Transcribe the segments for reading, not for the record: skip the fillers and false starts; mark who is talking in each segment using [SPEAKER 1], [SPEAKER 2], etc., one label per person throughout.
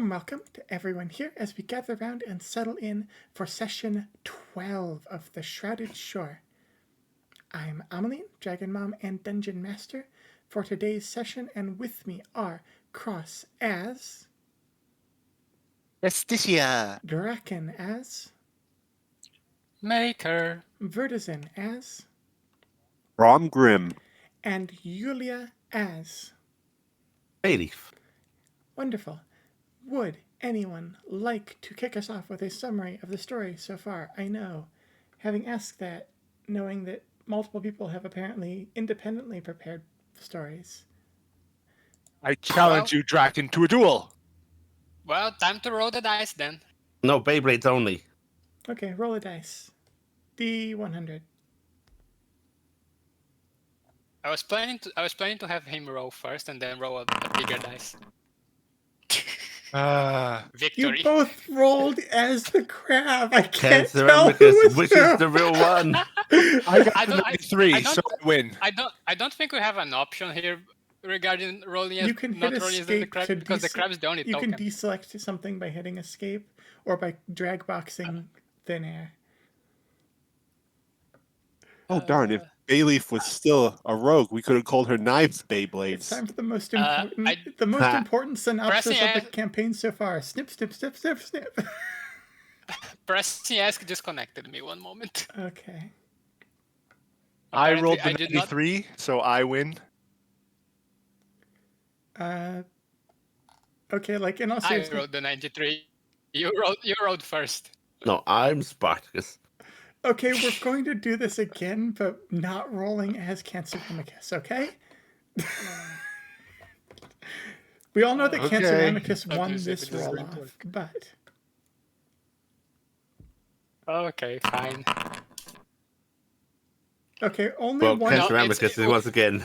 [SPEAKER 1] warm welcome to everyone here as we gather around and settle in for session 12 of the Shrouded Shore. I'm Amelie, Dragon Mom and Dungeon Master for today's session, and with me are Cross as...
[SPEAKER 2] Justicia.
[SPEAKER 1] Draken as...
[SPEAKER 3] Maker.
[SPEAKER 1] Vertizen as...
[SPEAKER 4] Rom Grim.
[SPEAKER 1] and Yulia as...
[SPEAKER 4] Bailiff.
[SPEAKER 1] Wonderful. Would anyone like to kick us off with a summary of the story so far? I know, having asked that, knowing that multiple people have apparently independently prepared stories.
[SPEAKER 2] I challenge you, Draken, to a duel.
[SPEAKER 3] Well, time to roll the dice then.
[SPEAKER 4] No, Beyblades only.
[SPEAKER 1] Okay, roll a dice. D100.
[SPEAKER 3] I was planning to have him roll first and then roll a bigger dice. Victory.
[SPEAKER 1] You both rolled as the crab. I can't tell
[SPEAKER 4] Ceramicus,
[SPEAKER 1] who
[SPEAKER 4] which
[SPEAKER 1] who.
[SPEAKER 4] is the real one.
[SPEAKER 2] I got
[SPEAKER 3] I
[SPEAKER 2] the
[SPEAKER 3] don't-
[SPEAKER 2] 93,
[SPEAKER 3] I don't-
[SPEAKER 2] so I win.
[SPEAKER 3] I don't think we have an option here regarding rolling as
[SPEAKER 1] You can
[SPEAKER 3] not
[SPEAKER 1] hit
[SPEAKER 3] rolling as the
[SPEAKER 1] escape
[SPEAKER 3] crab
[SPEAKER 1] to
[SPEAKER 3] because the crab's the only
[SPEAKER 1] You
[SPEAKER 3] token.
[SPEAKER 1] can deselect something by hitting escape or by drag boxing thin air.
[SPEAKER 4] Oh, darn. If Bailiff was still a rogue, we could have called her Knives
[SPEAKER 1] It's
[SPEAKER 4] Beyblades.
[SPEAKER 1] time for the most
[SPEAKER 3] I-
[SPEAKER 1] important synopsis
[SPEAKER 3] Pressing
[SPEAKER 1] of the
[SPEAKER 3] F-
[SPEAKER 1] campaign so far. Snip, snip, snip, snip, snip.
[SPEAKER 3] Pressing ask disconnected me one moment.
[SPEAKER 1] Okay.
[SPEAKER 2] I
[SPEAKER 3] Apparently,
[SPEAKER 2] rolled the
[SPEAKER 3] I did not-
[SPEAKER 2] 93, so I win.
[SPEAKER 1] Okay, like in all
[SPEAKER 3] I
[SPEAKER 1] seriousness.
[SPEAKER 3] rolled the 93. You rolled first.
[SPEAKER 4] No, I'm Spartacus.
[SPEAKER 1] Okay, we're going to do this again, but not rolling as Cancer Amicus, okay? We all know that Cancer
[SPEAKER 2] Okay.
[SPEAKER 1] Amicus won
[SPEAKER 3] Okay, so
[SPEAKER 1] this
[SPEAKER 3] it does
[SPEAKER 1] roll
[SPEAKER 3] really
[SPEAKER 1] off,
[SPEAKER 3] work.
[SPEAKER 1] but
[SPEAKER 3] Okay, fine.
[SPEAKER 1] okay, only
[SPEAKER 4] Well,
[SPEAKER 1] one.
[SPEAKER 3] No,
[SPEAKER 4] Ceramicus
[SPEAKER 3] it's-
[SPEAKER 4] is once again.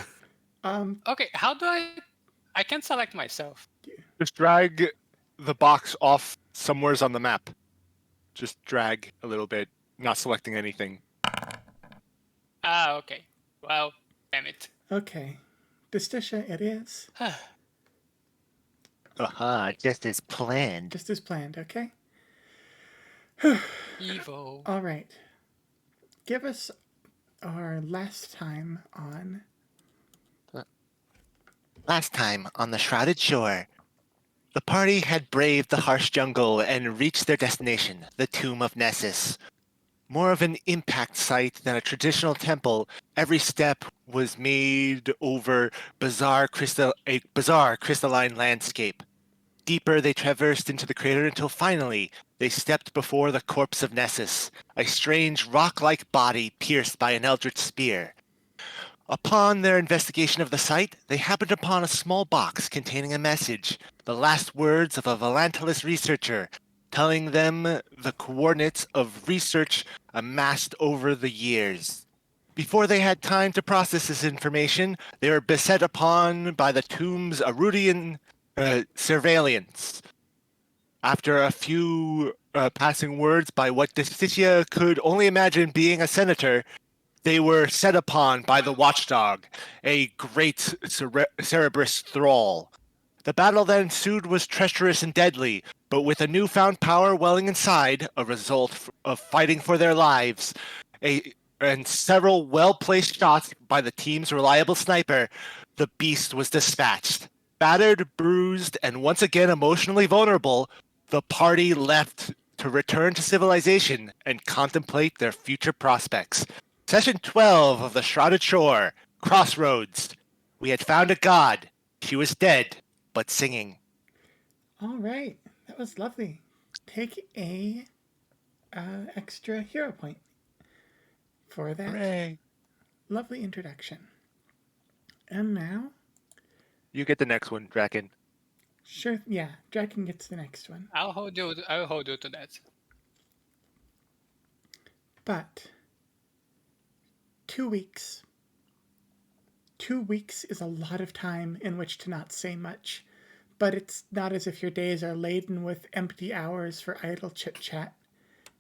[SPEAKER 3] Okay, how do I can't select myself.
[SPEAKER 2] Just drag the box off somewheres on the map. Just drag a little bit, not selecting anything.
[SPEAKER 3] Ah, okay. Well, damn it.
[SPEAKER 1] Okay, Justicia, it is
[SPEAKER 2] Aha, just as planned.
[SPEAKER 1] just as planned. Okay.
[SPEAKER 3] Evo.
[SPEAKER 1] All right. Give us our last time on.
[SPEAKER 2] Last time on the Shrouded Shore, the party had braved the harsh jungle and reached their destination, the Tomb of Nessus. More of an impact site than a traditional temple, every step was made over a bizarre crystalline landscape. Deeper they traversed into the crater until finally they stepped before the corpse of Nessus, a strange rock-like body pierced by an eldritch spear. Upon their investigation of the site, they happened upon a small box containing a message, the last words of a Volantilus researcher, telling them the coordinates of research amassed over the years. Before they had time to process this information, they were beset upon by the tomb's Arudian surveillance. After a few passing words by what Justicia could only imagine being a senator, they were set upon by the watchdog, a great Cerberus thrall. The battle that ensued was treacherous and deadly, but with a newfound power welling inside, a result of fighting for their lives, and several well-placed shots by the team's reliable sniper, the beast was dispatched. Battered, bruised, and once again emotionally vulnerable, the party left to return to civilization and contemplate their future prospects. Session 12 of the Shrouded Shore, Crossroads. We had found a god. She was dead, but singing.
[SPEAKER 1] All right, that was lovely. Take a extra hero point for that
[SPEAKER 2] Hooray.
[SPEAKER 1] lovely introduction. And now,
[SPEAKER 2] You get the next one, Draken.
[SPEAKER 1] sure, yeah, Draken gets the next one.
[SPEAKER 3] I'll hold you to that.
[SPEAKER 1] But 2 weeks. 2 weeks is a lot of time in which to not say much, but it's not as if your days are laden with empty hours for idle chit-chat.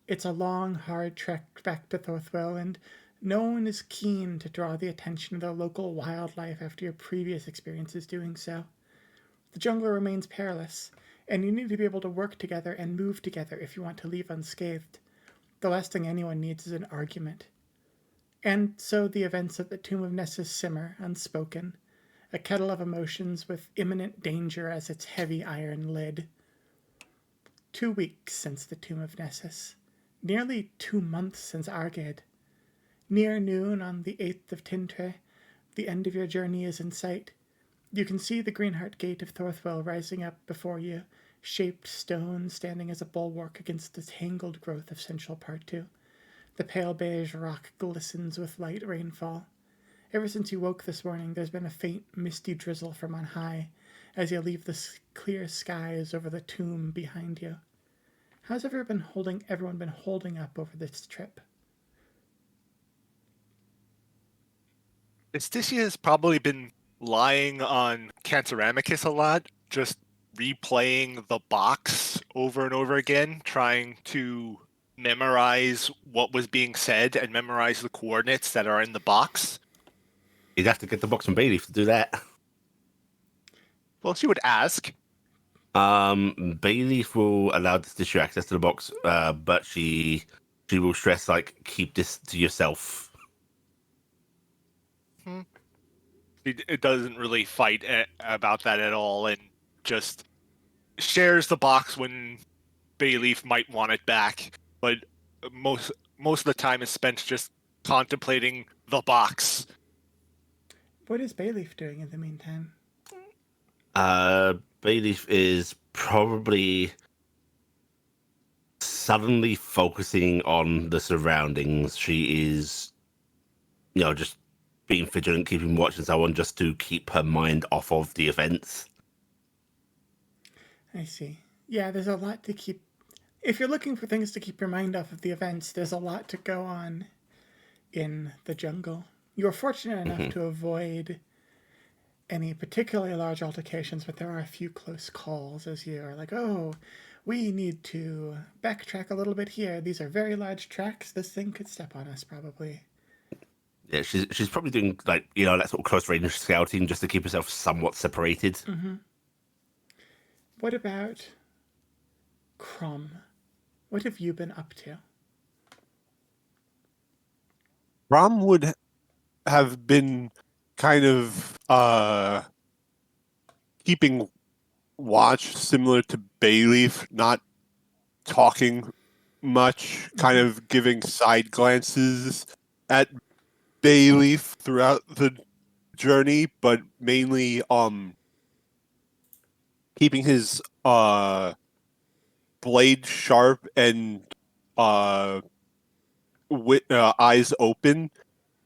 [SPEAKER 1] It's a long, hard trek back to Thorthwell, and no one is keen to draw the attention of the local wildlife after your previous experiences doing so. The jungle remains perilous, And you need to be able to work together and move together if you want to leave unscathed. The last thing anyone needs is an argument. And so the events at the Tomb of Nessus simmer, unspoken, a kettle of emotions with imminent danger as its heavy iron lid. 2 weeks since the Tomb of Nessus. Nearly 2 months since Arged. Near noon on the 8th of Tintre, the end of your journey is in sight. You can see the Greenheart Gate of Thorthwell rising up before you, shaped stone standing as a bulwark against the tangled growth of central Partu. The pale beige rock glistens with light rainfall. Ever since you woke this morning, there's been a faint, misty drizzle from on high as you leave the clear skies over the tomb behind you. How's everyone been holding up over this trip?
[SPEAKER 2] Esticia has probably been lying on Canceramicus a lot, just replaying the box over and over again, trying to memorize what was being said and memorize the coordinates that are in the box.
[SPEAKER 5] You'd have to get the box from Bailey to do that.
[SPEAKER 2] Well, she would ask.
[SPEAKER 5] Bailey will allow this tissue access to the box, but she will stress, like, keep this to yourself.
[SPEAKER 2] It doesn't really fight about that at all, and just shares the box when Bayleaf might want it back. But most of the time is spent just contemplating the box.
[SPEAKER 1] What is Bayleaf doing in the meantime?
[SPEAKER 5] Bailey is probably suddenly focusing on the surroundings. She is, just being vigilant, keeping watch and so on, just to keep her mind off of the events.
[SPEAKER 1] I see. Yeah, there's a lot to keep. If you're looking for things to keep your mind off of the events, there's a lot to go on in the jungle. You were fortunate enough to avoid any particularly large altercations, but there are a few close calls as you are like, oh, we need to backtrack a little bit here. These are very large tracks. This thing could step on us, probably.
[SPEAKER 5] Yeah, she's probably doing, like, that sort of close range scouting just to keep herself somewhat separated.
[SPEAKER 1] Mm-hmm. What about Crom? What have you been up to?
[SPEAKER 4] Rom would have been kind of keeping watch, similar to Bayleaf, not talking much, kind of giving side glances at Bayleaf throughout the journey, but mainly keeping his blade sharp and eyes open.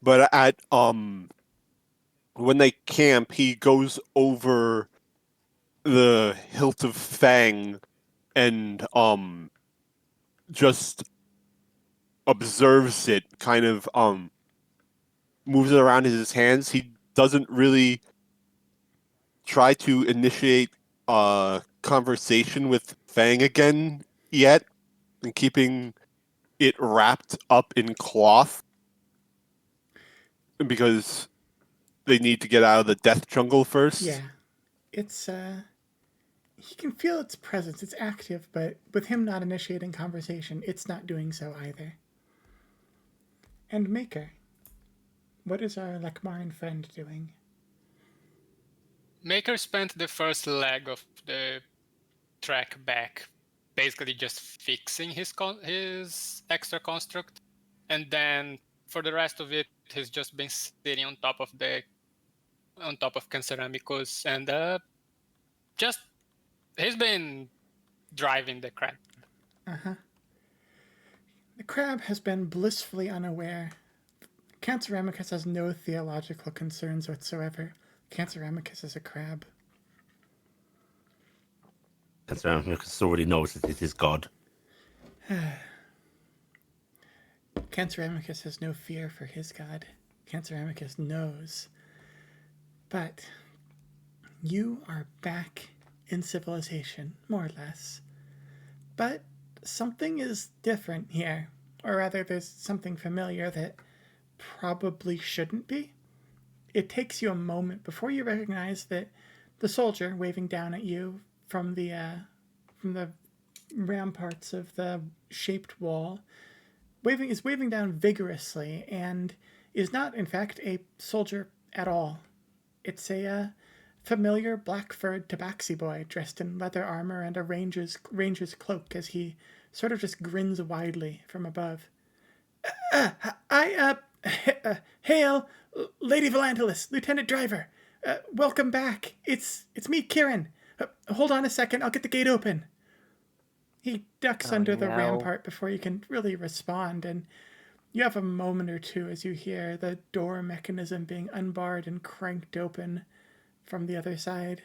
[SPEAKER 4] But at when they camp, he goes over the hilt of Fang and just observes it, kind of moves it around in his hands. He doesn't really try to initiate a conversation with Fang again yet, and keeping it wrapped up in cloth because they need to get out of the death jungle first.
[SPEAKER 1] Yeah. It's, he can feel its presence. It's active, but with him not initiating conversation, it's not doing so either. And Maker, what is our Lekmaran friend doing?
[SPEAKER 3] Maker spent the first leg of the trek back basically just fixing his extra construct, and then for the rest of it, he's just been sitting on top of Canceramicus, and just he's been driving the crab.
[SPEAKER 1] Uh-huh. The crab has been blissfully unaware. Canceramicus has no theological concerns whatsoever. Canceramicus is a crab.
[SPEAKER 5] Canceramicus already knows that it is God.
[SPEAKER 1] Canceramicus has no fear for his god. Canceramicus knows. But you are back in civilization, more or less. But something is different here. Or rather, there's something familiar that probably shouldn't be. It takes you a moment before you recognize that the soldier waving down at you from the ramparts of the shaped wall, waving down vigorously, and is not, in fact, a soldier at all. It's a familiar black-furred tabaxi boy dressed in leather armor and a ranger's cloak as he sort of just grins widely from above. Hail, Lady Volantilus, Lieutenant Driver. Welcome back. It's me, Kieran. Hold on a second, I'll get the gate open. He ducks under the rampart before you can really respond, and you have a moment or two as you hear the door mechanism being unbarred and cranked open from the other side.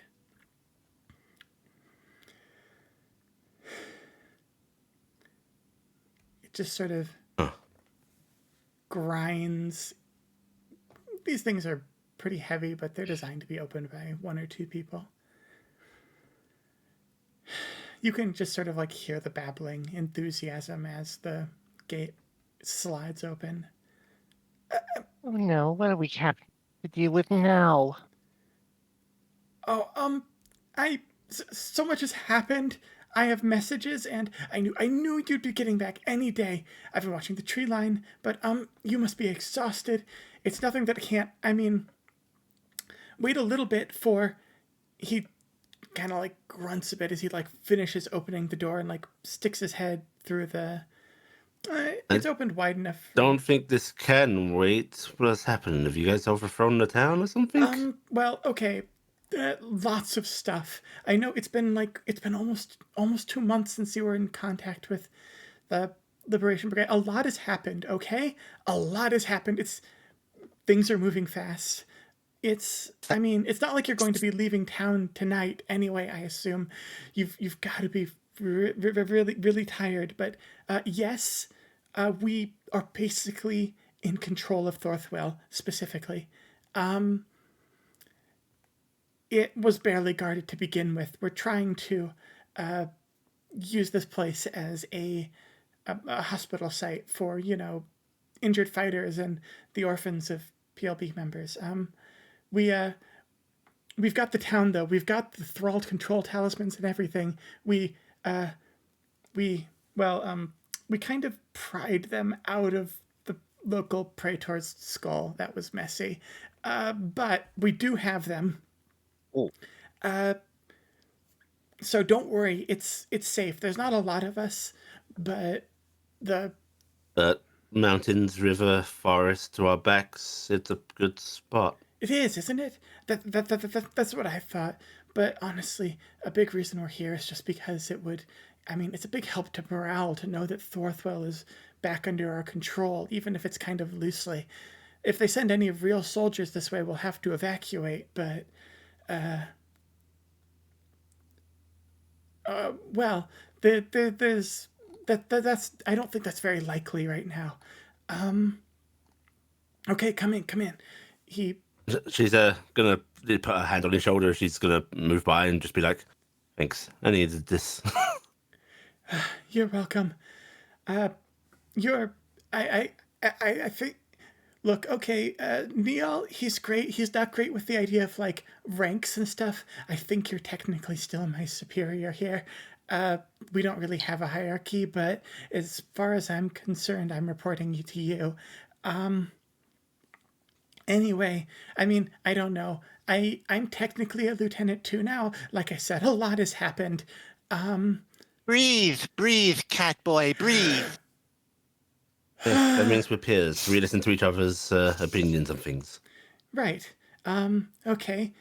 [SPEAKER 1] It just sort of grinds. These things are pretty heavy, but they're designed to be opened by one or two people. You can just sort of like hear the babbling enthusiasm as the gate slides open.
[SPEAKER 2] Oh no, what do we have to deal with now?
[SPEAKER 1] Oh, so much has happened. I have messages, and I knew you'd be getting back any day. I've been watching the tree line, but you must be exhausted. It's nothing that can't. I mean, wait a little bit for. He kind of like grunts a bit as he like finishes opening the door and like sticks his head through the. It's opened wide enough.
[SPEAKER 5] Don't think this can wait. What's happened? Have you guys overthrown the town or something?
[SPEAKER 1] Well, okay. Lots of stuff. I know it's been almost 2 months since you were in contact with the Liberation Brigade. A lot has happened, okay? A lot has happened. Things are moving fast. It's not like you're going to be leaving town tonight anyway, I assume. You've got to be really, really tired. But yes, we are basically in control of Thorthwell, specifically. It was barely guarded to begin with. We're trying to use this place as a hospital site for, injured fighters and the orphans of PLB members. We've got the town, though. We've got the thralled control talismans and everything. We kind of pried them out of the local praetor's skull. That was messy. But we do have them.
[SPEAKER 2] Oh.
[SPEAKER 1] So don't worry, it's safe. There's not a lot of us, but
[SPEAKER 5] Mountains, river, forest to our backs. It's a good spot.
[SPEAKER 1] It is, isn't it? That's what I thought. But honestly, a big reason we're here is just because it's a big help to morale to know that Thorthwell is back under our control, even if it's kind of loosely. If they send any real soldiers this way, we'll have to evacuate, but there's that's I don't think that's very likely right now. Okay, come in.
[SPEAKER 5] She's gonna put her hand on his shoulder. She's gonna move by and just be like, "Thanks, I needed this."
[SPEAKER 1] You're welcome. I think. Look, okay, Neil, he's great. He's not great with the idea of, like, ranks and stuff. I think you're technically still my superior here. We don't really have a hierarchy, but as far as I'm concerned, I'm reporting you to you. Anyway, I don't know. I'm technically a lieutenant too now. Like I said, a lot has happened.
[SPEAKER 2] Breathe, Catboy, breathe.
[SPEAKER 5] Yeah, that means we're peers. We listen to each other's opinions on things.
[SPEAKER 1] Right. Okay.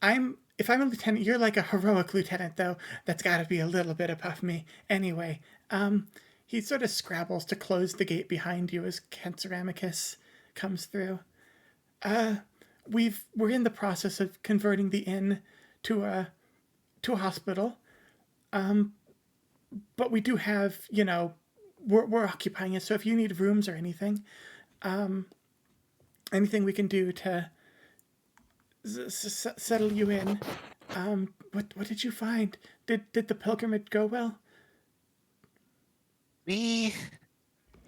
[SPEAKER 1] If I'm a lieutenant, you're like a heroic lieutenant, though. That's gotta be a little bit above me. Anyway, he sort of scrabbles to close the gate behind you as Kenceramicus comes through. We're in the process of converting the inn to a hospital. But we do have, we're occupying it, so if you need rooms or anything, anything we can do to settle you in. What did you find? Did the pilgrimage go well?
[SPEAKER 2] We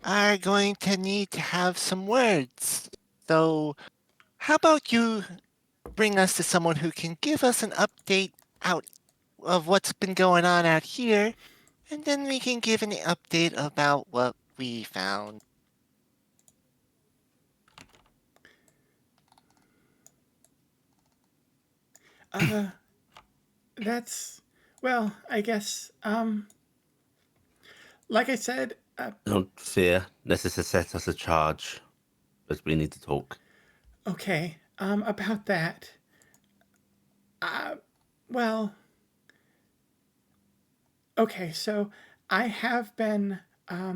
[SPEAKER 2] are going to need to have some words. So, how about you bring us to someone who can give us an update out of what's been going on out here, and then we can give an update about what we found.
[SPEAKER 1] That's, well, I guess, like I said,
[SPEAKER 5] Don't fear. Nessus has set us a charge, but we need to talk.
[SPEAKER 1] okay, about that. Well, okay, so I have been, how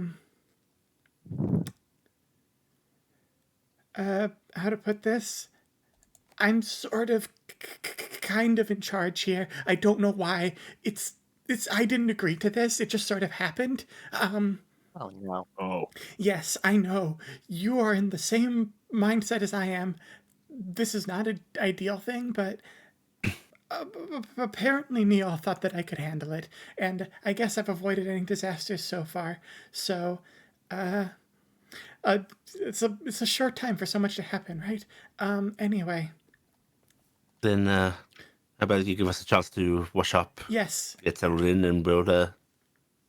[SPEAKER 1] to put this? I'm sort of kind of in charge here. I don't know why. I didn't agree to this. It just sort of happened.
[SPEAKER 2] Oh no.
[SPEAKER 4] Oh,
[SPEAKER 1] Yes, I know. You are in the same mindset as I am. This is not an ideal thing, but apparently Neil thought that I could handle it, and I guess I've avoided any disasters so far. So, uh, it's a short time for so much to happen, right? Anyway,
[SPEAKER 5] Then, how about you give us a chance to wash up,
[SPEAKER 1] yes.
[SPEAKER 5] get settled in, and we'll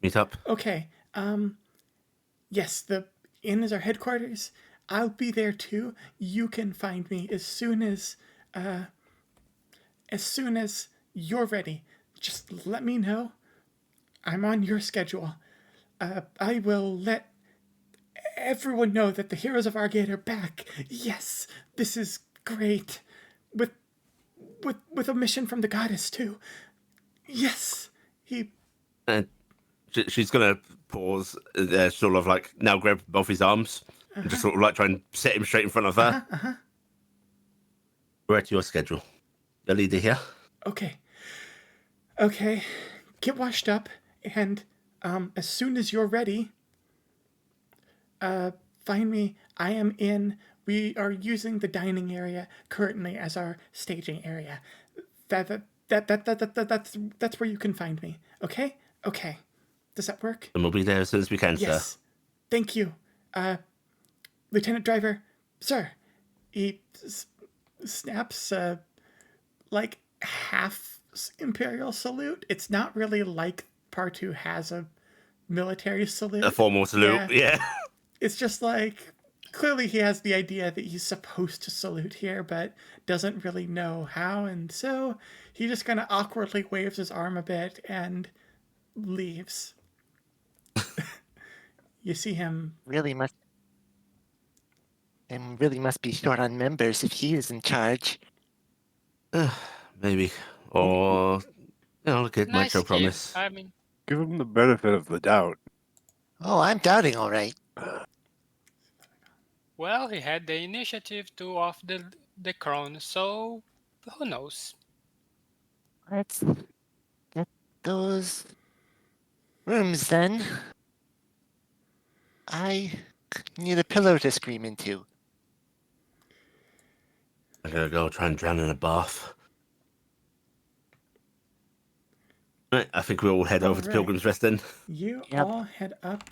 [SPEAKER 5] meet up?
[SPEAKER 1] Okay. Yes, the inn is our headquarters. I'll be there too. You can find me as soon as you're ready. Just let me know. I'm on your schedule. I will let everyone know that the heroes of Argate are back. Yes, this is great. With with a mission from the goddess too. Yes, he.
[SPEAKER 5] And she's gonna pause, sort of like now grab both his arms, and just sort of like try and set him straight in front of her. We're at your schedule. The leader here.
[SPEAKER 1] Okay. Okay. Get washed up, and as soon as you're ready, find me. I am in. We are using the dining area currently as our staging area. That's where you can find me. Okay. Okay. Does that work?
[SPEAKER 5] And we'll be there as soon as we can,
[SPEAKER 1] Yes.
[SPEAKER 5] sir.
[SPEAKER 1] Thank you, Lieutenant Driver, sir. He snaps like half Imperial salute. It's not really like Partu has a military salute.
[SPEAKER 5] A formal salute, yeah.
[SPEAKER 1] It's just like clearly he has the idea that he's supposed to salute here, but doesn't really know how, and so he just kind of awkwardly waves his arm a bit and leaves. You see him.
[SPEAKER 2] Really must be short on members if he is in charge.
[SPEAKER 5] Maybe. Or, look at
[SPEAKER 3] Nice
[SPEAKER 5] Micro
[SPEAKER 3] kid.
[SPEAKER 5] Promise.
[SPEAKER 3] I mean,
[SPEAKER 4] give him the benefit of the doubt.
[SPEAKER 2] Oh, I'm doubting, all right.
[SPEAKER 3] well, he had the initiative to off the crown, so who knows?
[SPEAKER 2] Let's get those rooms then. I need a pillow to scream into.
[SPEAKER 5] I'm gonna go try and drown in a bath. Right, I think we'll all head over to
[SPEAKER 1] Alright.
[SPEAKER 5] Pilgrim's Rest then.
[SPEAKER 1] You
[SPEAKER 2] Yep.
[SPEAKER 1] all head up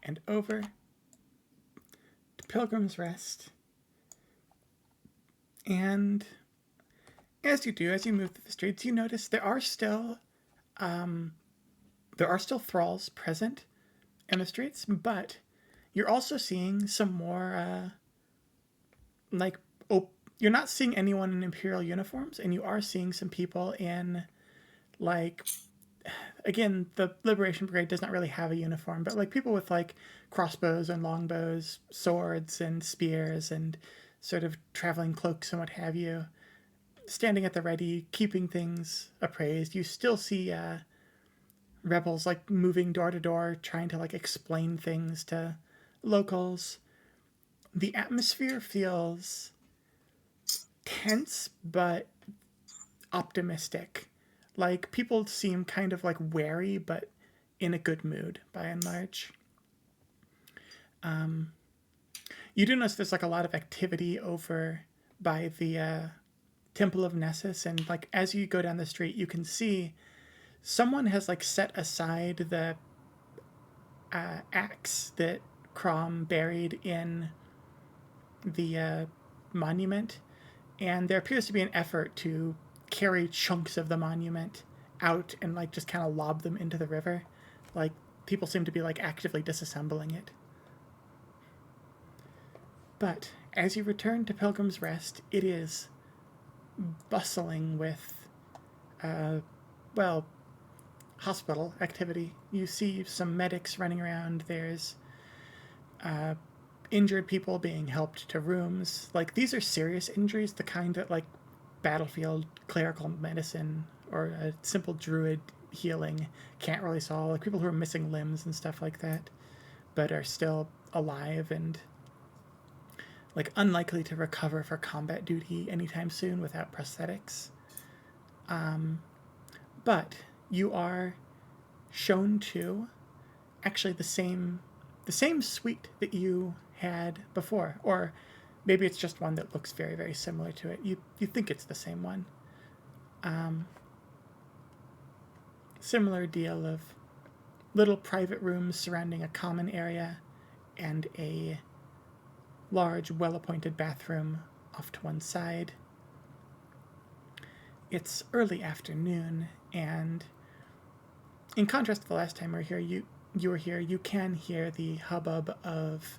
[SPEAKER 1] and over to Pilgrim's Rest. And as you do, as you move through the streets, you notice there are still thralls present in the streets, but you're also seeing some more you're not seeing anyone in Imperial uniforms, and you are seeing some people in again, the Liberation Brigade does not really have a uniform, but like people with like crossbows and longbows, swords and spears, and sort of traveling cloaks and what have you, standing at the ready, keeping things appraised. You still see rebels like moving door to door, trying to like explain things to locals. The atmosphere feels tense but optimistic. Like people seem kind of like wary but in a good mood by and large. You do notice there's like a lot of activity over by the Temple of Nessus, and like as you go down the street you can see someone has like set aside the axe that Crom buried in the monument, and there appears to be an effort to carry chunks of the monument out and like just kind of lob them into the river. Like people seem to be like actively disassembling it. But as you return to Pilgrim's Rest, it is bustling with, hospital activity. You see some medics running around. There's injured people being helped to rooms. Like, these are serious injuries, the kind that, like, battlefield clerical medicine or a simple druid healing can't really solve. Like, people who are missing limbs and stuff like that, but are still alive and, like, unlikely to recover for combat duty anytime soon without prosthetics. But you are shown to actually the same suite that you had before, or maybe it's just one that looks very, very similar to it. You think it's the same one. Similar deal of little private rooms surrounding a common area and a large, well-appointed bathroom off to one side. It's early afternoon, and in contrast to the last time you were here, you can hear the hubbub of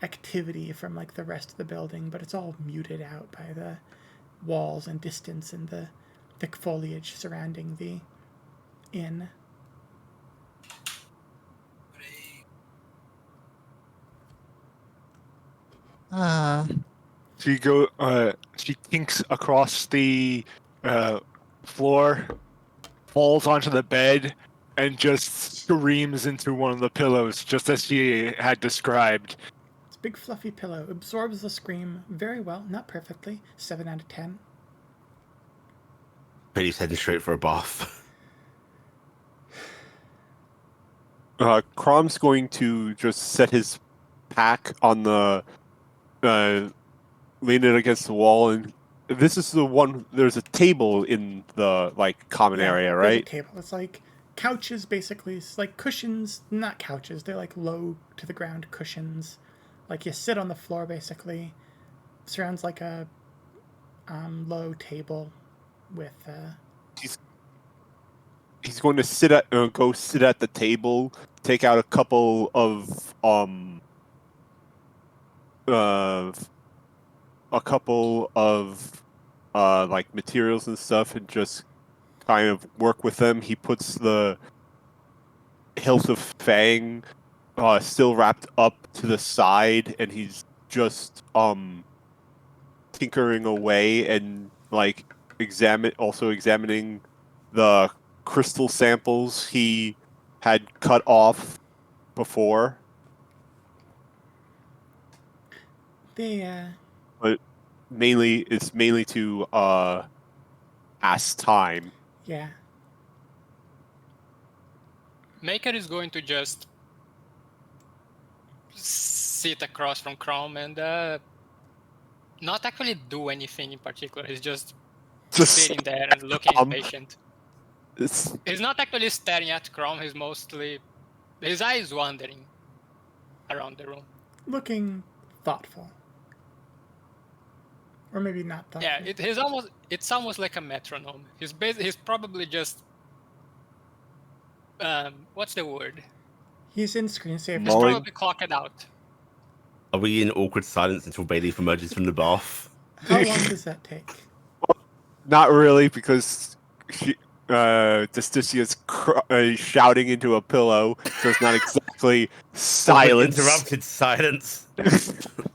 [SPEAKER 1] activity from like the rest of the building, but it's all muted out by the walls and distance and the thick foliage surrounding the inn.
[SPEAKER 2] She kinks across the floor, falls onto the bed, and just screams into one of the pillows, just as she had described.
[SPEAKER 1] It's a big fluffy pillow. Absorbs the scream very well, not perfectly. 7 out of 10.
[SPEAKER 5] Bailey's heading straight for a bath.
[SPEAKER 4] Crom's going to just set his pack on the, lean it against the wall, and this is the one. There's a table in the like common area,
[SPEAKER 1] There's a
[SPEAKER 4] right?
[SPEAKER 1] table. It's like couches, basically. It's like cushions, not couches. They're like low to the ground cushions. Like you sit on the floor, basically. Surrounds like a low table with.
[SPEAKER 4] He's going to go sit at the table, take out a couple of like materials and stuff, and just kind of work with them. He puts the hilt of Fang still wrapped up to the side, and he's just tinkering away and like examining the crystal samples he had cut off before.
[SPEAKER 1] They
[SPEAKER 4] But it's mainly to pass time.
[SPEAKER 1] yeah.
[SPEAKER 3] Maker is going to just sit across from Chrome and not actually do anything in particular. He's just sitting there and looking impatient. He's not actually staring at Chrome. He's mostly his eyes wandering around the room.
[SPEAKER 1] Looking thoughtful. Or maybe not thoughtful.
[SPEAKER 3] Yeah, it's almost like a metronome. He's probably just what's the word?
[SPEAKER 1] He's in screensaver.
[SPEAKER 3] He's probably clocked out.
[SPEAKER 5] Are we in awkward silence until Bailey emerges from the bath?
[SPEAKER 1] How long does that take?
[SPEAKER 4] Not really, because Justicia's shouting into a pillow, so it's not exactly silence.
[SPEAKER 5] Interrupted silence.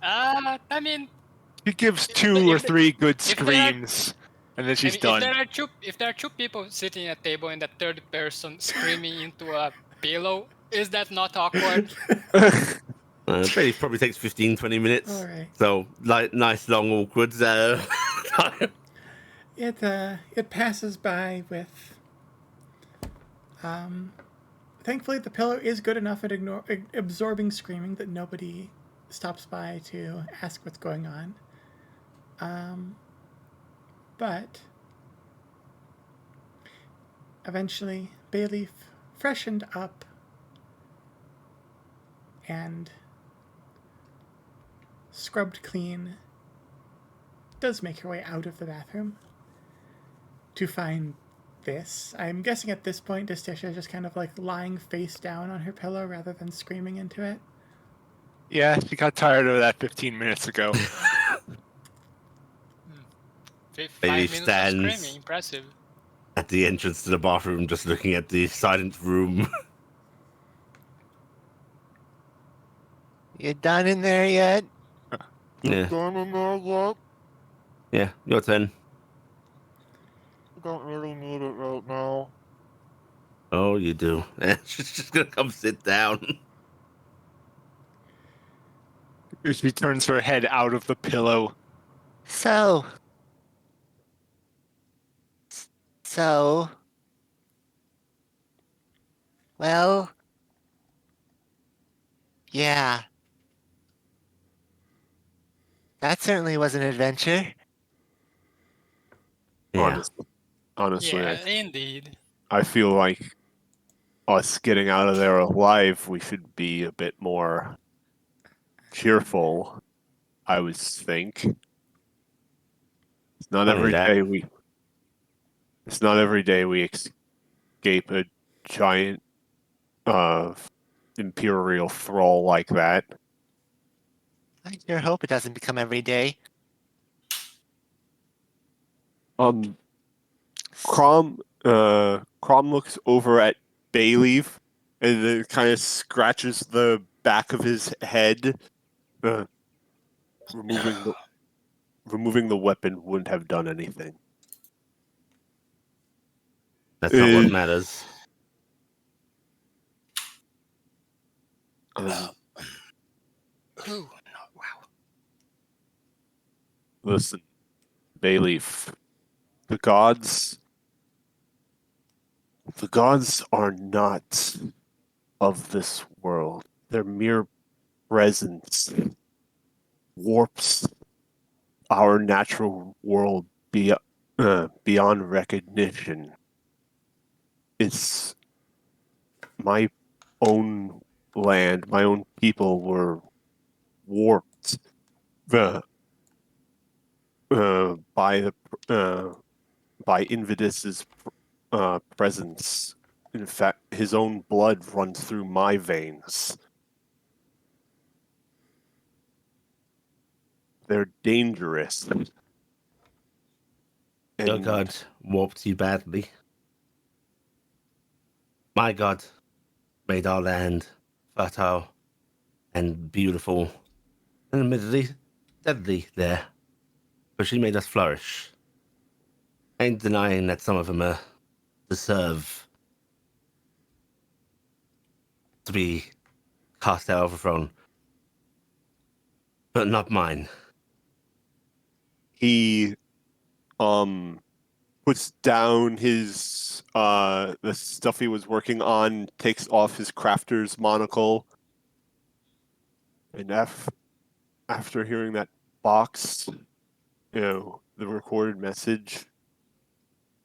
[SPEAKER 3] I mean,
[SPEAKER 2] She gives 2 or 3 good screams, and then she's done.
[SPEAKER 3] If there are two people sitting at a table and the third person screaming into a pillow, is that not awkward?
[SPEAKER 5] Bailey probably takes 15-20 minutes.
[SPEAKER 1] All right.
[SPEAKER 5] So, like, nice, long, awkward time.
[SPEAKER 1] It passes by with. Thankfully, the pillow is good enough at absorbing screaming that nobody stops by to ask what's going on. But eventually, Bayleaf, freshened up and scrubbed clean, does make her way out of the bathroom to find this. I'm guessing at this point, Desticia is just kind of like lying face down on her pillow rather than screaming into it.
[SPEAKER 2] Yeah, she got tired of that 15 minutes ago.
[SPEAKER 3] 5
[SPEAKER 5] Bailey
[SPEAKER 3] minutes of
[SPEAKER 5] stands
[SPEAKER 3] screaming, impressive.
[SPEAKER 5] at the entrance to the bathroom, just looking at the silent room.
[SPEAKER 2] You done in there yet?
[SPEAKER 5] Yeah.
[SPEAKER 4] Done in there yet?
[SPEAKER 5] Yeah, your turn.
[SPEAKER 4] Don't really need it right now.
[SPEAKER 5] Oh, you do. She's just gonna come sit down.
[SPEAKER 2] She turns her head out of the pillow. So. So. Well. Yeah. That certainly was an adventure.
[SPEAKER 5] Yeah.
[SPEAKER 4] Honestly,
[SPEAKER 3] Yeah, indeed.
[SPEAKER 4] I feel like us getting out of there alive, we should be a bit more cheerful. I would think. It's not
[SPEAKER 5] Funny
[SPEAKER 4] every
[SPEAKER 5] that.
[SPEAKER 4] day we. It's not every day we escape a giant, imperial thrall like that.
[SPEAKER 2] I sure hope it doesn't become every day.
[SPEAKER 4] Crom looks over at Bayleaf and then kind of scratches the back of his head. Removing the weapon wouldn't have done anything.
[SPEAKER 5] That's not what
[SPEAKER 4] Uh,
[SPEAKER 5] matters.
[SPEAKER 4] um,
[SPEAKER 3] Ooh, no, wow.
[SPEAKER 4] Listen, Bayleaf, the gods are not of this world. Their mere presence warps our natural world beyond recognition. It's my own land, my own people were warped uh, by the by Invidus's presence. In fact, his own blood runs through my veins. They're dangerous.
[SPEAKER 5] Your
[SPEAKER 4] And
[SPEAKER 5] god warped you badly. My god made our land fertile and beautiful, and admittedly deadly there, but she made us flourish. Ain't denying that some of them deserve to be cast out of the throne, but not mine.
[SPEAKER 4] he puts down his the stuff he was working on, takes off his crafter's monocle, and after hearing that box, the recorded message,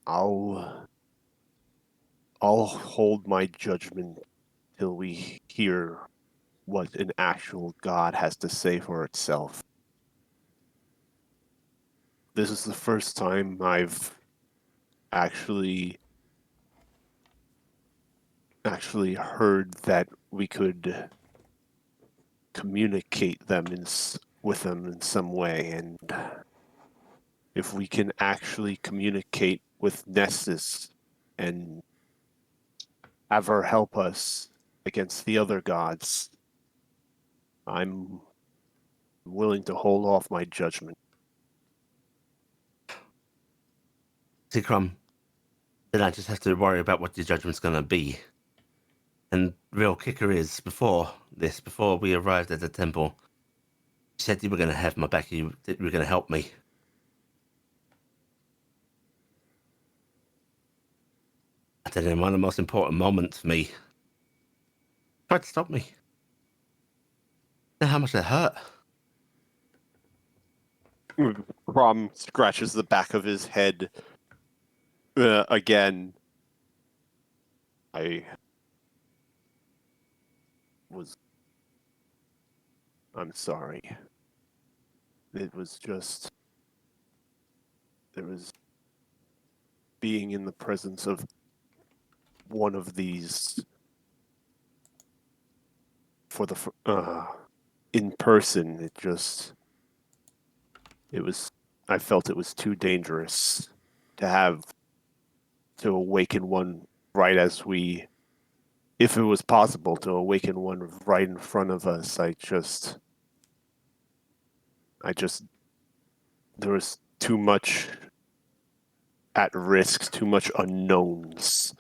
[SPEAKER 4] I'll hold my judgment till we hear what an actual god has to say for itself. This is the first time I've actually heard that we could communicate with them in some way, and if we can actually communicate with Nessus and have her help us against the other gods, I'm willing to hold off my judgment.
[SPEAKER 5] See, Crumb, then I just have to worry about what your judgment's gonna be. And the real kicker is, before we arrived at the temple, you said you were gonna have my back, you were gonna help me. And then in one of the most important moments for me, tried to stop me. Know how much that hurt?
[SPEAKER 4] Crom scratches the back of his head again. I'm sorry. It was just, there was being in the presence of one of these for the in person. I felt it was too dangerous to awaken one right as if it was possible to awaken one right in front of us. There was too much at risk, too much unknowns.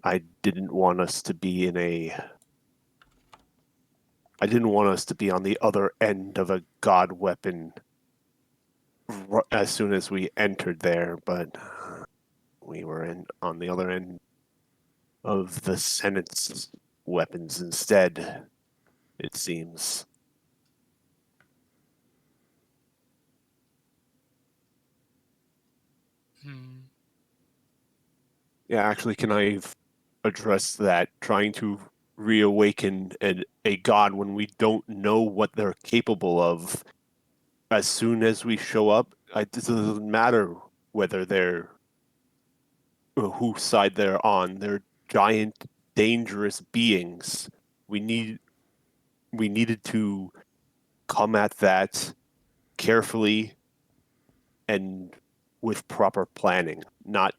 [SPEAKER 4] I didn't want us to be on the other end of a god weapon as soon as we entered there, but we were on the other end of the Senate's weapons instead, it seems. Yeah, actually, can I address that? Trying to reawaken a god when we don't know what they're capable of. As soon as we show up, it doesn't matter whether whose side they're on. They're giant, dangerous beings. We needed to come at that carefully and with proper planning, not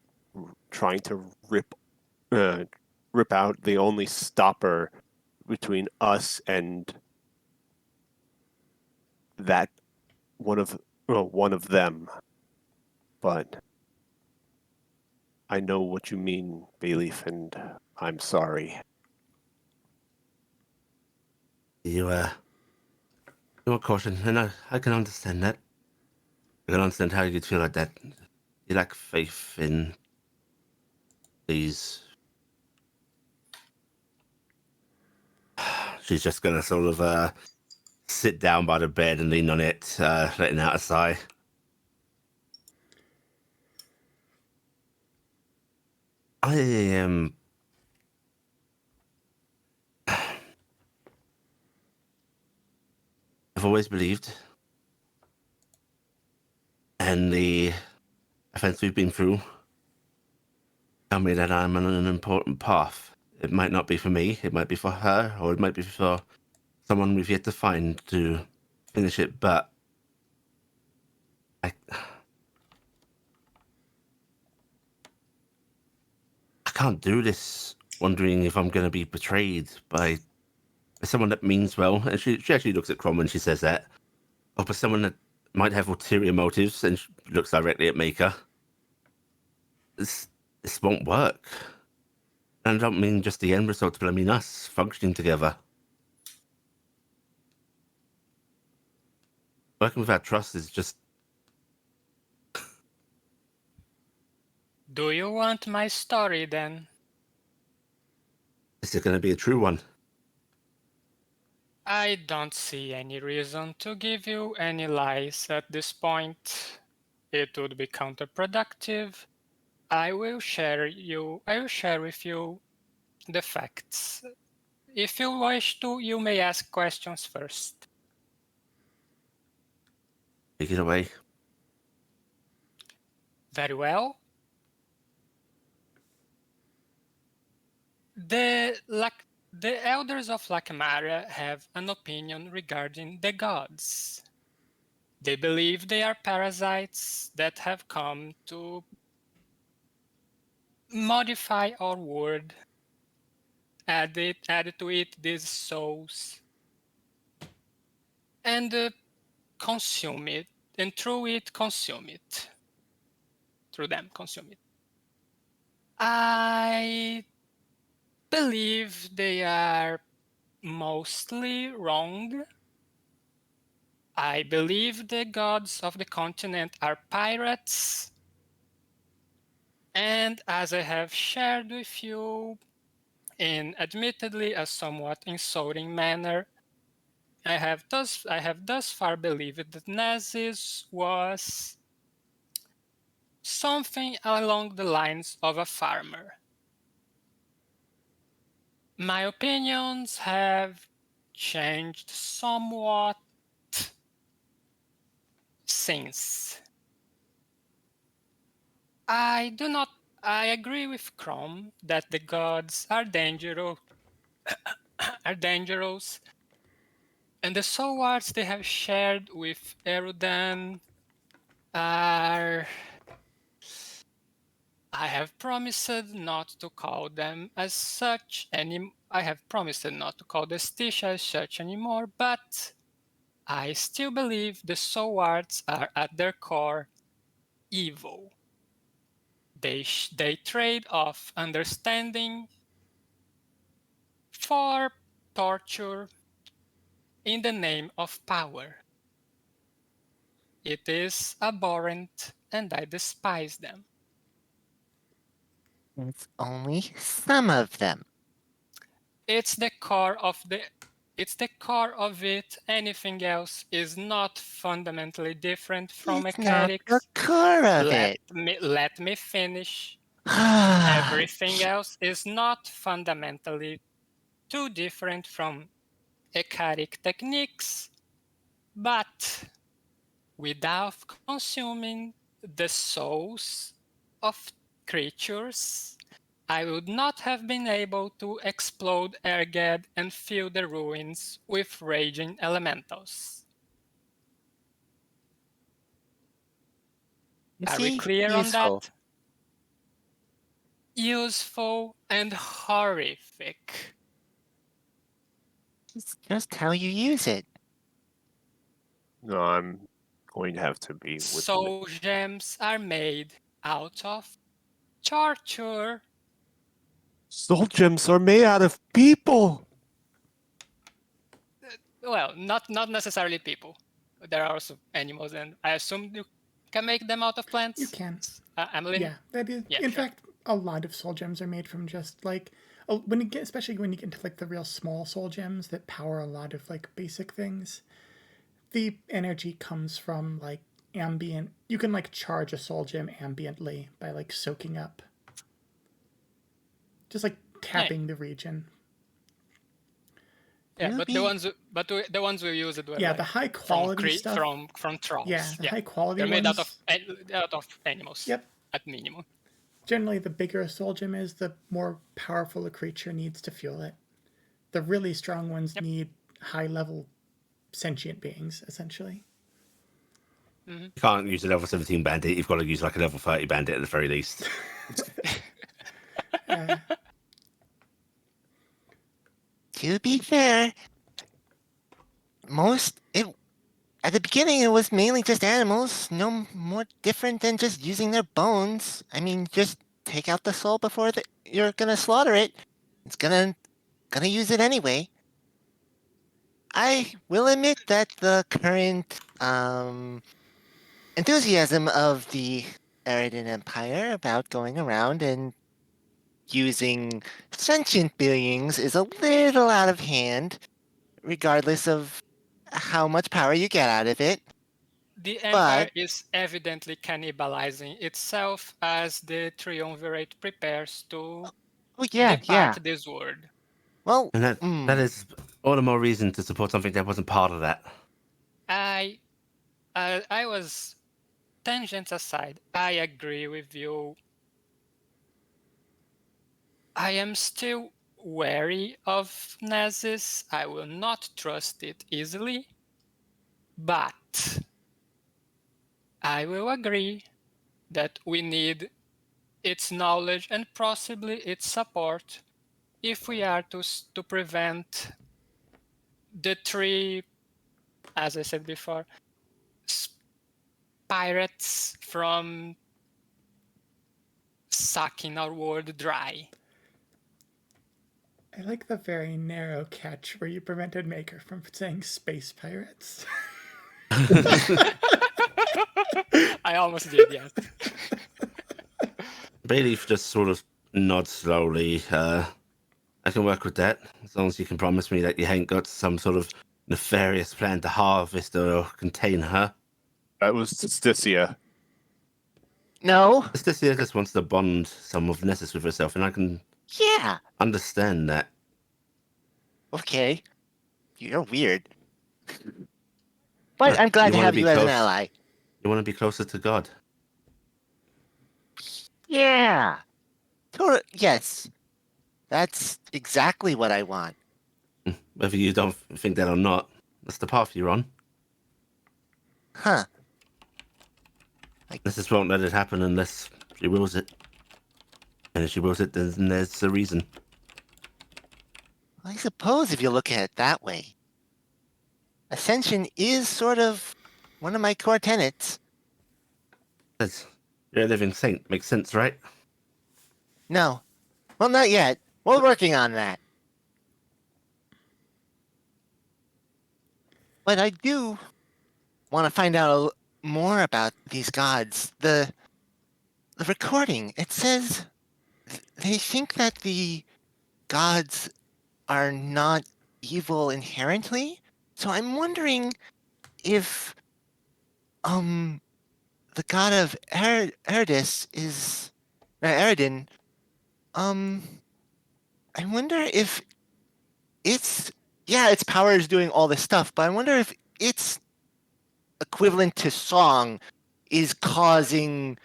[SPEAKER 4] trying to rip out the only stopper between us and that one of them. But I know what you mean, Bayleaf, and I'm sorry.
[SPEAKER 5] You want caution, and I can understand that. I can understand how you'd feel like that. You lack faith in these. She's just gonna sort of sit down by the bed and lean on it, letting out a sigh. I am. I've always believed, and the events we've been through tell me that I'm on an important path. It might not be for me, it might be for her, or it might be for someone we've yet to find to finish it, but I can't do this wondering if I'm going to be betrayed by someone that means well. And she actually looks at Crom when she says that. Or by someone that might have ulterior motives, and she looks directly at Maker. This won't work. And I don't mean just the end result, but I mean us functioning together. Working without trust is just...
[SPEAKER 3] Do you want my story then?
[SPEAKER 5] Is it going to be a true one?
[SPEAKER 3] I don't see any reason to give you any lies at this point. It would be counterproductive. I will share with you the facts. If you wish to, you may ask questions first.
[SPEAKER 5] Take it away.
[SPEAKER 3] Very well. The elders of Lakmara have an opinion regarding the gods. They believe they are parasites that have come to modify our world, add to it these souls, and consume it, and through it consume it. Through them consume it. I believe they are mostly wrong. I believe the gods of the continent are pirates. And as I have shared with you, in admittedly a somewhat insulting manner, I have thus far believed that Nazis was something along the lines of a farmer. My opinions have changed somewhat since. I do not. I agree with Chrome that the gods are dangerous, and the swords they have shared with Erudan are. I have promised not to call them as such I have promised not to call the Stisha as such anymore, but I still believe the swords are at their core evil. They trade off understanding for torture in the name of power. It is abhorrent and I despise them.
[SPEAKER 2] It's only some of them.
[SPEAKER 3] It's the core of it. Anything else is not fundamentally different from
[SPEAKER 2] It's not the
[SPEAKER 3] mechanics.
[SPEAKER 2] core of
[SPEAKER 3] Let
[SPEAKER 2] it.
[SPEAKER 3] me finish.
[SPEAKER 2] Ah,
[SPEAKER 3] Everything else is not fundamentally too different from ecaric techniques, but without consuming the souls of creatures, I would not have been able to explode Erged and fill the ruins with raging elementals.
[SPEAKER 2] you
[SPEAKER 3] Are we
[SPEAKER 2] see?
[SPEAKER 3] clear on
[SPEAKER 2] Useful.
[SPEAKER 3] that? Useful and horrific.
[SPEAKER 2] It's just how you use it.
[SPEAKER 4] No, I'm going to have to be with
[SPEAKER 3] Soul gems are made out of torture.
[SPEAKER 4] soul gems are made out of people.
[SPEAKER 3] Well, not necessarily people. There are also animals, and I assume you can make them out of plants.
[SPEAKER 1] You can.
[SPEAKER 3] Emily?
[SPEAKER 1] Yeah, that is.
[SPEAKER 3] Yeah,
[SPEAKER 1] in
[SPEAKER 3] sure.
[SPEAKER 1] fact, a lot of soul gems are made from just like especially when you get into like the real small soul gems that power a lot of like basic things. The energy comes from like ambient. You can like charge a soul gem ambiently by like soaking up, just like tapping the region.
[SPEAKER 3] Yeah, but
[SPEAKER 2] Ruby?
[SPEAKER 3] the ones we used were
[SPEAKER 1] Yeah,
[SPEAKER 3] like
[SPEAKER 1] the high quality stuff.
[SPEAKER 3] from trolls.
[SPEAKER 1] Yeah, the high quality
[SPEAKER 3] They're made
[SPEAKER 1] ones.
[SPEAKER 3] out of animals.
[SPEAKER 1] Yep.
[SPEAKER 3] At minimum.
[SPEAKER 1] Generally, the bigger a soul gem is, the more powerful a creature needs to fuel it. The really strong ones need high level sentient beings, essentially.
[SPEAKER 5] You can't use a level 17 bandit. You've got to use like a level 30 bandit at the very least.
[SPEAKER 2] To be fair, at the beginning it was mainly just animals, no more different than just using their bones. I mean, just take out the soul before you're gonna slaughter it. It's gonna use it anyway. I will admit that the current enthusiasm of the Eridan Empire about going around and using sentient beings is a little out of hand, regardless of how much power you get out of it.
[SPEAKER 3] The
[SPEAKER 2] But
[SPEAKER 3] Empire is evidently cannibalizing itself as the Triumvirate prepares to
[SPEAKER 2] oh yeah,
[SPEAKER 3] depart this world.
[SPEAKER 2] Well,
[SPEAKER 5] And that is all the more reason to support something that wasn't part of that.
[SPEAKER 3] I was tangents aside. I agree with you. I am still wary of Nazis. I will not trust it easily, but I will agree that we need its knowledge and possibly its support if we are to prevent the three, as I said before, pirates from sucking our world dry.
[SPEAKER 1] I like the very narrow catch where you prevented Maker from saying space pirates.
[SPEAKER 3] I almost did, yes.
[SPEAKER 5] Bayleaf just sort of nods slowly. I can work with that, as long as you can promise me that you ain't got some sort of nefarious plan to harvest or contain her.
[SPEAKER 4] That was Justicia.
[SPEAKER 2] no.
[SPEAKER 5] Justicia just wants to bond some of Nessus with herself, and I can
[SPEAKER 2] Yeah.
[SPEAKER 5] understand that.
[SPEAKER 2] Okay. You're weird. But I'm glad to
[SPEAKER 5] wanna
[SPEAKER 2] have
[SPEAKER 5] be
[SPEAKER 2] you as an
[SPEAKER 5] close-
[SPEAKER 2] ally.
[SPEAKER 5] You want to be closer to God.
[SPEAKER 2] Yeah. Yes. That's exactly what I want.
[SPEAKER 5] Whether you don't think that or not, that's the path you're on.
[SPEAKER 2] Huh.
[SPEAKER 5] This just won't let it happen unless she wills it. And if she wills it, then there's a reason.
[SPEAKER 2] I suppose if you look at it that way. Ascension is sort of one of my core tenets.
[SPEAKER 5] Says, you're a living saint. Makes sense, right?
[SPEAKER 2] No. Well, not yet. We're working on that. But I do want to find out more about these gods. The recording, it says they think that the gods are not evil inherently. So I'm wondering if the god of Eridus is Eridin. I wonder if its power is doing all this stuff, but I wonder if its equivalent to song is causing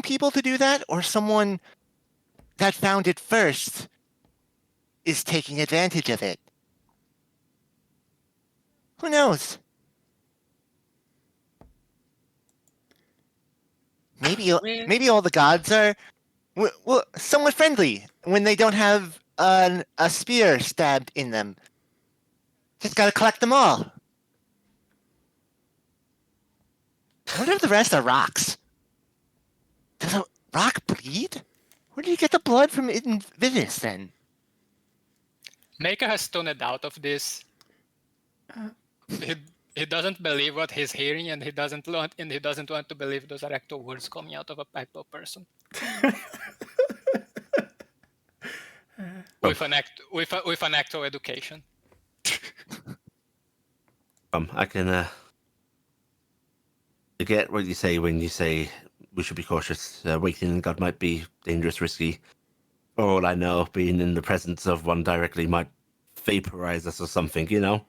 [SPEAKER 2] people to do that, or someone that found it first is taking advantage of it. Who knows? Maybe all the gods are well, somewhat friendly when they don't have a spear stabbed in them. Just gotta collect them all. I wonder if the rest are rocks. Does a rock bleed? Where do you get the blood from Invitus then?
[SPEAKER 3] Maker has stoned out of this. He doesn't believe what he's hearing, and he doesn't want to believe those are actual words coming out of a Python person. With an actual education.
[SPEAKER 5] I can get what you say when you say we should be cautious. Waiting in God might be dangerous, risky. For all I know, being in the presence of one directly might vaporize us or something, you know?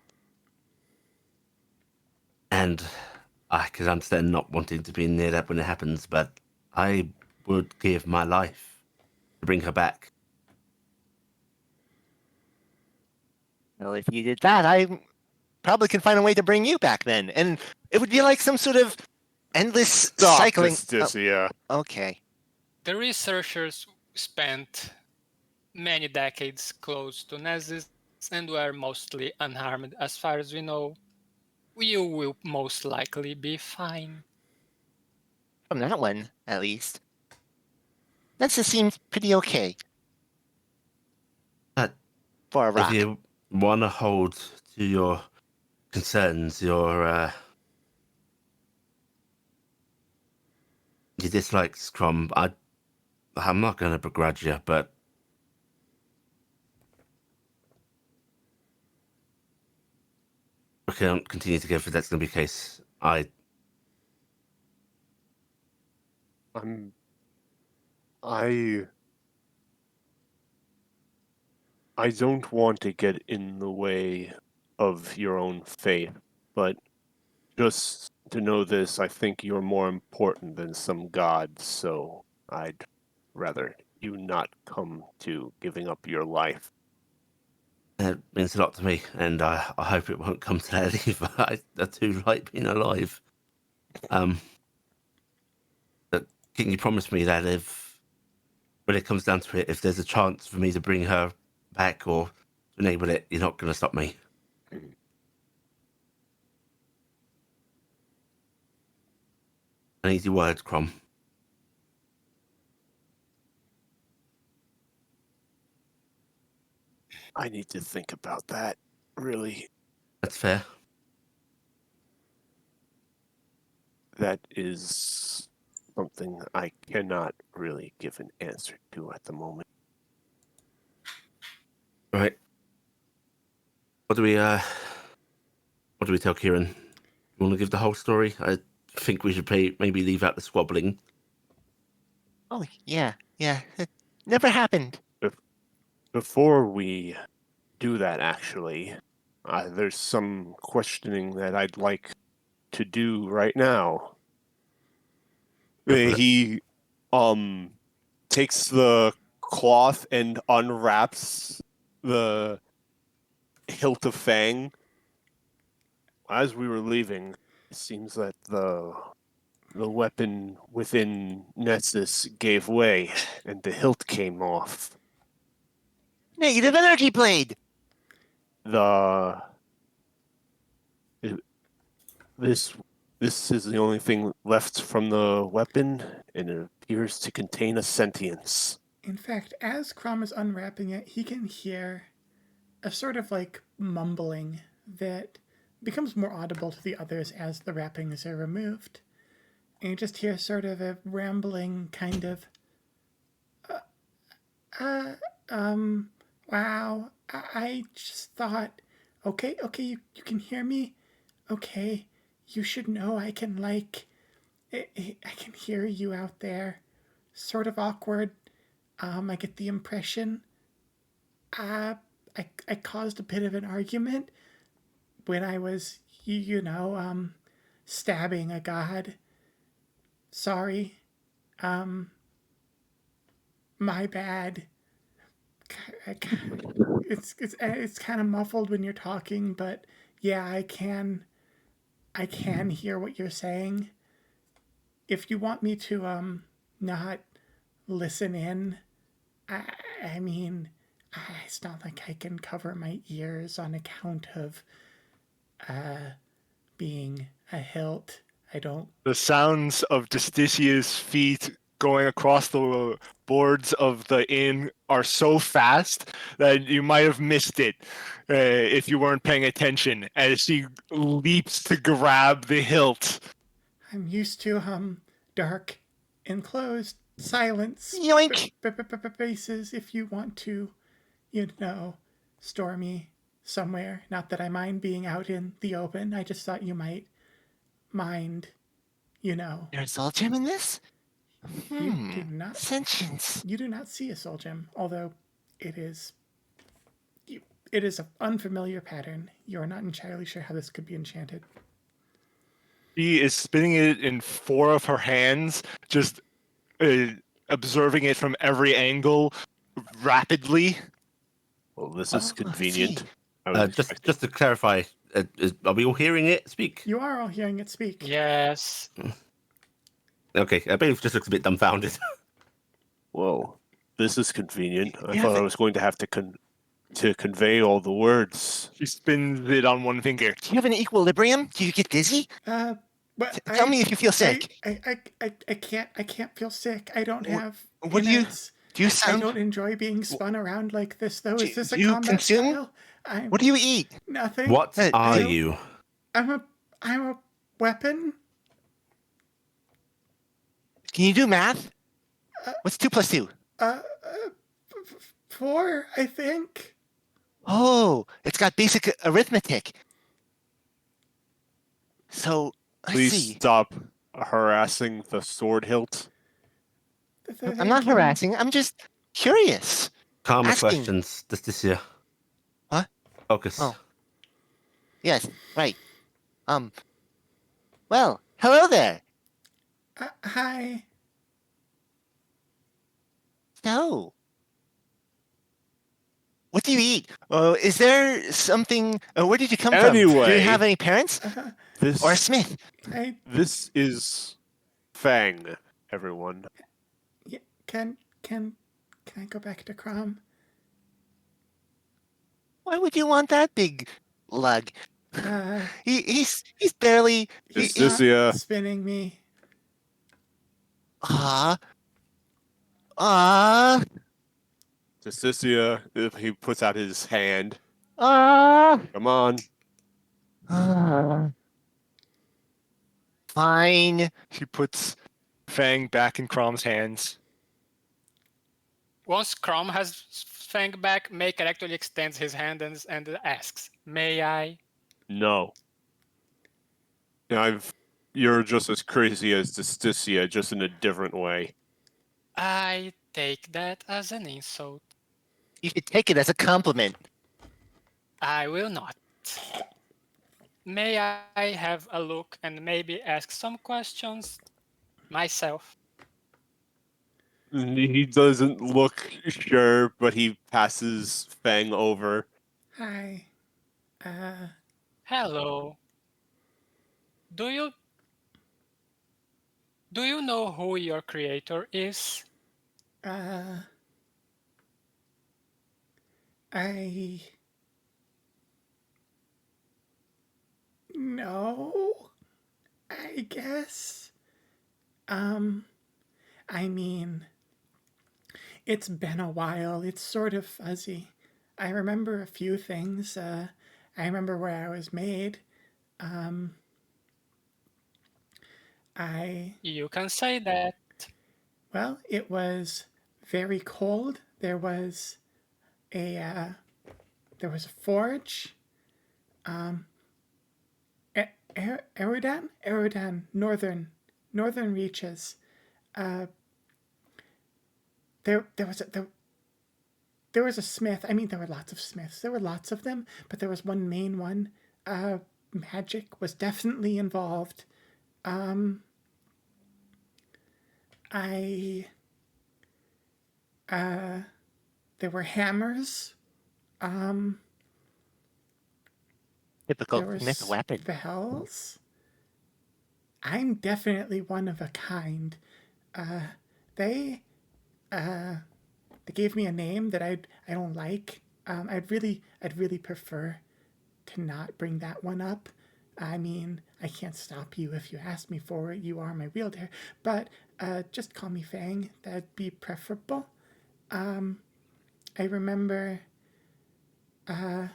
[SPEAKER 5] And I can understand not wanting to be near that when it happens, but I would give my life to bring her back.
[SPEAKER 2] Well, if you did that, I probably can find a way to bring you back then. And it would be like some sort of endless cycling.
[SPEAKER 4] Yeah.
[SPEAKER 2] Okay.
[SPEAKER 3] The researchers spent many decades close to Nesis and were mostly unharmed. As far as we know, you will most likely be fine.
[SPEAKER 2] From that one, at least. That just seems pretty okay.
[SPEAKER 5] But
[SPEAKER 2] for a
[SPEAKER 5] if
[SPEAKER 2] rock.
[SPEAKER 5] you want to hold to your concerns, your dislikes, Crom, I'm not going to begrudge you, but we can't continue together if that's going to be the case. I
[SPEAKER 4] don't want to get in the way of your own faith, but just to know this, I think you're more important than some gods, so I'd rather you not come to giving up your life.
[SPEAKER 5] It means a lot to me, and I hope it won't come to that either. I do like being alive. But can you promise me that if, when it comes down to it, if there's a chance for me to bring her back or to enable it, you're not going to stop me? An easy word, Crom.
[SPEAKER 4] I need to think about that, really.
[SPEAKER 5] That's fair.
[SPEAKER 4] That is something I cannot really give an answer to at the moment.
[SPEAKER 5] Right. What do we tell Kieran? You want to give the whole story? I think we should maybe leave out the squabbling.
[SPEAKER 2] Oh, yeah. It never happened.
[SPEAKER 4] Before we do that, actually, there's some questioning that I'd like to do right now. He takes the cloth and unwraps the hilt of Fang. As we were leaving, it seems that the weapon within Nessus gave way, and the hilt came off.
[SPEAKER 2] Negative energy blade.
[SPEAKER 4] The this is the only thing left from the weapon, and it appears to contain a sentience.
[SPEAKER 1] In fact, as Crom is unwrapping it, he can hear a sort of like mumbling that becomes more audible to the others as the wrappings are removed. And you just hear sort of a rambling kind of, wow, I just thought, okay, you can hear me? Okay, you should know I can, like, I can hear you out there. Sort of awkward. I get the impression. I caused a bit of an argument when I was, stabbing a god. Sorry. My bad. It's kind of muffled when you're talking, but yeah, I can hear what you're saying. If you want me to not listen in, I mean, it's not like I can cover my ears on account of being a hilt. I don't.
[SPEAKER 2] The sounds of Justicia's feet going across the boards of the inn are so fast that you might have missed it if you weren't paying attention as she leaps to grab the hilt.
[SPEAKER 1] I'm used to dark, enclosed silence.
[SPEAKER 2] Yoink!
[SPEAKER 1] Bases. If you want to, store me somewhere. Not that I mind being out in the open. I just thought you might mind.
[SPEAKER 2] There's Soul Gem in this?
[SPEAKER 1] You do not.
[SPEAKER 2] Sentience.
[SPEAKER 1] You do not see a soul gem, although it is. It is an unfamiliar pattern. You are not entirely sure how this could be enchanted.
[SPEAKER 2] She is spinning it in 4 of her hands, just observing it from every angle rapidly.
[SPEAKER 4] Well, this is
[SPEAKER 2] Let's
[SPEAKER 4] convenient.
[SPEAKER 2] see.
[SPEAKER 5] Just to clarify, are we all hearing it speak?
[SPEAKER 1] You are all hearing it speak.
[SPEAKER 3] Yes.
[SPEAKER 5] Okay, Bailiff just looks a bit dumbfounded.
[SPEAKER 4] Whoa, this is convenient. I
[SPEAKER 2] Yeah,
[SPEAKER 4] thought I
[SPEAKER 2] but-
[SPEAKER 4] was going to have to convey all the words.
[SPEAKER 2] She spins it on one finger. Do you have an equilibrium? Do you get dizzy?
[SPEAKER 1] But
[SPEAKER 2] Tell me if you feel sick.
[SPEAKER 1] I can't feel sick. I don't have.
[SPEAKER 2] What do you?
[SPEAKER 1] innards.
[SPEAKER 2] Do you
[SPEAKER 1] I
[SPEAKER 2] sound?
[SPEAKER 1] don't enjoy being spun around like this, though. Is this a
[SPEAKER 2] do you
[SPEAKER 1] combat
[SPEAKER 2] consume?
[SPEAKER 1] style? I'm
[SPEAKER 2] What do you eat?
[SPEAKER 1] nothing.
[SPEAKER 5] What
[SPEAKER 2] Hey,
[SPEAKER 5] are
[SPEAKER 1] don't-
[SPEAKER 5] you?
[SPEAKER 1] I'm a weapon.
[SPEAKER 2] Can you do math? What's 2 plus 2?
[SPEAKER 1] 4, I think.
[SPEAKER 2] Oh, it's got basic arithmetic. So let's
[SPEAKER 4] Please
[SPEAKER 2] see.
[SPEAKER 4] stop harassing the sword hilt.
[SPEAKER 2] I'm not harassing. I'm just curious.
[SPEAKER 5] Calmer
[SPEAKER 2] Asking.
[SPEAKER 5] questions, Justicia.
[SPEAKER 2] What?
[SPEAKER 5] Focus.
[SPEAKER 2] Oh. Yes, right. Well, hello there.
[SPEAKER 1] Hi.
[SPEAKER 2] So, what do you eat? Is there something? Where did you come from? Do
[SPEAKER 4] Anyway.
[SPEAKER 2] you have any parents
[SPEAKER 4] This
[SPEAKER 2] or a smith?
[SPEAKER 4] this is Fang, everyone.
[SPEAKER 1] Can I go back to Crom?
[SPEAKER 2] Why would you want that big lug?
[SPEAKER 1] Uh,
[SPEAKER 2] He's barely.
[SPEAKER 4] Is
[SPEAKER 1] not
[SPEAKER 4] this the
[SPEAKER 1] spinning me?
[SPEAKER 2] Ah.
[SPEAKER 4] Justicia, if he puts out his hand.
[SPEAKER 2] Ah.
[SPEAKER 4] Come on.
[SPEAKER 2] Fine. She puts Fang back in Crom's hands.
[SPEAKER 3] Once Crom has Fang back, Maker actually extends his hand and asks, "May I?"
[SPEAKER 4] No. You're just as crazy as Justicia, just in a different way.
[SPEAKER 3] I take that as an insult.
[SPEAKER 2] You should take it as a compliment.
[SPEAKER 3] I will not. May I have a look and maybe ask some questions myself?
[SPEAKER 4] He doesn't look sure, but he passes Fang over.
[SPEAKER 1] Hi.
[SPEAKER 3] Hello. Do you know who your creator is?
[SPEAKER 1] I. No. I guess. I mean, it's been a while. It's sort of fuzzy. I remember a few things. I remember where I was made. I
[SPEAKER 3] You can say that.
[SPEAKER 1] Well, it was very cold. There was a forge. Eridan, northern reaches. There was a smith. I mean, there were lots of smiths. There were lots of them, but there was one main one. Magic was definitely involved. I There were hammers.
[SPEAKER 2] Typical
[SPEAKER 1] There were
[SPEAKER 2] Smith weapon.
[SPEAKER 1] spells. I'm definitely one of a kind. They they gave me a name that I don't like. I'd really prefer to not bring that one up. I mean, I can't stop you if you ask me for it. You are my wielder, but just call me Fang. That'd be preferable. I remember. I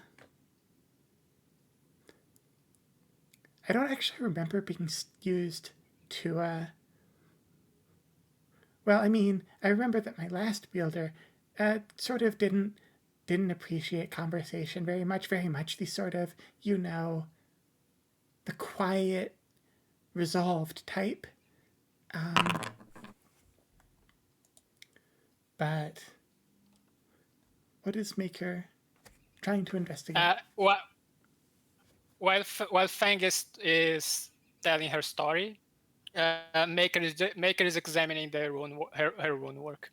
[SPEAKER 1] don't actually remember being used to. Well, I mean, I remember that my last wielder sort of didn't appreciate conversation very much. Very much the sort of the quiet, resolved type. But what is Maker trying to investigate?
[SPEAKER 3] While Fang is telling her story, Maker is examining her rune work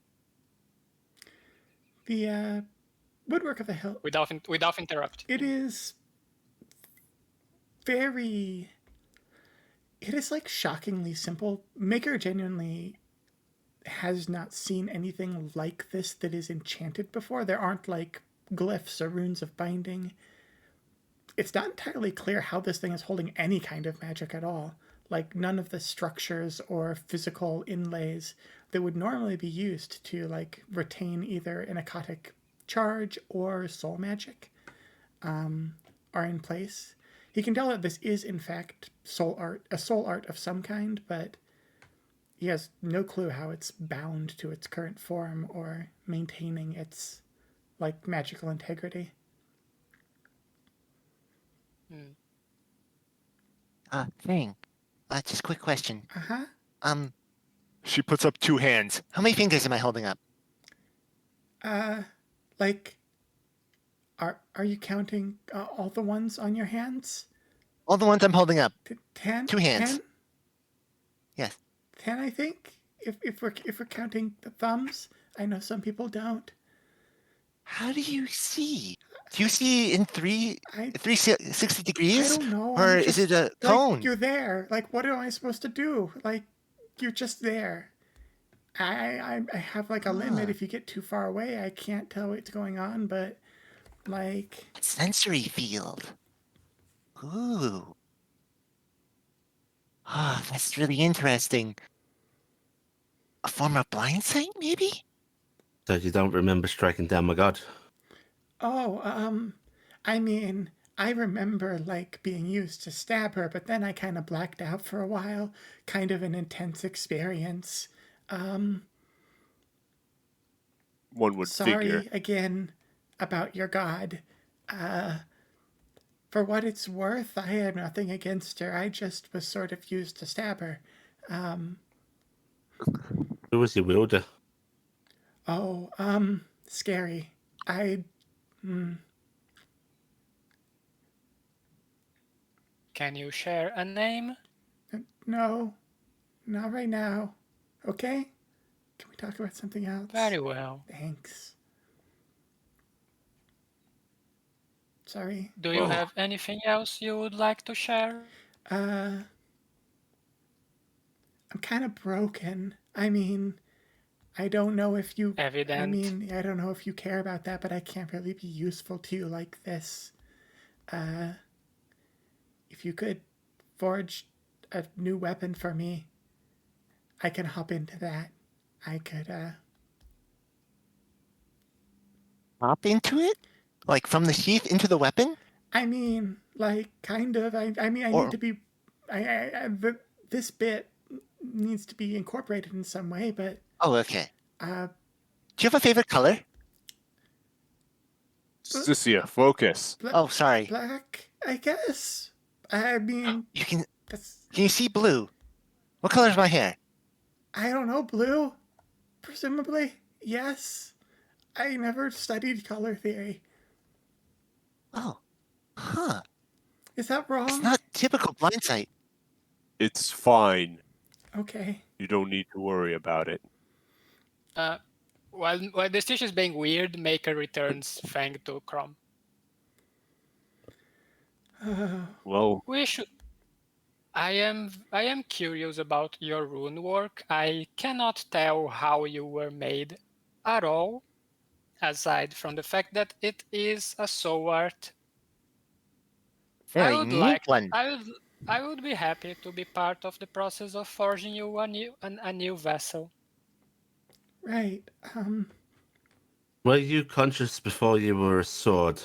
[SPEAKER 1] The woodwork of the hill.
[SPEAKER 3] without interrupting.
[SPEAKER 1] It is very. It is like shockingly simple. Maker genuinely has not seen anything like this that is enchanted before. There aren't like glyphs or runes of binding. It's not entirely clear how this thing is holding any kind of magic at all. Like none of the structures or physical inlays that would normally be used to like retain either an aquatic charge or soul magic are in place. He can tell that this is in fact a soul art of some kind, but he has no clue how it's bound to its current form or maintaining its like magical integrity.
[SPEAKER 2] Thing. Just a quick question.
[SPEAKER 1] Uh-huh.
[SPEAKER 2] She puts up 2 hands. How many fingers am I holding up?
[SPEAKER 1] Like are you counting all the ones on your hands?
[SPEAKER 2] All the ones I'm holding up.
[SPEAKER 1] 10?
[SPEAKER 2] 2 hands.
[SPEAKER 1] 10?
[SPEAKER 2] Yes.
[SPEAKER 1] 10, I think. If we're counting the thumbs, I know some people don't.
[SPEAKER 2] How do you see? Do you see in 360
[SPEAKER 1] I
[SPEAKER 2] degrees?
[SPEAKER 1] don't know.
[SPEAKER 2] Or
[SPEAKER 1] I'm
[SPEAKER 2] is
[SPEAKER 1] just
[SPEAKER 2] it a
[SPEAKER 1] like
[SPEAKER 2] cone?
[SPEAKER 1] you're there. Like what am I supposed to do? Like you're just there. I have like a limit. If you get too far away, I can't tell what's going on. But like
[SPEAKER 2] Sensory field. Ooh. Ah, that's really interesting. A form of blind sight, maybe?
[SPEAKER 5] So you don't remember striking down my god?
[SPEAKER 1] oh, I mean, I remember like being used to stab her, but then I kind of blacked out for a while. Kind of an intense experience.
[SPEAKER 4] One would
[SPEAKER 1] Sorry
[SPEAKER 4] figure.
[SPEAKER 1] again about your god. For what it's worth, I had nothing against her. I just was sort of used to stab her.
[SPEAKER 5] Who was your wielder?
[SPEAKER 1] Oh, scary. I.
[SPEAKER 3] Can you share a name?
[SPEAKER 1] No, not right now. Okay? Can we talk about something else?
[SPEAKER 3] Very well.
[SPEAKER 1] Thanks. Sorry.
[SPEAKER 3] Do you
[SPEAKER 4] Oh.
[SPEAKER 3] have anything else you would like to share?
[SPEAKER 1] I'm kind of broken. I mean, I don't know if you.
[SPEAKER 3] Evident.
[SPEAKER 1] I mean, I don't know if you care about that, but I can't really be useful to you like this. If you could forge a new weapon for me, I can hop into that. I could,
[SPEAKER 2] Hop into it? Like from the sheath into the weapon?
[SPEAKER 1] I mean, like, kind of. I mean, I
[SPEAKER 2] Or-
[SPEAKER 1] need to be. This bit needs to be incorporated in some way, but
[SPEAKER 2] Oh, okay.
[SPEAKER 1] uh,
[SPEAKER 2] Do you have a favorite color?
[SPEAKER 4] Cynthia, focus.
[SPEAKER 2] Oh, sorry.
[SPEAKER 1] black, I guess. I mean,
[SPEAKER 2] You can
[SPEAKER 1] that's.
[SPEAKER 2] you see blue? What color is my hair?
[SPEAKER 1] I don't know, blue? Presumably, yes. I never studied color theory.
[SPEAKER 2] Oh. Huh.
[SPEAKER 1] Is that wrong?
[SPEAKER 2] It's not typical blind sight.
[SPEAKER 4] It's fine.
[SPEAKER 1] Okay.
[SPEAKER 4] You don't need to worry about it.
[SPEAKER 3] While the stitch is being weird, Maker returns Fang to Chrome.
[SPEAKER 4] Well,
[SPEAKER 3] We should. I am curious about your rune work. I cannot tell how you were made at all, aside from the fact that it is a soul art.
[SPEAKER 2] Very neat one.
[SPEAKER 3] I would be happy to be part of the process of forging you a new vessel.
[SPEAKER 1] Right.
[SPEAKER 5] Were you conscious before you were a sword?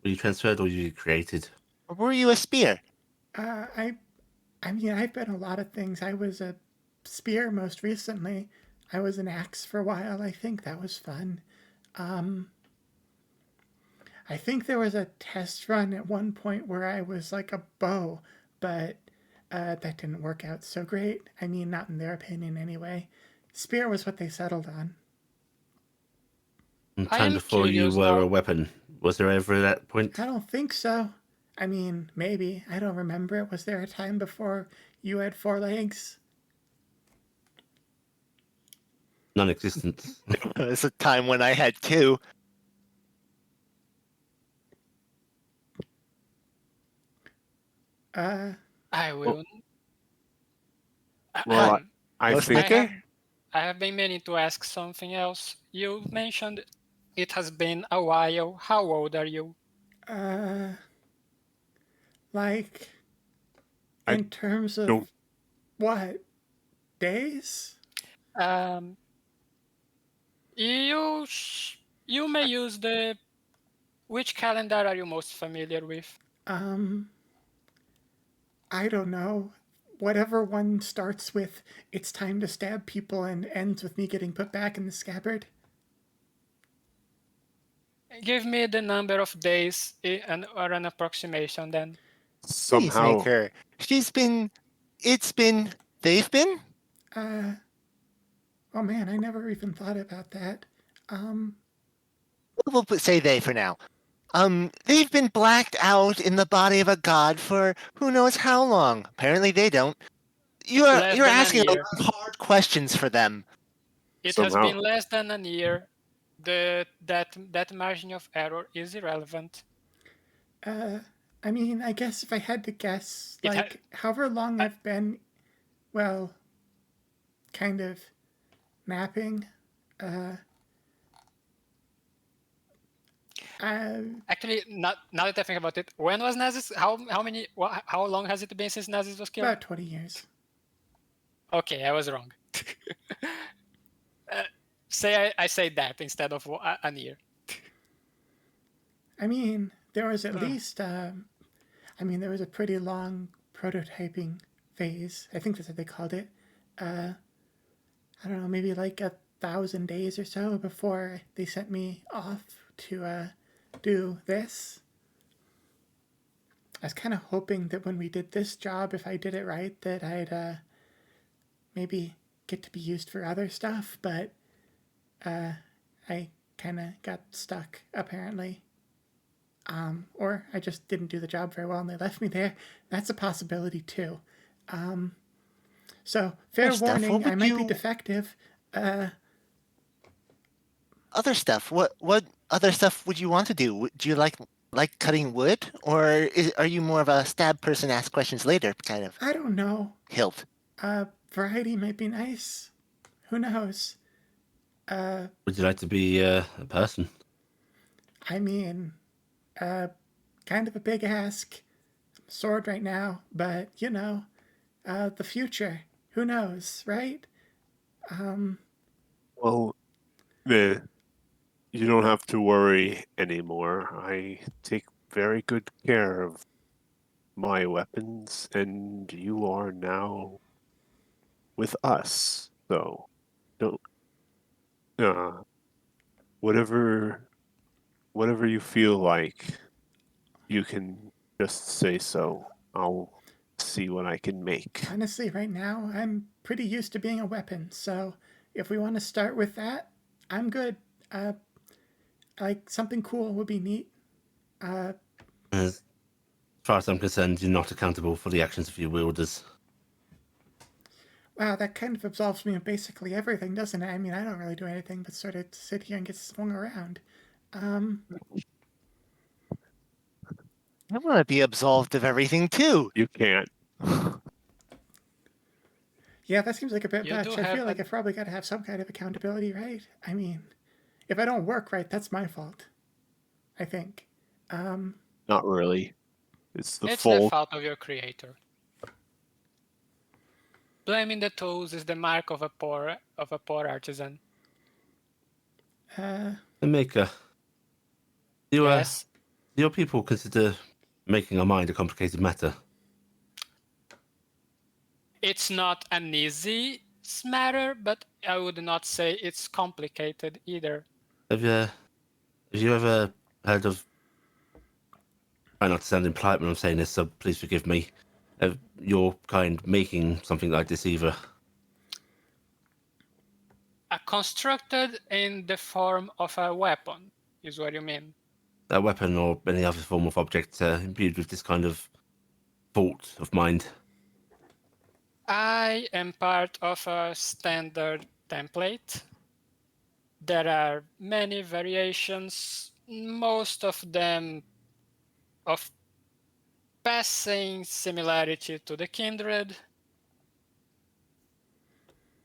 [SPEAKER 5] Were you transferred or were you created?
[SPEAKER 2] Or were you a spear?
[SPEAKER 1] I mean, I've been a lot of things. I was a spear most recently. I was an axe for a while. I think that was fun. I think there was a test run at one point where I was like a bow, but that didn't work out so great. I mean, not in their opinion anyway. Spear was what they settled on.
[SPEAKER 5] And
[SPEAKER 3] I
[SPEAKER 5] time
[SPEAKER 3] am
[SPEAKER 5] before you
[SPEAKER 3] curious
[SPEAKER 5] were
[SPEAKER 3] now.
[SPEAKER 5] a weapon. Was there ever that point?
[SPEAKER 1] I don't think so. I mean, maybe. I don't remember it. Was there a time before you had 4 legs?
[SPEAKER 5] Non-existent.
[SPEAKER 2] There's a time when I had two.
[SPEAKER 3] I will.
[SPEAKER 4] well,
[SPEAKER 3] Um,
[SPEAKER 4] I
[SPEAKER 2] Most
[SPEAKER 4] think
[SPEAKER 3] I have been meaning to ask something else. You mentioned it has been a while. How old are you?
[SPEAKER 1] Like,
[SPEAKER 4] I
[SPEAKER 1] in terms of
[SPEAKER 4] don't-
[SPEAKER 1] what? Days?
[SPEAKER 3] Um, you may use the. Which calendar are you most familiar with?
[SPEAKER 1] I don't know. Whatever one starts with, it's time to stab people and ends with me getting put back in the scabbard.
[SPEAKER 3] Give me the number of days or an approximation then.
[SPEAKER 2] Please
[SPEAKER 4] somehow
[SPEAKER 2] make her. They've been?
[SPEAKER 1] Oh man, I never even thought about that.
[SPEAKER 2] We'll say they for now. They've been blacked out in the body of a god for who knows how long. Apparently they don't. You're
[SPEAKER 3] Less than a
[SPEAKER 2] asking
[SPEAKER 3] year.
[SPEAKER 2] hard questions for them.
[SPEAKER 3] It has
[SPEAKER 4] Somehow.
[SPEAKER 3] been less than a year. That margin of error is irrelevant.
[SPEAKER 1] I mean, I guess if I had to guess,
[SPEAKER 3] It ha-
[SPEAKER 1] like, however long I've been, well, kind of napping,
[SPEAKER 3] Actually, now that I think about it, when was Nazis? How long has it been since Nazis was killed?
[SPEAKER 1] about 20 years.
[SPEAKER 3] Okay, I was wrong. I say that instead of a year.
[SPEAKER 1] I mean, there was at least, there was a pretty long prototyping phase. I think that's what they called it. I don't know, maybe like 1,000 days or so before they sent me off to do this. I was kind of hoping that when we did this job, if I did it right, that I'd maybe get to be used for other stuff, but I kind of got stuck, apparently. Or I just didn't do the job very well and they left me there. That's a possibility, too. So, fair
[SPEAKER 2] Good stuff.
[SPEAKER 1] warning,
[SPEAKER 2] What
[SPEAKER 1] I
[SPEAKER 2] would
[SPEAKER 1] might be
[SPEAKER 2] you-
[SPEAKER 1] defective.
[SPEAKER 2] Other stuff. What other stuff would you want to do? Do you like cutting wood, or are you more of a stab person, ask questions later kind of
[SPEAKER 1] I don't know.
[SPEAKER 2] hilt?
[SPEAKER 1] Variety might be nice. Who knows?
[SPEAKER 5] Would you like to be a person?
[SPEAKER 1] I mean, kind of a big ask. Sword right now, but you know, the future. Who knows, right?
[SPEAKER 4] Well, eh, you don't have to worry anymore. I take very good care of my weapons, and you are now with us. So, don't. Uh, whatever, whatever you feel like, you can just say so. I'll see what I can make.
[SPEAKER 1] Honestly, right now, I'm pretty used to being a weapon, so if we want to start with that, I'm good. Like, something cool would be neat.
[SPEAKER 5] As far as I'm concerned, you're not accountable for the actions of your wielders.
[SPEAKER 1] Wow, that kind of absolves me of basically everything, doesn't it? I mean, I don't really do anything but sort of sit here and get swung around.
[SPEAKER 2] I want to be absolved of everything too.
[SPEAKER 4] You can't.
[SPEAKER 1] Yeah, that seems like a bit
[SPEAKER 3] You do
[SPEAKER 1] much. I feel
[SPEAKER 3] have
[SPEAKER 1] like
[SPEAKER 3] an-
[SPEAKER 1] I've probably got to have some kind of accountability, right? I mean, if I don't work right, that's my fault. I think.
[SPEAKER 4] Not really. It's the
[SPEAKER 3] It's the
[SPEAKER 4] fault.
[SPEAKER 3] fault of your creator. Blaming the tools is the mark of a poor artisan.
[SPEAKER 5] Maker, do
[SPEAKER 3] Yes.
[SPEAKER 5] your people consider making a mind a complicated matter?
[SPEAKER 3] It's not an easy matter, but I would not say it's complicated either.
[SPEAKER 5] Have you ever heard of? Try not to sound impolite when I'm saying this, so please forgive me. Of your kind making something like this either?
[SPEAKER 3] Constructed in the form of a weapon is what you mean.
[SPEAKER 5] A weapon or any other form of object imbued with this kind of thought of mind.
[SPEAKER 3] I am part of a standard template. There are many variations, most of them of passing similarity to the kindred.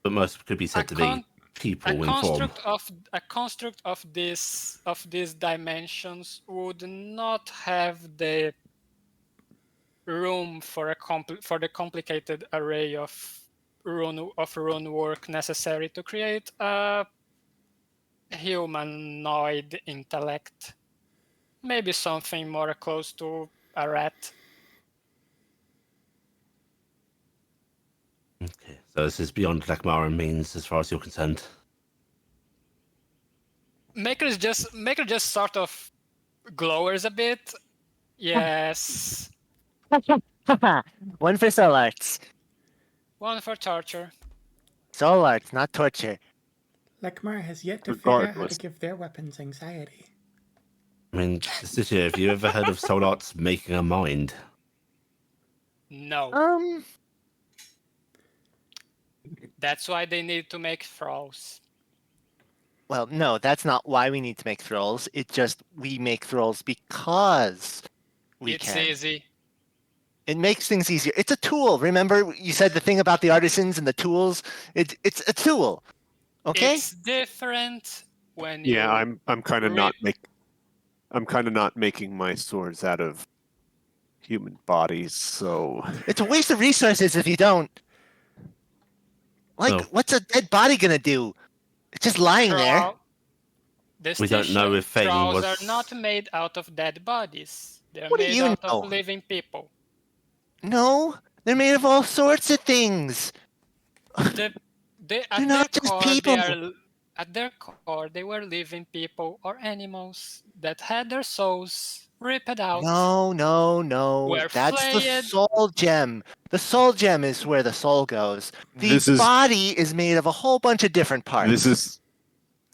[SPEAKER 5] But most could be said to be people in form.
[SPEAKER 3] A construct of these dimensions would not have the room for the complicated array of rune work necessary to create a humanoid intellect. Maybe something more close to a rat.
[SPEAKER 5] Okay, so this is beyond Lakmara means as far as you're concerned.
[SPEAKER 3] Maker just sort of glowers a bit. Yes.
[SPEAKER 2] One for soul arts.
[SPEAKER 3] One for torture.
[SPEAKER 2] Soul arts, not torture.
[SPEAKER 1] Lekmar has yet to figure out how to
[SPEAKER 4] Regardless.
[SPEAKER 1] give their weapons anxiety.
[SPEAKER 5] I mean, City, have you ever heard of soul arts making a mind?
[SPEAKER 3] No. That's why they need to make thralls.
[SPEAKER 2] Well, no, that's not why we need to make thralls. It's just we make thralls because we
[SPEAKER 3] It's
[SPEAKER 2] can.
[SPEAKER 3] easy.
[SPEAKER 2] It makes things easier. It's a tool. Remember, you said the thing about the artisans and the tools. It's a tool. Okay.
[SPEAKER 3] It's different when
[SPEAKER 4] Yeah,
[SPEAKER 3] you
[SPEAKER 4] I'm kind of not making my swords out of human bodies, so
[SPEAKER 2] It's a waste of resources if you don't. Like,
[SPEAKER 5] No.
[SPEAKER 2] what's a dead body gonna do? It's just lying there.
[SPEAKER 5] We don't know if Fang
[SPEAKER 3] thralls
[SPEAKER 5] was-
[SPEAKER 3] are not made out of dead bodies. They're
[SPEAKER 2] What do
[SPEAKER 3] made
[SPEAKER 2] you
[SPEAKER 3] out
[SPEAKER 2] know?
[SPEAKER 3] of living people.
[SPEAKER 2] No, they're made of all sorts of things.
[SPEAKER 3] At
[SPEAKER 2] They're
[SPEAKER 3] their
[SPEAKER 2] not just
[SPEAKER 3] core,
[SPEAKER 2] people.
[SPEAKER 3] at their core, they were living people or animals that had their souls ripped out.
[SPEAKER 2] No.
[SPEAKER 3] We're
[SPEAKER 2] That's the
[SPEAKER 3] flayed.
[SPEAKER 2] soul gem. The soul gem is where the soul goes. The
[SPEAKER 4] This is-
[SPEAKER 2] body is made of a whole bunch of different parts.
[SPEAKER 4] this is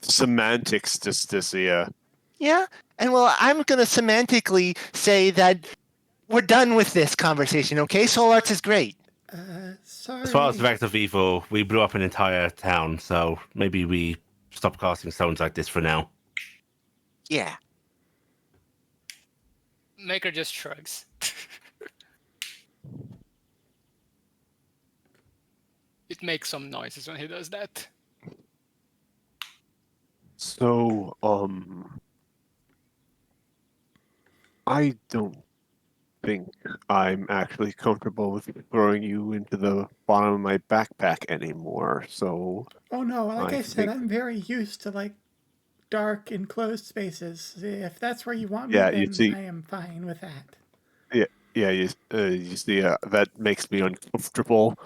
[SPEAKER 4] semantics, Justicia.
[SPEAKER 2] Yeah, and well, I'm gonna semantically say that we're done with this conversation. Okay, soul arts is great.
[SPEAKER 1] Sorry.
[SPEAKER 5] As far as the Vector of Evil, we blew up an entire town, so maybe we stop casting stones like this for now.
[SPEAKER 2] Yeah.
[SPEAKER 3] Maker just shrugs. It makes some noises when he does that.
[SPEAKER 4] So, I don't think I'm actually comfortable with throwing you into the bottom of my backpack anymore. So,
[SPEAKER 1] Oh no, like I said,
[SPEAKER 4] think,
[SPEAKER 1] I'm very used to like dark enclosed spaces. If that's where you want me,
[SPEAKER 4] yeah, you
[SPEAKER 1] then
[SPEAKER 4] see,
[SPEAKER 1] I am fine with that.
[SPEAKER 4] yeah, you see, that makes me uncomfortable.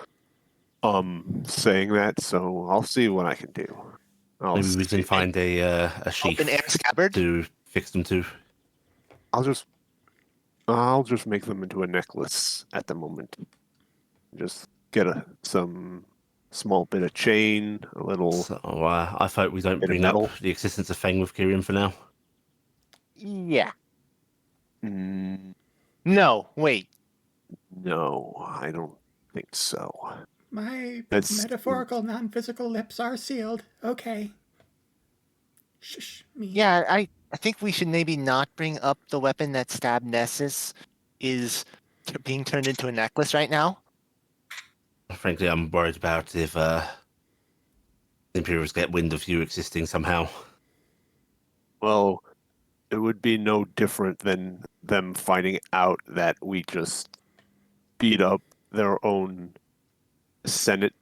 [SPEAKER 4] Saying that, so I'll see what I can do.
[SPEAKER 5] Maybe we can find a
[SPEAKER 2] Open
[SPEAKER 5] sheath
[SPEAKER 2] air scabbard.
[SPEAKER 5] to fix them to.
[SPEAKER 4] I'll just make them into a necklace at the moment. Just get some small bit of chain, a little
[SPEAKER 5] So I hope we don't
[SPEAKER 4] bit of
[SPEAKER 5] bring up
[SPEAKER 4] metal.
[SPEAKER 5] the existence of Feng with Kirian for now.
[SPEAKER 2] Yeah.
[SPEAKER 4] Mm,
[SPEAKER 2] No, wait.
[SPEAKER 4] no, I don't think so.
[SPEAKER 1] My
[SPEAKER 4] That's
[SPEAKER 1] metaphorical, non-physical lips are sealed. Okay. Shh, me.
[SPEAKER 2] Yeah, I think we should maybe not bring up the weapon that stabbed Nessus is being turned into a necklace right now.
[SPEAKER 5] Frankly, I'm worried about if the Imperials get wind of you existing somehow.
[SPEAKER 4] well, it would be no different than them finding out that we just beat up their own Senate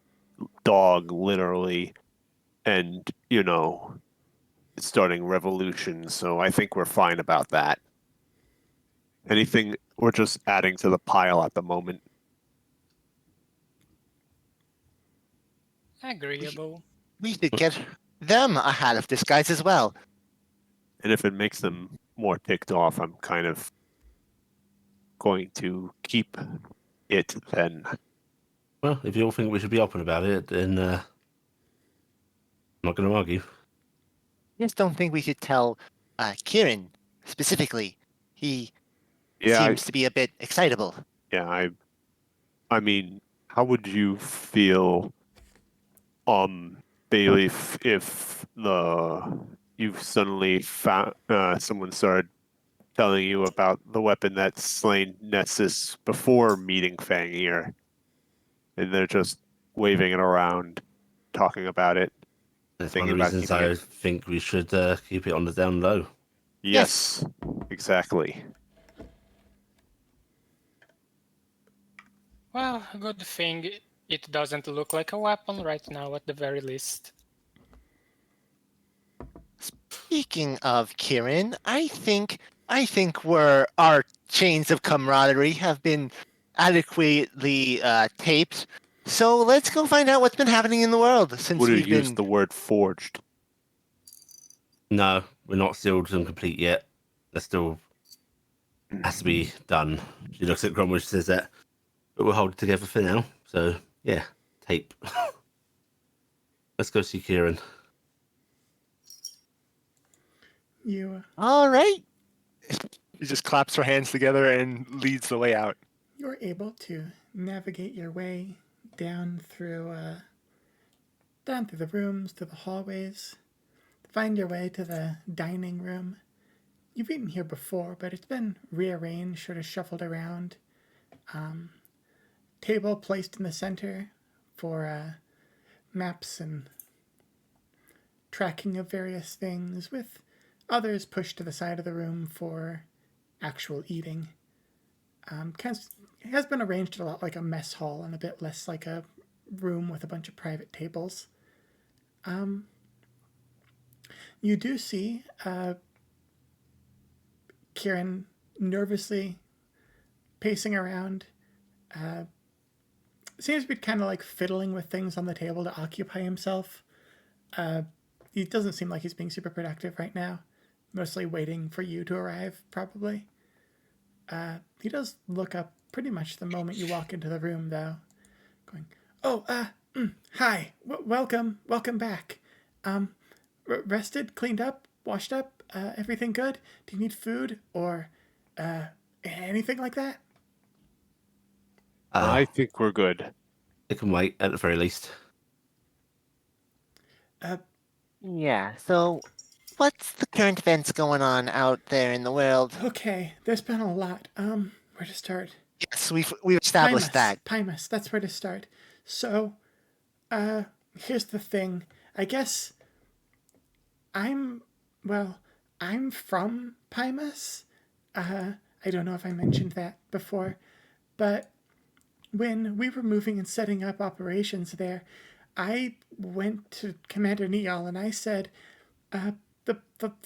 [SPEAKER 4] dog, literally, and starting revolution. So I think we're fine about that. Anything, we're just adding to the pile at the moment.
[SPEAKER 3] Agreeable.
[SPEAKER 2] We should get them a hat of disguise as well.
[SPEAKER 4] And if it makes them more ticked off, I'm kind of going to keep it then.
[SPEAKER 5] Well, if you all think we should be open about it, then I'm not going to argue.
[SPEAKER 2] Just don't think we should tell Kieran specifically. He
[SPEAKER 4] Yeah,
[SPEAKER 2] seems to be a bit excitable.
[SPEAKER 4] yeah. I mean, how would you feel, Bailey, if you suddenly found someone started telling you about the weapon that slain Nessus before meeting Fang here, and they're just waving it around, talking about it.
[SPEAKER 5] That's one
[SPEAKER 4] Thinking
[SPEAKER 5] of the
[SPEAKER 4] about
[SPEAKER 5] reasons
[SPEAKER 4] keeping
[SPEAKER 5] I
[SPEAKER 4] it.
[SPEAKER 5] think we should keep it on the down low.
[SPEAKER 4] Yes, exactly.
[SPEAKER 3] Well, good thing it doesn't look like a weapon right now, at the very least.
[SPEAKER 2] Speaking of Kieran, I think our chains of camaraderie have been adequately taped. So let's go find out what's been happening in the world since
[SPEAKER 4] Would have
[SPEAKER 2] we've
[SPEAKER 4] used
[SPEAKER 2] been.
[SPEAKER 4] the word forged.
[SPEAKER 5] No, we're not sealed and complete yet. That still has to be done. She looks at Cromwell and says that, but we'll hold it together for now. So, yeah, tape. Let's go see Kieran.
[SPEAKER 2] All right. He just claps her hands together and leads the way out.
[SPEAKER 1] You're able to navigate your way down through the rooms, through the hallways, find your way to the dining room. You've eaten here before, but it's been rearranged, sort of shuffled around. Table placed in the center for maps and tracking of various things, with others pushed to the side of the room for actual eating. It has been arranged a lot like a mess hall and a bit less like a room with a bunch of private tables. You do see Kieran nervously pacing around. Seems to be kind of like fiddling with things on the table to occupy himself. He doesn't seem like he's being super productive right now. Mostly waiting for you to arrive, probably. He does look up pretty much the moment you walk into the room, though. Going, oh, hi, welcome back. Rested, cleaned up, washed up, everything good? Do you need food or anything like that?
[SPEAKER 4] I think we're good.
[SPEAKER 5] It can wait at the very least.
[SPEAKER 2] Yeah, so what's the current events going on out there in the world?
[SPEAKER 1] Okay, there's been a lot. Where to start?
[SPEAKER 2] Yes, we've established that.
[SPEAKER 1] Pymus, that's where to start. So, here's the thing. I guess I'm, well, I'm from Pymus. I don't know if I mentioned that before, but when we were moving and setting up operations there, I went to Commander Neal and I said, the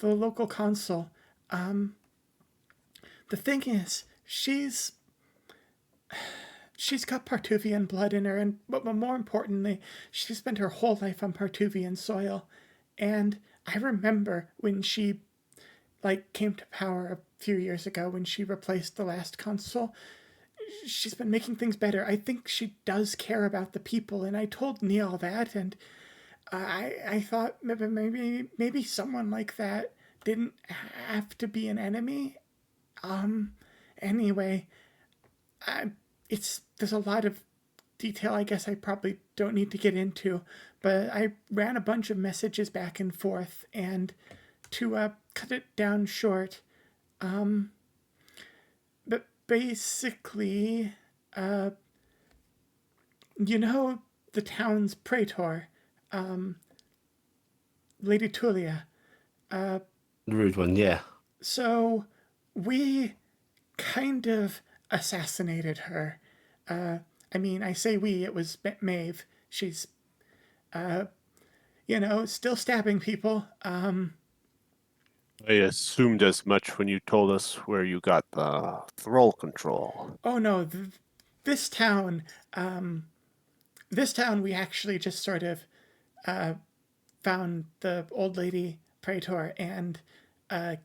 [SPEAKER 1] local consul, the thing is, she's got Partuvian blood in her, and but more importantly, she spent her whole life on Partuvian soil. And I remember when she came to power a few years ago when she replaced the last consul. She's been making things better. I think she does care about the people, and I told Neil that, and I thought maybe someone like that didn't have to be an enemy. Anyway, there's a lot of detail I guess I probably don't need to get into, but I ran a bunch of messages back and forth, and to cut it down short, but basically, the town's praetor, Lady Tulia.
[SPEAKER 5] The rude one, yeah.
[SPEAKER 1] So we kind of assassinated her. I mean, I say we, it was Maeve. She's, still stabbing people.
[SPEAKER 4] I assumed as much when you told us where you got the thrall control.
[SPEAKER 1] Oh no, this town, we actually just sort of found the old lady praetor and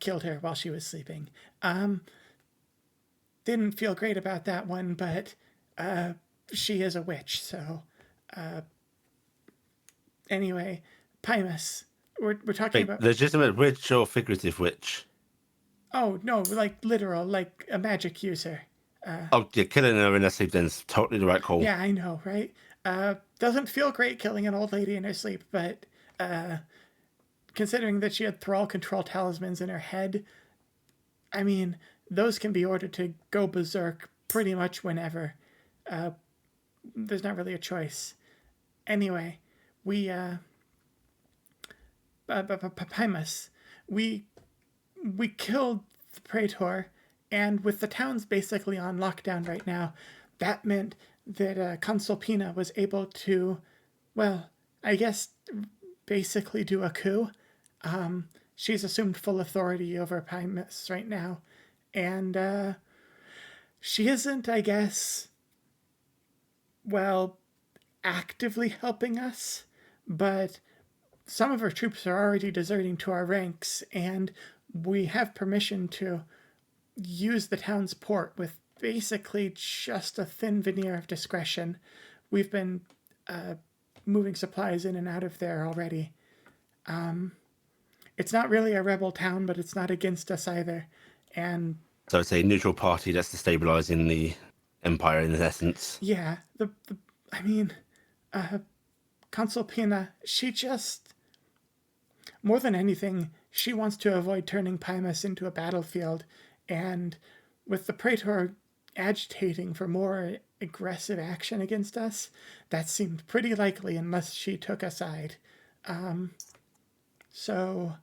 [SPEAKER 1] killed her while she was sleeping. Didn't feel great about that one, but she is a witch, so anyway, Pymus, we're talking about
[SPEAKER 5] legitimate witch or figurative witch?
[SPEAKER 1] Oh no, like literal, like a magic user.
[SPEAKER 5] Oh, yeah, killing her in her sleep then's totally the right call.
[SPEAKER 1] Yeah, I know, right? Doesn't feel great killing an old lady in her sleep, but considering that she had thrall control talismans in her head, I mean, those can be ordered to go berserk pretty much whenever. There's not really a choice. Anyway, we Pymus, we killed the praetor, and with the towns basically on lockdown right now, that meant that Consul Pina was able to, well, I guess basically do a coup. She's assumed full authority over Pymus right now, and she isn't, I guess, well, actively helping us, but some of her troops are already deserting to our ranks, and we have permission to use the town's port with basically just a thin veneer of discretion. We've been moving supplies in and out of there already. It's not really a rebel town, but it's not against us either. And
[SPEAKER 5] so it's a neutral party that's destabilizing the empire in essence.
[SPEAKER 1] Yeah, Consul Pina, she just, more than anything, she wants to avoid turning Pymus into a battlefield, and with the praetor agitating for more aggressive action against us, that seemed pretty likely unless she took a side. So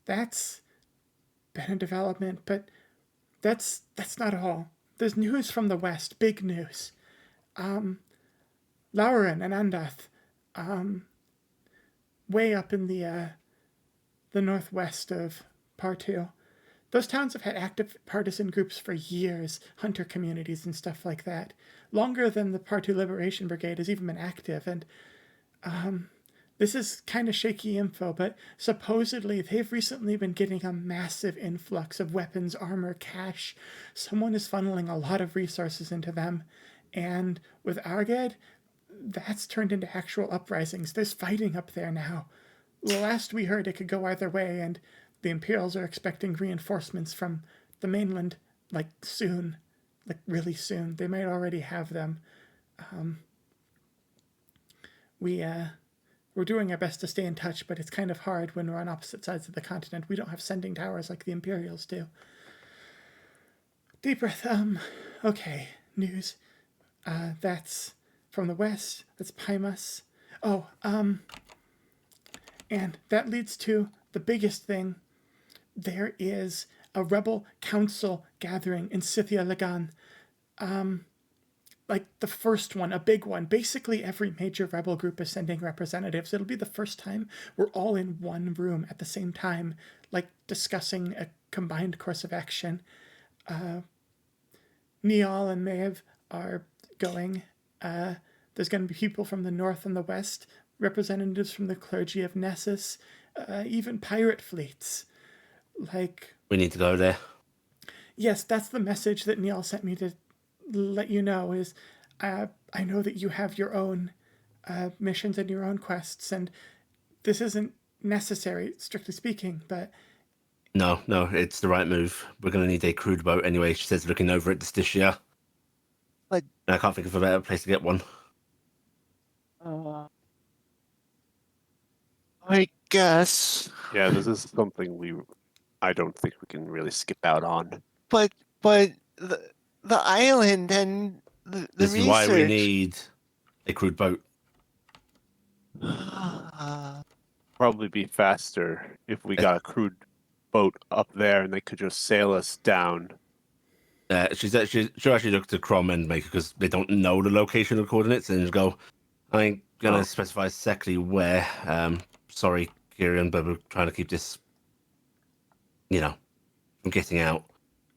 [SPEAKER 1] that's been a development, but that's not all. There's news from the west, big news. Lauren and Andath, way up in the northwest of Partu. Those towns have had active partisan groups for years, hunter communities and stuff like that. Longer than the Partu Liberation Brigade has even been active, and this is kind of shaky info, but supposedly they've recently been getting a massive influx of weapons, armor, cash. Someone is funneling a lot of resources into them, and with Arged, that's turned into actual uprisings. There's fighting up there now. The last we heard, it could go either way, and the Imperials are expecting reinforcements from the mainland, soon. Really soon. They might already have them. we're doing our best to stay in touch, but it's kind of hard when we're on opposite sides of the continent. We don't have sending towers like the Imperials do. Deep breath. Okay, news. That's from the west. That's Pymus. Oh, and that leads to the biggest thing. There is a rebel council gathering in Scythia Lagan. Like the first one, a big one. Basically, every major rebel group is sending representatives. It'll be the first time we're all in one room at the same time, like discussing a combined course of action. Niall and Maeve are going. There's going to be people from the north and the west, representatives from the clergy of Nessus, even pirate fleets. Like,
[SPEAKER 5] We need to go there.
[SPEAKER 1] yes, that's the message that Niall sent me to let you know is I know that you have your own missions and your own quests, and this isn't necessary, strictly speaking, but
[SPEAKER 5] No, it's the right move. We're going to need a crude boat anyway, she says, looking over at Destistia.
[SPEAKER 2] But-
[SPEAKER 5] And I can't think of a better place to get one.
[SPEAKER 2] I guess.
[SPEAKER 4] Yeah, this is something I don't think we can really skip out on.
[SPEAKER 2] But the island and the
[SPEAKER 5] This
[SPEAKER 2] research.
[SPEAKER 5] is why we need a crude boat.
[SPEAKER 4] Probably be faster if we got a crude boat up there and they could just sail us down.
[SPEAKER 5] She'll actually look to Crom and Maker because they don't know the location of coordinates and just go, I ain't going to specify exactly where. Sorry, Kieran, but we're trying to keep this, from getting out.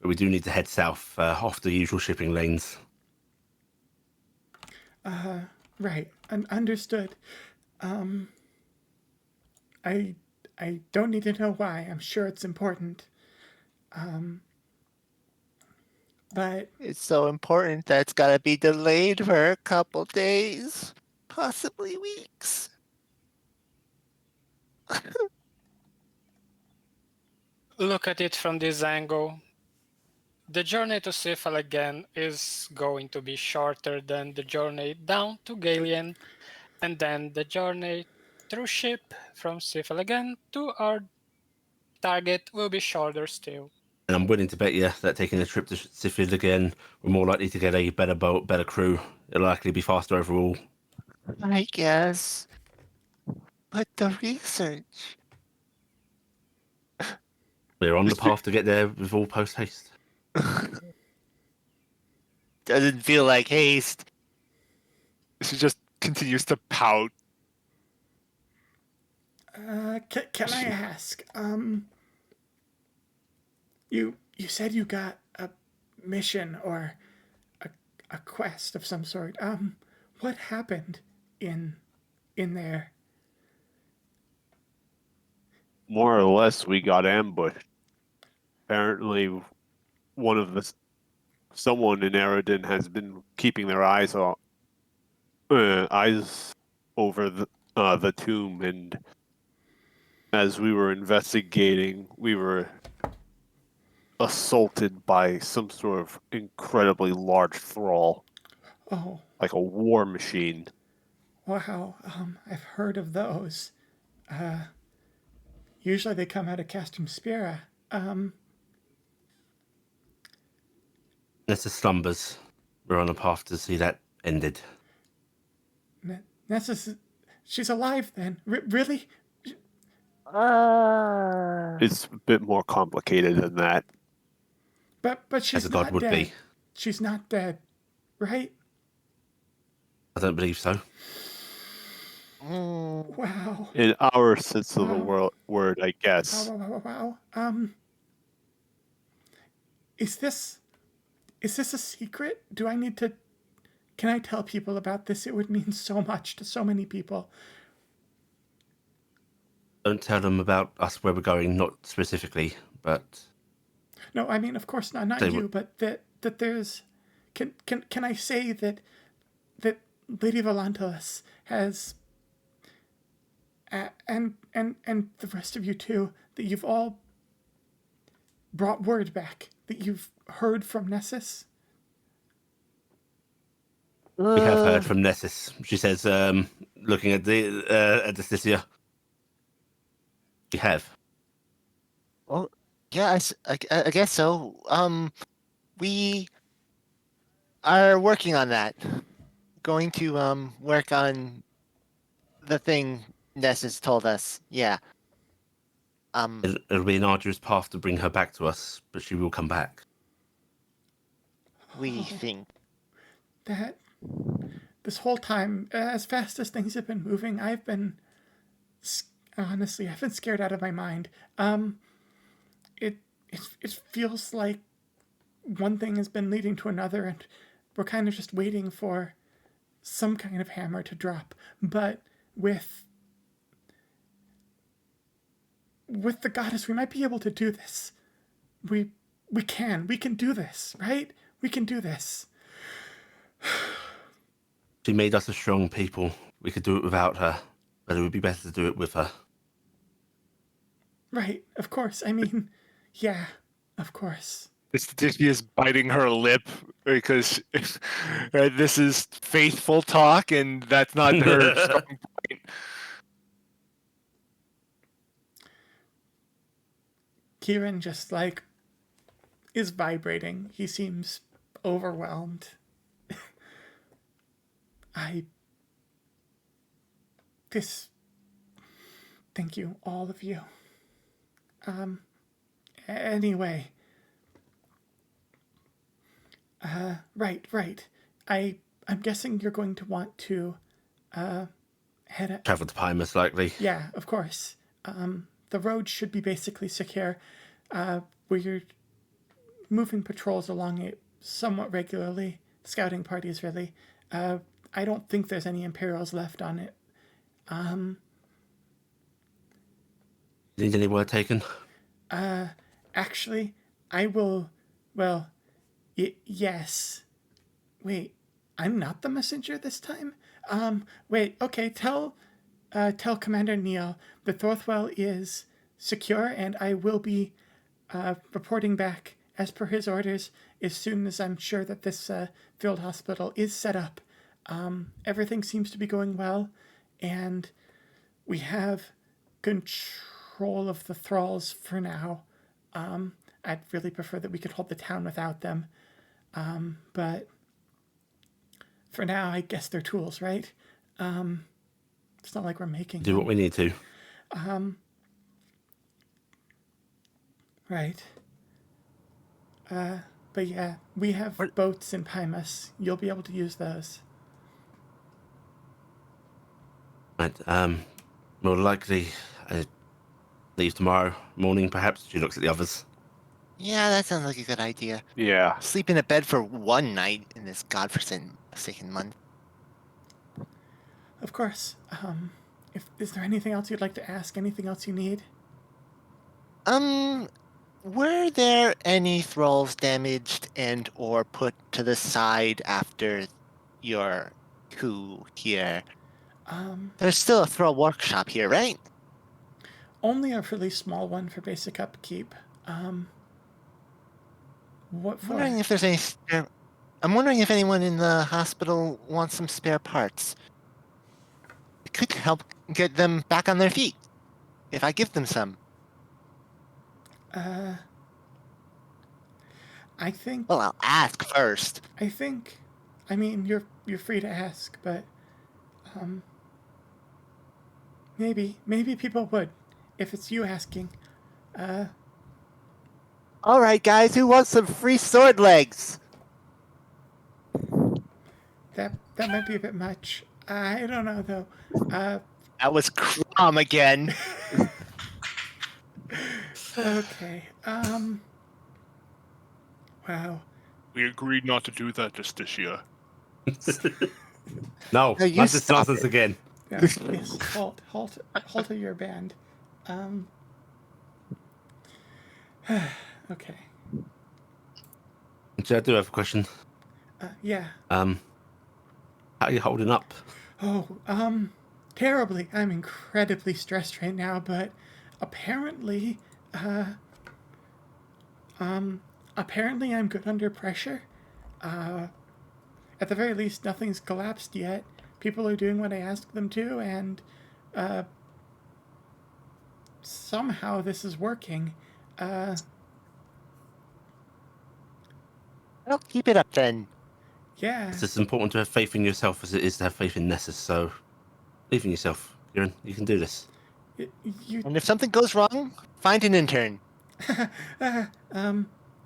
[SPEAKER 5] But we do need to head south off the usual shipping lanes.
[SPEAKER 1] right, understood. I don't need to know why. I'm sure it's important. But
[SPEAKER 2] It's so important that it's got to be delayed for a couple days, possibly weeks.
[SPEAKER 3] Look at it from this angle. The journey to Sifal again is going to be shorter than the journey down to Galien, and then the journey through ship from Sifal again to our target will be shorter still.
[SPEAKER 5] And I'm willing to bet you that taking a trip to Sifid again, we're more likely to get a better boat, better crew. It'll likely be faster overall.
[SPEAKER 2] I guess. But the research.
[SPEAKER 5] We're on the path to get there with all post haste.
[SPEAKER 2] Doesn't feel like haste. She just continues to pout.
[SPEAKER 1] can I ask? You said you got a mission or a quest of some sort. What happened in there?
[SPEAKER 4] More or less, we got ambushed. Apparently, someone in Aridin has been keeping their eyes over the tomb, and as we were investigating, we were assaulted by some sort of incredibly large thrall,
[SPEAKER 1] Oh,
[SPEAKER 4] like a war machine.
[SPEAKER 1] wow. I've heard of those. Usually they come out of Castum Spira.
[SPEAKER 5] That's the slumbers. We're on a path to see that ended.
[SPEAKER 1] Nessus, she's alive then. Really?
[SPEAKER 4] It's a bit more complicated than that.
[SPEAKER 1] But she's
[SPEAKER 5] As a god
[SPEAKER 1] not
[SPEAKER 5] would
[SPEAKER 1] dead.
[SPEAKER 5] be.
[SPEAKER 1] She's not dead, right?
[SPEAKER 5] I don't believe so.
[SPEAKER 1] Wow.
[SPEAKER 4] In our sense of the
[SPEAKER 1] Wow.
[SPEAKER 4] word, I guess.
[SPEAKER 1] Wow. Is this a secret? Do I need to? Can I tell people about this? It would mean so much to so many people.
[SPEAKER 5] Don't tell them about us where we're going, not specifically, but
[SPEAKER 1] No, I mean, of course not
[SPEAKER 5] They
[SPEAKER 1] you,
[SPEAKER 5] would-
[SPEAKER 1] but that there's. Can I say that Lady Volantis has. And the rest of you too, that you've all brought word back, that you've heard from Nessus?
[SPEAKER 5] We have heard from Nessus. She says, looking at the Stysia. We have.
[SPEAKER 2] Well, yeah, I guess so. We are working on that. Going to work on the thing Ness has told us. Yeah.
[SPEAKER 5] It'll be an arduous path to bring her back to us, but she will come back.
[SPEAKER 2] We think.
[SPEAKER 1] That this whole time, as fast as things have been moving, I've been scared out of my mind. It it feels like one thing has been leading to another, and we're kind of just waiting for some kind of hammer to drop. But with the goddess, we might be able to do this. We can do this, right? We can do this.
[SPEAKER 5] She made us a strong people. We could do it without her, but it would be better to do it with her.
[SPEAKER 1] Right, of course. I mean, yeah, of course.
[SPEAKER 2] She is biting her lip because this is faithful talk, and that's not her strong point.
[SPEAKER 1] Kieran just is vibrating. He seems overwhelmed. Thank you, all of you. Anyway. Right. I'm guessing you're going to want to, head
[SPEAKER 5] Travel to Pi, most likely.
[SPEAKER 1] Yeah, of course. The road should be basically secure. We're moving patrols along it somewhat regularly, scouting parties really. I don't think there's any Imperials left on it.
[SPEAKER 5] Need any word taken?
[SPEAKER 1] Actually, I will, well, yes. Wait, I'm not the messenger this time? Wait, okay, tell Commander Neil that Thorthwell is secure, and I will be reporting back as per his orders as soon as I'm sure that this field hospital is set up. Everything seems to be going well, and we have control of the thralls for now. I'd really prefer that we could hold the town without them. But for now, I guess they're tools, right? It's not like we're making
[SPEAKER 5] Do what we need to.
[SPEAKER 1] Right. But yeah, we have boats in Pymus. You'll be able to use those.
[SPEAKER 5] Right. More likely, leave tomorrow morning, perhaps. She looks at the others.
[SPEAKER 2] Yeah, that sounds like a good idea.
[SPEAKER 4] Yeah.
[SPEAKER 2] Sleep in a bed for one night in this godforsaken month.
[SPEAKER 1] Of course. Is there anything else you'd like to ask? Anything else you need?
[SPEAKER 2] Were there any thralls damaged and or put to the side after your coup here? There's still a thrall workshop here, right?
[SPEAKER 1] Only a really small one for basic upkeep. What for?
[SPEAKER 2] Wondering if there's any spare... I'm wondering if anyone in the hospital wants some spare parts. It could help get them back on their feet if I give them some.
[SPEAKER 1] I think.
[SPEAKER 2] Well, I'll ask first.
[SPEAKER 1] I mean, you're free to ask, but maybe people would, if it's you asking.
[SPEAKER 2] All right, guys, who wants some free sword legs?
[SPEAKER 1] That might be a bit much. I don't know though.
[SPEAKER 2] That was Crom again.
[SPEAKER 1] Okay. Wow.
[SPEAKER 6] We agreed not to do that just this year.
[SPEAKER 5] No,
[SPEAKER 2] No, you
[SPEAKER 5] that's just
[SPEAKER 2] stop
[SPEAKER 5] nonsense
[SPEAKER 2] it.
[SPEAKER 5] again.
[SPEAKER 1] Yes. Halt to your band. Okay.
[SPEAKER 5] So I do have a question.
[SPEAKER 1] Yeah.
[SPEAKER 5] How are you holding up?
[SPEAKER 1] Oh, terribly. I'm incredibly stressed right now, but apparently apparently I'm good under pressure. at the very least, nothing's collapsed yet. People are doing what I asked them to, and somehow this is working.
[SPEAKER 2] Well, keep it up then.
[SPEAKER 1] Yeah.
[SPEAKER 5] It's as important to have faith in yourself as it is to have faith in Nessus. So, believe in yourself, Kieran. You can do this.
[SPEAKER 1] You.
[SPEAKER 2] And if something goes wrong, find an intern.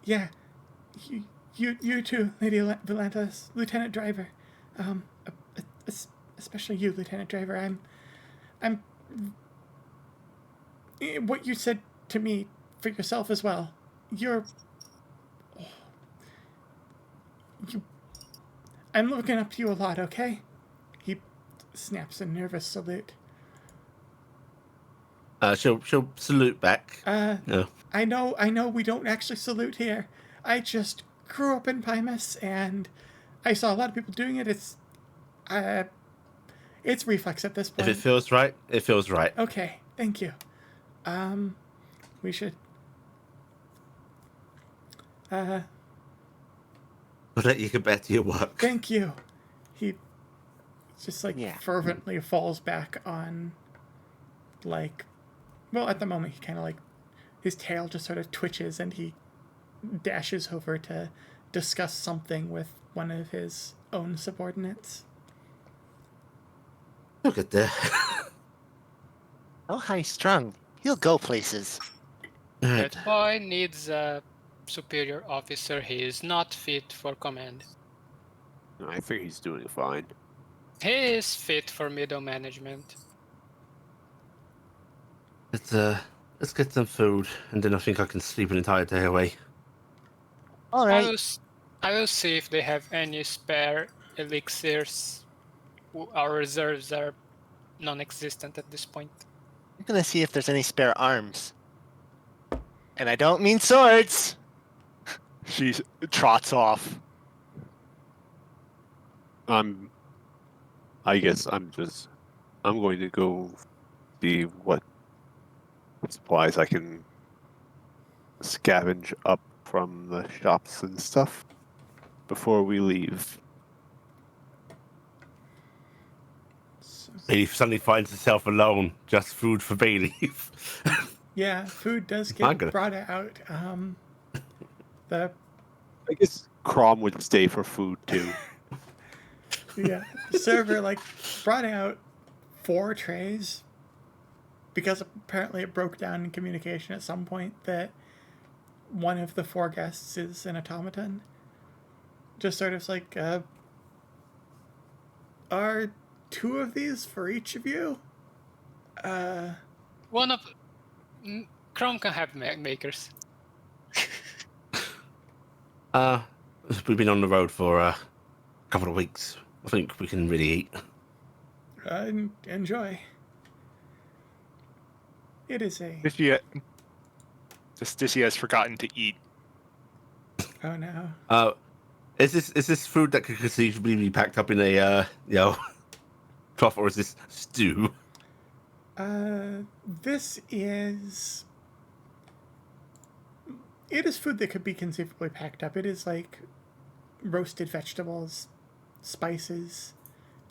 [SPEAKER 1] Yeah. You too, Lady Valantas, Lieutenant Driver. Especially you, Lieutenant Driver. I'm. What you said to me for yourself as well. You. I'm looking up to you a lot, okay? He snaps a nervous salute.
[SPEAKER 5] She'll salute back. No.
[SPEAKER 1] I know we don't actually salute here. I just grew up in Pymus, and I saw a lot of people doing it. It's reflex at this point.
[SPEAKER 5] If it feels right, it feels right.
[SPEAKER 1] Okay, thank you. We should.
[SPEAKER 5] I'll let you get back to your work.
[SPEAKER 1] Thank you. He just
[SPEAKER 2] Yeah.
[SPEAKER 1] fervently falls back on, well, at the moment he kind of his tail just sort of twitches and he dashes over to discuss something with one of his own subordinates.
[SPEAKER 5] Look at there.
[SPEAKER 2] Oh, high strung. He'll go places.
[SPEAKER 5] Alright.
[SPEAKER 3] That boy needs a superior officer. He is not fit for command.
[SPEAKER 4] I think he's doing fine.
[SPEAKER 3] He is fit for middle management.
[SPEAKER 5] Let's get some food, and then I think I can sleep an entire day away.
[SPEAKER 2] All
[SPEAKER 3] I
[SPEAKER 2] right.
[SPEAKER 3] will, I will see if they have any spare elixirs. Our reserves are non-existent at this point.
[SPEAKER 2] I'm gonna see if there's any spare arms. And I don't mean swords. She trots off.
[SPEAKER 4] I guess I'm going to go see what supplies I can scavenge up from the shops and stuff before we leave.
[SPEAKER 5] Bailey suddenly finds herself alone, just food for Bailey.
[SPEAKER 1] Yeah, food does
[SPEAKER 5] I'm
[SPEAKER 1] get
[SPEAKER 5] gonna-
[SPEAKER 1] brought out. The
[SPEAKER 4] I guess Crom would stay for food too.
[SPEAKER 1] server brought out 4 trays because apparently it broke down in communication at some point that one of the 4 guests is an automaton. Just sort of are 2 of these for each of you?
[SPEAKER 3] One of Chrome can have makers.
[SPEAKER 5] We've been on the road for a couple of weeks. I think we can really eat.
[SPEAKER 1] Enjoy. It is a.
[SPEAKER 6] Justicia has forgotten to eat.
[SPEAKER 1] Oh no.
[SPEAKER 5] Is this food that could conceivably be packed up in a cloth, or is this stew?
[SPEAKER 1] This is. It is food that could be conceivably packed up. It is roasted vegetables, spices.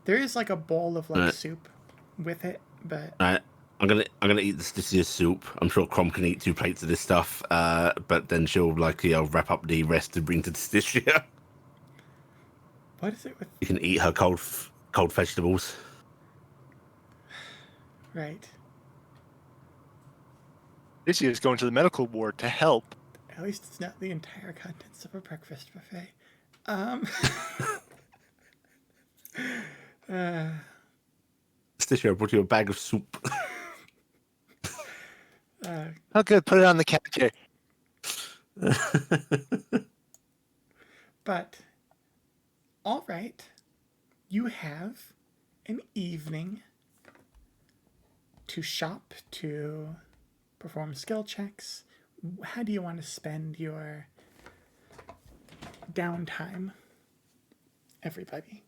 [SPEAKER 1] There is a bowl of
[SPEAKER 5] Right.
[SPEAKER 1] soup with it, but
[SPEAKER 5] Right. I'm gonna eat the Stygia soup. I'm sure Crom can eat 2 plates of this stuff, but then she'll wrap up the rest to bring to the Stygia.
[SPEAKER 1] what is it with?
[SPEAKER 5] You can eat her cold vegetables.
[SPEAKER 1] Right.
[SPEAKER 6] Justicia is going to the medical ward to help.
[SPEAKER 1] At least it's not the entire contents of a breakfast buffet.
[SPEAKER 5] Stygia, I brought you a bag of soup.
[SPEAKER 2] Oh, good. Put it on the counter.
[SPEAKER 1] But, all right, you have an evening to shop, to perform skill checks. How do you want to spend your downtime, everybody?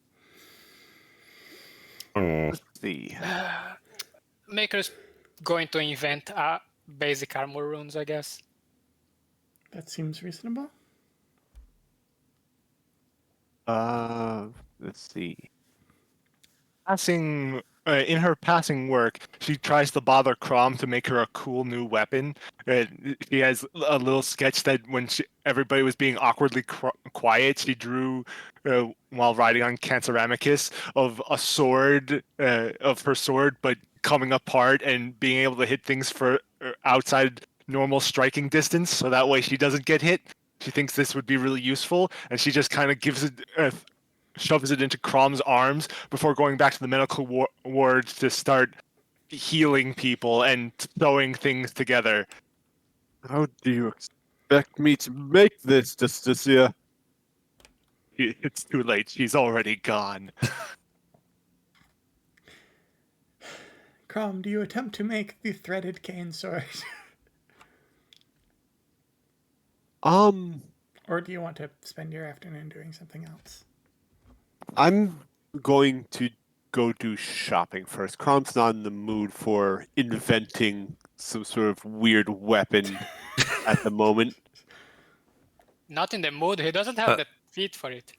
[SPEAKER 4] Let's see.
[SPEAKER 3] Maker's going to invent basic armor runes, I guess.
[SPEAKER 1] That seems reasonable.
[SPEAKER 4] Let's see.
[SPEAKER 6] In her passing work, she tries to bother Crom to make her a cool new weapon. She has a little sketch that when everybody was being awkwardly quiet, she drew while riding on Canceramicus of a sword, of her sword, but coming apart and being able to hit things for outside normal striking distance, so that way she doesn't get hit. She thinks this would be really useful, and she just kind of gives it shoves it into Crom's arms before going back to the medical ward to start healing people and sewing things together.
[SPEAKER 4] How do you expect me to make this, Justicia?
[SPEAKER 6] It's too late. She's already gone.
[SPEAKER 1] Crom, do you attempt to make the threaded cane sword? Or do you want to spend your afternoon doing something else?
[SPEAKER 4] I'm going to go do shopping first. Crom's not in the mood for inventing some sort of weird weapon at the moment.
[SPEAKER 3] Not in the mood. He doesn't have the feet for it.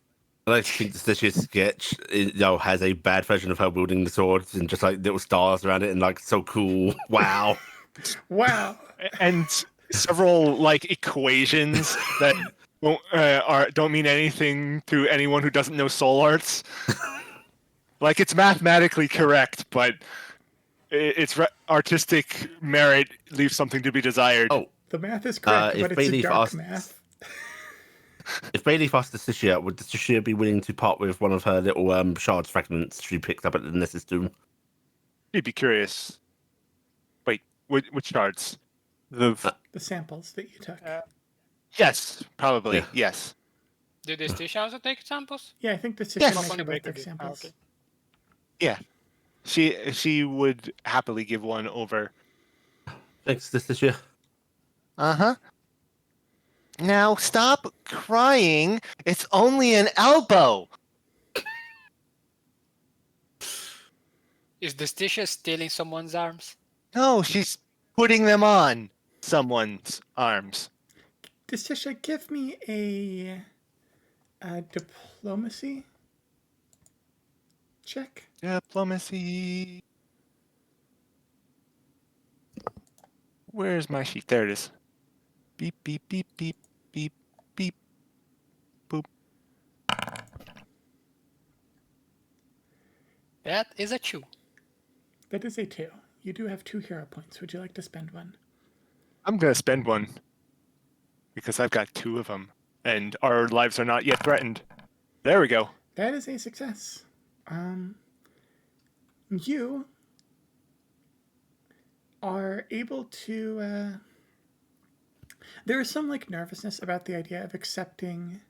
[SPEAKER 5] I like to think the Stitch's sketch, has a bad version of her wielding the swords and just like little stars around it and like so cool. Wow.
[SPEAKER 1] Wow.
[SPEAKER 6] And several like equations that don't mean anything to anyone who doesn't know soul arts. Like it's mathematically correct, but its artistic merit leaves something to be desired.
[SPEAKER 5] Oh,
[SPEAKER 1] The math is correct,
[SPEAKER 5] if
[SPEAKER 1] but it's
[SPEAKER 5] Bailey
[SPEAKER 1] a dark
[SPEAKER 5] asked-
[SPEAKER 1] math.
[SPEAKER 5] if Bailey asked Stitchia, would Stitchia be willing to part with one of her little shards fragments she picked up at the Nessus tomb?
[SPEAKER 6] You'd be curious. Wait, which shards?
[SPEAKER 4] The
[SPEAKER 1] The samples that you took.
[SPEAKER 6] Yes, probably.
[SPEAKER 5] Yeah.
[SPEAKER 6] Yes.
[SPEAKER 3] Did this dish also take samples?
[SPEAKER 1] Yeah, I think the
[SPEAKER 6] Yes.
[SPEAKER 1] system
[SPEAKER 3] Only
[SPEAKER 1] makes
[SPEAKER 3] Baker
[SPEAKER 1] both
[SPEAKER 3] did.
[SPEAKER 1] samples.
[SPEAKER 3] Okay.
[SPEAKER 6] Yeah. She would happily give one over.
[SPEAKER 5] Thanks, Stitchia.
[SPEAKER 2] Uh-huh. Now stop crying. It's only an elbow.
[SPEAKER 3] Is the Stisha stealing someone's arms?
[SPEAKER 2] No, she's putting them on someone's arms.
[SPEAKER 1] Distisha, give me a diplomacy check.
[SPEAKER 6] Diplomacy. Where's my sheet? There it is. Beep, beep, beep, beep, beep, beep. Boop.
[SPEAKER 3] That is a 2.
[SPEAKER 1] That is a 2. You do have 2 hero points. Would you like to spend one?
[SPEAKER 6] I'm going to spend one. Because I've got 2 of them. And our lives are not yet threatened. There we go.
[SPEAKER 1] That is a success. You are able to. There is some like nervousness about the idea of accepting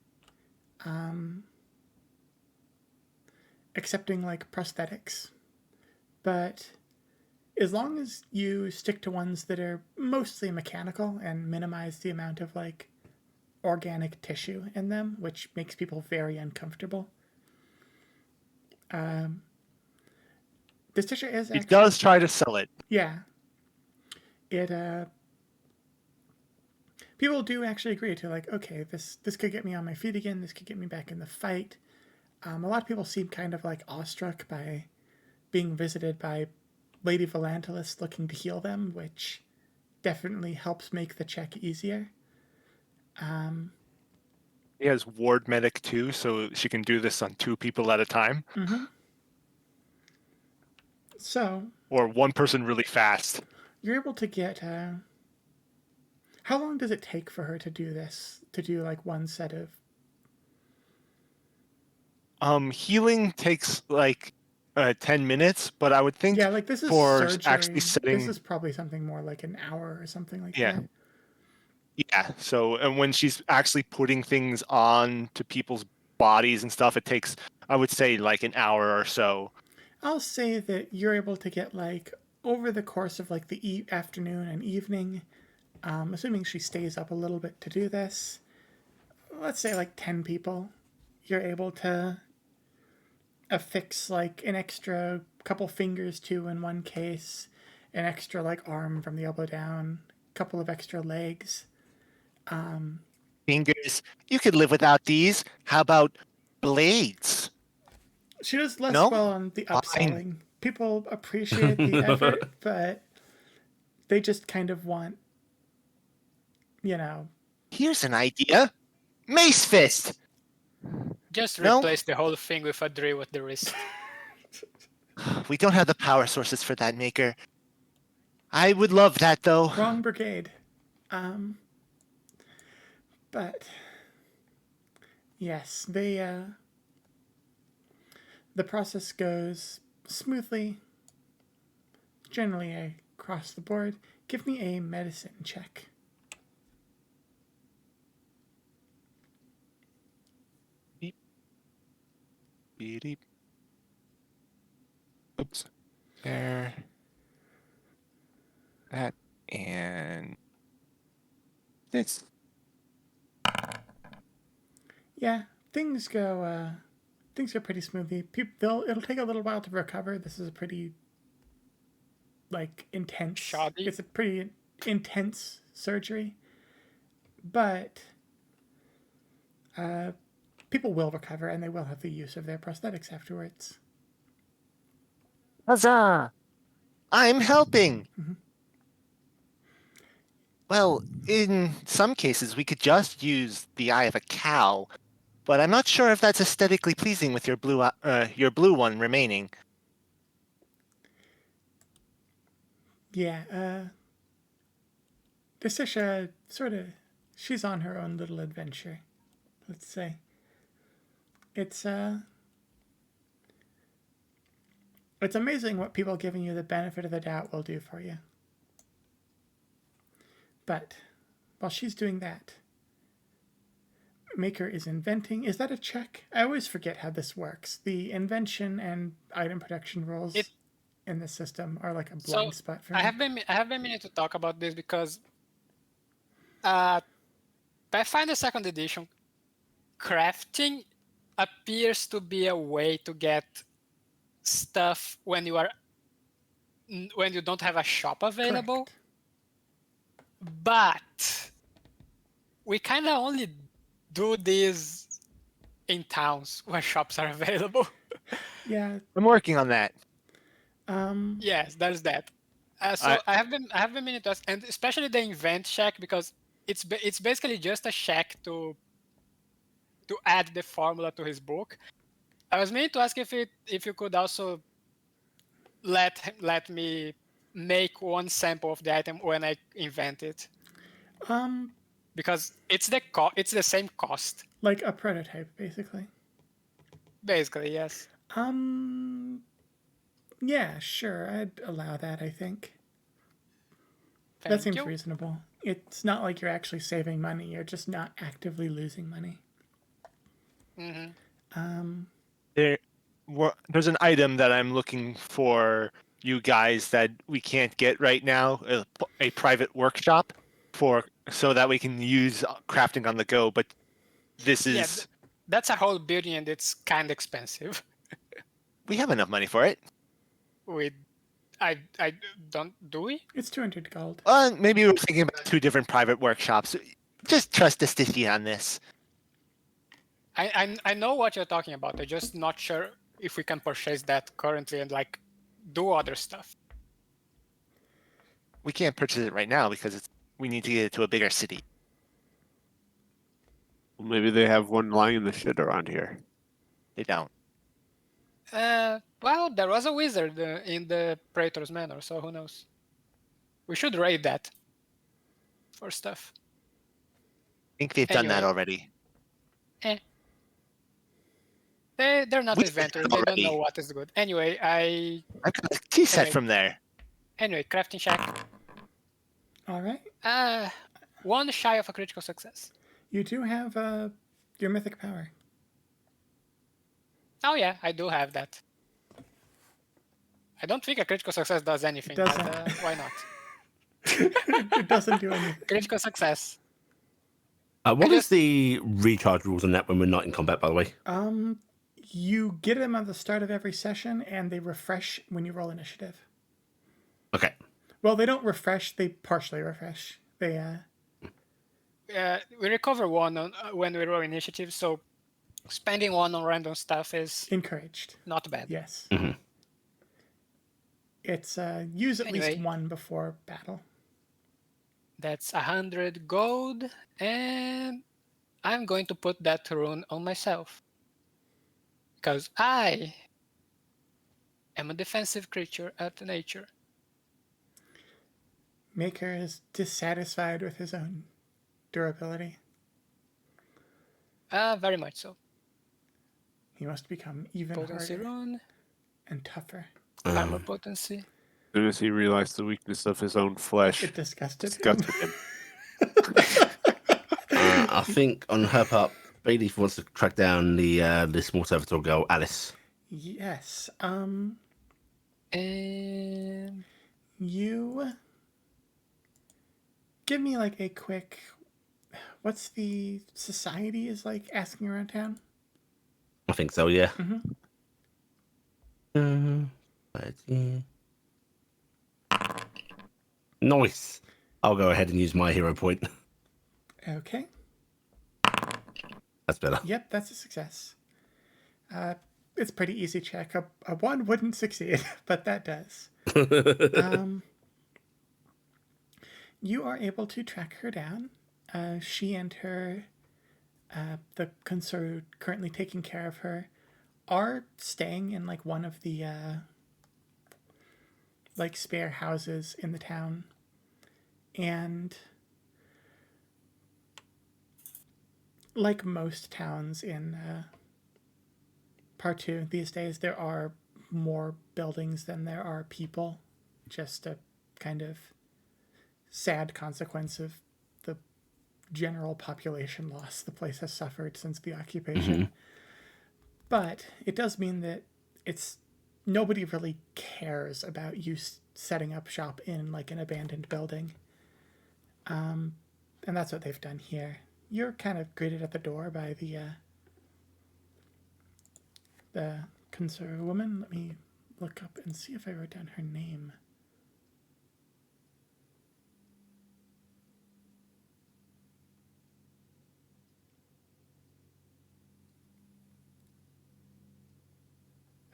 [SPEAKER 1] like prosthetics, but as long as you stick to ones that are mostly mechanical and minimize the amount of like organic tissue in them, which makes people very uncomfortable. This tissue is
[SPEAKER 6] He
[SPEAKER 1] actually,
[SPEAKER 6] does try to sell it.
[SPEAKER 1] yeah. It people do actually agree to like, okay, this could get me on my feet again. This could get me back in the fight. A lot of people seem kind of like awestruck by being visited by Lady Volantilus looking to heal them, which definitely helps make the check easier.
[SPEAKER 6] He has ward medic too, so she can do this on 2 people at a time.
[SPEAKER 1] So
[SPEAKER 6] Or one person really fast.
[SPEAKER 1] you're able to get. How long does it take for her to do this? To do like one set of.
[SPEAKER 6] Healing takes like 10 minutes, but I would think
[SPEAKER 1] Yeah, like this is
[SPEAKER 6] for
[SPEAKER 1] surgery.
[SPEAKER 6] actually setting.
[SPEAKER 1] This is probably something more like an hour or something like
[SPEAKER 6] Yeah.
[SPEAKER 1] that.
[SPEAKER 6] Yeah. So, and when she's actually putting things on to people's bodies and stuff, it takes, I would say, like an hour or so.
[SPEAKER 1] I'll say that you're able to get like over the course of like the afternoon and evening, assuming she stays up a little bit to do this. Let's say like 10 people. You're able to affix like an extra couple fingers to in one case, an extra like arm from the elbow down, a couple of extra legs.
[SPEAKER 2] Fingers. You could live without these. How about blades?
[SPEAKER 1] She does less
[SPEAKER 2] No?
[SPEAKER 1] well on the
[SPEAKER 2] Fine.
[SPEAKER 1] upselling. People appreciate the effort, but they just kind of want, you know.
[SPEAKER 2] Here's an idea. Mace Fist!
[SPEAKER 3] Just
[SPEAKER 2] No?
[SPEAKER 3] replace the whole thing with a drill with the wrist.
[SPEAKER 2] We don't have the power sources for that, Maker. I would love that, though.
[SPEAKER 1] Wrong brigade. But yes, the process goes smoothly, generally across the board. Give me a medicine check.
[SPEAKER 6] Beep. Oops. There. That and this.
[SPEAKER 1] Yeah, things go pretty smoothly. It'll take a little while to recover. This is a pretty intense.
[SPEAKER 3] Shoddy.
[SPEAKER 1] It's a pretty intense surgery, but people will recover and they will have the use of their prosthetics afterwards.
[SPEAKER 2] Huzzah! I'm helping!
[SPEAKER 1] Mhm.
[SPEAKER 2] Well, in some cases, we could just use the eye of a cow, but I'm not sure if that's aesthetically pleasing with your blue one remaining.
[SPEAKER 1] Yeah, Desisha she's on her own little adventure, let's say. It's amazing what people giving you the benefit of the doubt will do for you. But while she's doing that, Maker is inventing. Is that a check? I always forget how this works. The invention and item production rolls in the system are like a blind spot for me.
[SPEAKER 3] I have been meaning to talk about this because Pathfinder 2nd Edition crafting appears to be a way to get stuff when you don't have a shop available.
[SPEAKER 1] Correct.
[SPEAKER 3] But we kind of only do this in towns where shops are available.
[SPEAKER 1] Yeah.
[SPEAKER 2] I'm working on that.
[SPEAKER 3] Yes, there's that. So I have been meaning to ask, and especially the invent check, because it's basically just a check to add the formula to his book. I was meaning to ask if you could also let me make one sample of the item when I invent it. Because it's the same cost.
[SPEAKER 1] Like a prototype, basically.
[SPEAKER 3] Basically, yes.
[SPEAKER 1] Yeah, sure. I'd allow that, I think.
[SPEAKER 3] Thank
[SPEAKER 1] That seems
[SPEAKER 3] you.
[SPEAKER 1] reasonable. It's not like you're actually saving money. You're just not actively losing money.
[SPEAKER 3] Mm-hmm.
[SPEAKER 6] There's an item that I'm looking for you guys that we can't get right now, a private workshop so that we can use crafting on the go, but this is
[SPEAKER 3] that's a whole building and it's kind of expensive.
[SPEAKER 2] We have enough money for it.
[SPEAKER 3] I don't, do we?
[SPEAKER 1] It's 200 gold.
[SPEAKER 2] Maybe we're thinking about two different private workshops. Just trust Estigia on this.
[SPEAKER 3] I know what you're talking about. I'm just not sure if we can purchase that currently and do other stuff.
[SPEAKER 2] We can't purchase it right now because we need to get it to a bigger city.
[SPEAKER 4] Well, maybe they have one lying in the shit around here.
[SPEAKER 2] They don't.
[SPEAKER 3] Well, there was a wizard in the Praetor's Manor, so who knows? We should raid that for stuff.
[SPEAKER 2] I think they've done that
[SPEAKER 3] Anyway.
[SPEAKER 2] already.
[SPEAKER 3] They're not
[SPEAKER 2] We did that
[SPEAKER 3] adventurers. They don't
[SPEAKER 2] already.
[SPEAKER 3] know what is good. Anyway,
[SPEAKER 2] I got a tea set
[SPEAKER 3] Anyway.
[SPEAKER 2] from there.
[SPEAKER 3] crafting check.
[SPEAKER 1] All right.
[SPEAKER 3] One shy of a critical success.
[SPEAKER 1] You do have your mythic power.
[SPEAKER 3] Oh yeah, I do have that. I don't think a critical success does anything, but
[SPEAKER 1] doesn't.
[SPEAKER 3] why not?
[SPEAKER 1] It doesn't do anything.
[SPEAKER 3] Critical success.
[SPEAKER 5] What is the recharge rules on that when we're not in combat, by the way?
[SPEAKER 1] You get them at the start of every session, and they refresh when you roll initiative.
[SPEAKER 5] Okay.
[SPEAKER 1] Well, they don't refresh; they partially refresh. They
[SPEAKER 3] We recover one when we roll initiative, so Spending 1 on random stuff is
[SPEAKER 1] Encouraged.
[SPEAKER 3] not bad.
[SPEAKER 1] Yes.
[SPEAKER 5] Mhm.
[SPEAKER 1] It's use at least
[SPEAKER 3] Anyway.
[SPEAKER 1] 1 before battle.
[SPEAKER 3] That's 100 gold, and I'm going to put that rune on myself. Because I am a defensive creature at nature.
[SPEAKER 1] Maker is dissatisfied with his own durability.
[SPEAKER 3] Very much so.
[SPEAKER 1] He must become even
[SPEAKER 3] Potency
[SPEAKER 1] harder
[SPEAKER 3] rune,
[SPEAKER 1] and tougher.
[SPEAKER 3] armor potency.
[SPEAKER 4] As soon as he realized the weakness of his own flesh,
[SPEAKER 1] It disgusted
[SPEAKER 4] disgusted
[SPEAKER 1] him.
[SPEAKER 4] him.
[SPEAKER 5] I think on her part, Bailey wants to track down the small servitor girl, Alice.
[SPEAKER 1] Yes.
[SPEAKER 3] And
[SPEAKER 1] You give me like a quick. What's the society is like asking around town?
[SPEAKER 5] I think so, yeah.
[SPEAKER 1] Mm-hmm.
[SPEAKER 5] Nice. I'll go ahead and use my hero point.
[SPEAKER 1] Okay.
[SPEAKER 5] That's better.
[SPEAKER 1] Yep, that's a success. It's pretty easy check. A 1 wouldn't succeed, but that does. You are able to track her down. She and her, the consort currently taking care of her, are staying in like one of the like spare houses in the town, and like most towns in Partu these days, there are more buildings than there are people. Just a kind of sad consequence of the general population loss the place has suffered since the occupation. But it does mean that it's nobody really cares about you setting up shop in like an abandoned building. And that's what they've done here. You're kind of greeted at the door by the conservative woman. Let me look up and see if I wrote down her name.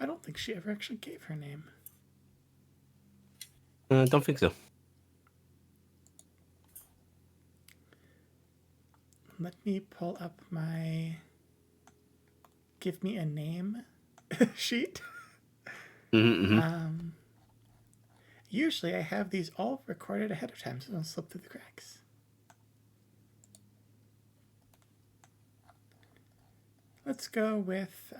[SPEAKER 1] I don't think she ever actually gave her name.
[SPEAKER 5] Don't think so.
[SPEAKER 1] Let me pull up my give me a name sheet. Usually I have these all recorded ahead of time so they don't slip through the cracks. Let's go with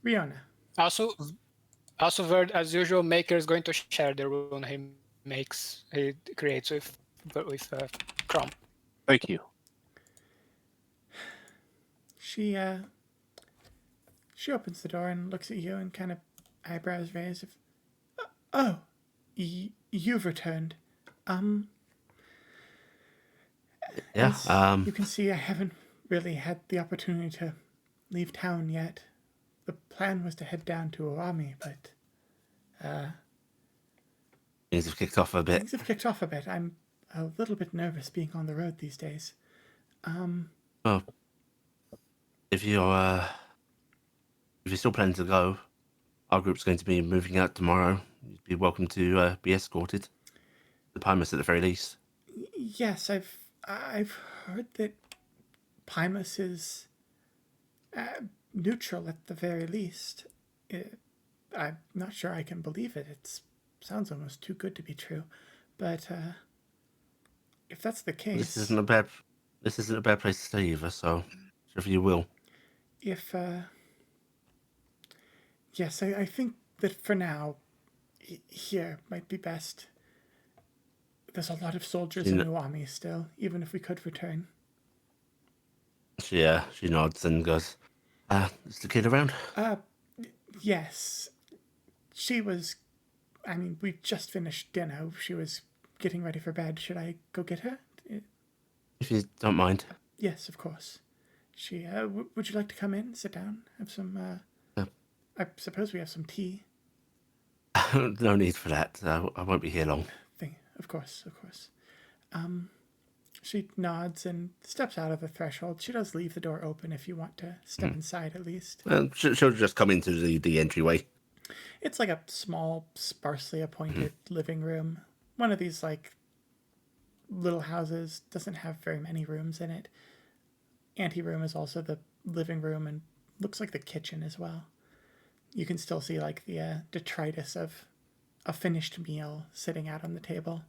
[SPEAKER 1] Riona.
[SPEAKER 3] also, Verd, as usual, Maker is going to share the rune he creates with Chrome.
[SPEAKER 4] Thank you.
[SPEAKER 1] She opens the door and looks at you and kind of eyebrows raised. Oh, you've returned.
[SPEAKER 5] Yeah.
[SPEAKER 1] As you can see, I haven't really had the opportunity to leave town yet. The plan was to head down to Owami, but
[SPEAKER 5] Things have kicked off a bit.
[SPEAKER 1] things have kicked off a bit. I'm a little bit nervous being on the road these days.
[SPEAKER 5] Well, if you're still planning to go, our group's going to be moving out tomorrow. You'd be welcome to be escorted. The Primus at the very least.
[SPEAKER 1] Yes, I've heard that Primus is neutral at the very least. I'm not sure I can believe it. It sounds almost too good to be true. But if that's the case,
[SPEAKER 5] This isn't a bad place to stay either. So, if you will.
[SPEAKER 1] if yes, I think that for now, here might be best. There's a lot of soldiers in Uwami still, even if we could return.
[SPEAKER 5] She nods and goes, is the kid around?
[SPEAKER 1] Yes. She was, I mean, we just finished dinner. She was getting ready for bed. Should I go get her?
[SPEAKER 5] If you don't mind.
[SPEAKER 1] Yes, of course. She, would you like to come in, sit down, have some, I suppose we have some tea.
[SPEAKER 5] No need for that. I won't be here long.
[SPEAKER 1] Of course. She nods and steps out of the threshold. She does leave the door open if you want to step inside at least.
[SPEAKER 5] She'll just come into the entryway.
[SPEAKER 1] It's like a small, sparsely appointed living room. One of these, like, little houses. Doesn't have very many rooms in it. Anteroom is also the living room and looks like the kitchen as well. You can still see, like, the detritus of a finished meal sitting out on the table.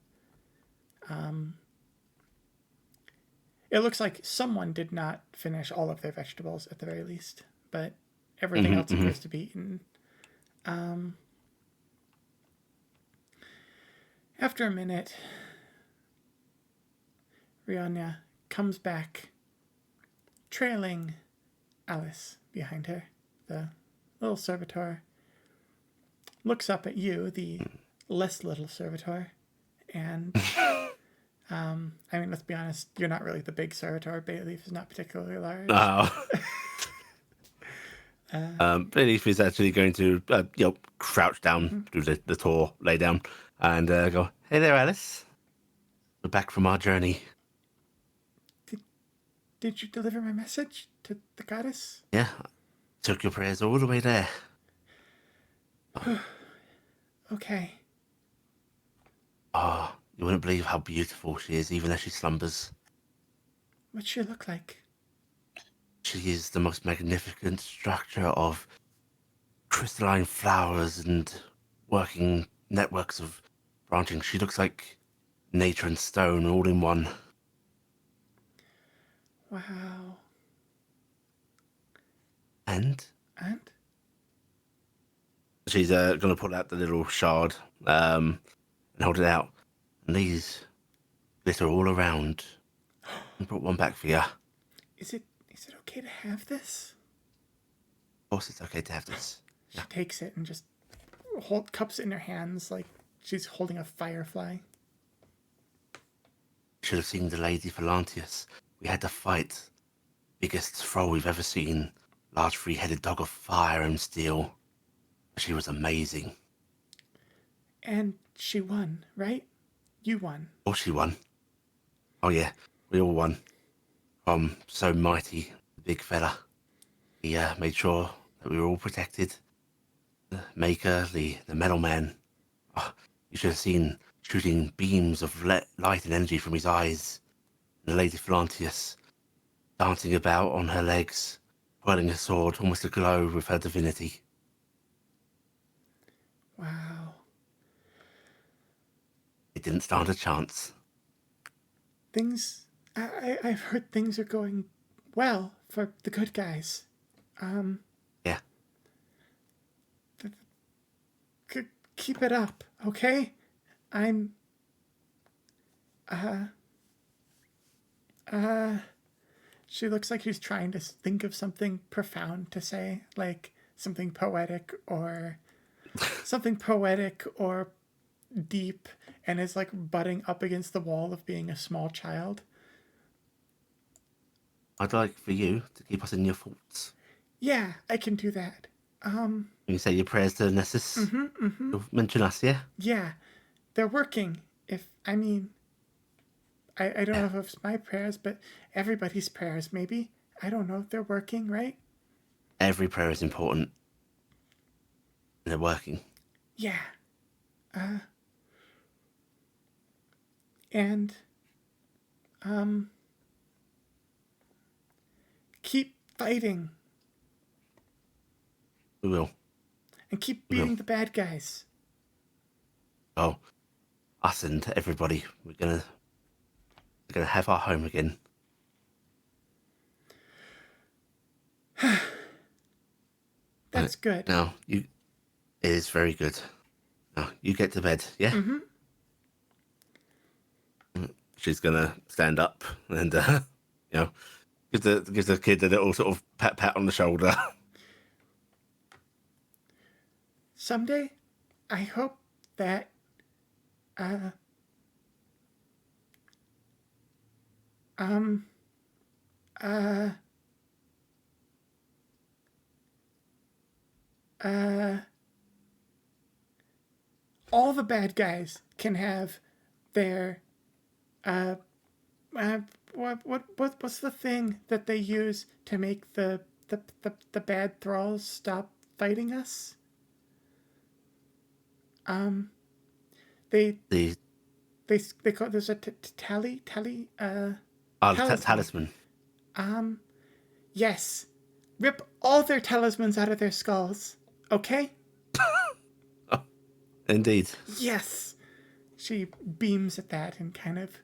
[SPEAKER 1] It looks like someone did not finish all of their vegetables at the very least, but everything else appears to be eaten. After a minute, Rihanna comes back, trailing Alice behind her. The little servitor looks up at you, the less little servitor, and I mean, let's be honest, you're not really the big servitor. Bayleaf is not particularly large.
[SPEAKER 5] Oh. Bayleaf is actually going to, crouch down, do the tour, lay down, and go, "Hey there, Alice. We're back from our journey."
[SPEAKER 1] Did you deliver my message to the goddess?
[SPEAKER 5] Yeah, took your prayers all the way there.
[SPEAKER 1] Okay.
[SPEAKER 5] Oh, you wouldn't believe how beautiful she is, even as she slumbers.
[SPEAKER 1] What's she look like?
[SPEAKER 5] She is the most magnificent structure of crystalline flowers and working networks of branching. She looks like nature and stone all in one.
[SPEAKER 1] Wow.
[SPEAKER 5] And
[SPEAKER 1] And?
[SPEAKER 5] she's going to pull out the little shard and hold it out. And these glitter all around. I brought one back for you. Of
[SPEAKER 1] Is it okay to have this?
[SPEAKER 5] course it's okay to have this.
[SPEAKER 1] She takes it and just cups it in her hands like she's holding a firefly.
[SPEAKER 5] You should have seen the Lady Volantius. We had to fight. Biggest thrall we've ever seen. Large three-headed dog of fire and steel. She was amazing.
[SPEAKER 1] And she won, right? You won.
[SPEAKER 5] Or she won. Oh yeah, we all won. So mighty, the big fella. He made sure that we were all protected. The Maker, the Metal Man. Oh, you should have seen shooting beams of light and energy from his eyes. The Lady Volantius dancing about on her legs, twirling a sword, almost aglow with her divinity.
[SPEAKER 1] Wow.
[SPEAKER 5] It didn't stand a chance.
[SPEAKER 1] I've heard things are going well for the good guys.
[SPEAKER 5] Yeah.
[SPEAKER 1] Keep it up, okay? She looks like she's trying to think of something profound to say, like something poetic or deep, and is like butting up against the wall of being a small child.
[SPEAKER 5] I'd like for you to keep us in your thoughts.
[SPEAKER 1] Yeah, I can do that.
[SPEAKER 5] When you say your prayers to Nessus, you'll mention us, yeah?
[SPEAKER 1] Yeah, they're working. I don't know if it's my prayers, but everybody's prayers, maybe. I don't know if they're working, right?
[SPEAKER 5] Every prayer is important. And they're working.
[SPEAKER 1] Yeah. And, keep fighting
[SPEAKER 5] We will.
[SPEAKER 1] and keep beating the bad guys.
[SPEAKER 5] Oh, us and everybody. We're gonna have our home again.
[SPEAKER 1] That's good.
[SPEAKER 5] Now, it is very good. Now, you get to bed, yeah? Mm-hmm. She's gonna stand up and, gives the kid a little sort of pat on the shoulder.
[SPEAKER 1] Someday, I hope that, all the bad guys can have their What's the thing that they use to make the bad thralls stop fighting us? They
[SPEAKER 5] The
[SPEAKER 1] they call there's a tally
[SPEAKER 5] talisman.
[SPEAKER 1] Yes, rip all their talismans out of their skulls. Okay.
[SPEAKER 5] Indeed.
[SPEAKER 1] Yes. She beams at that and kind of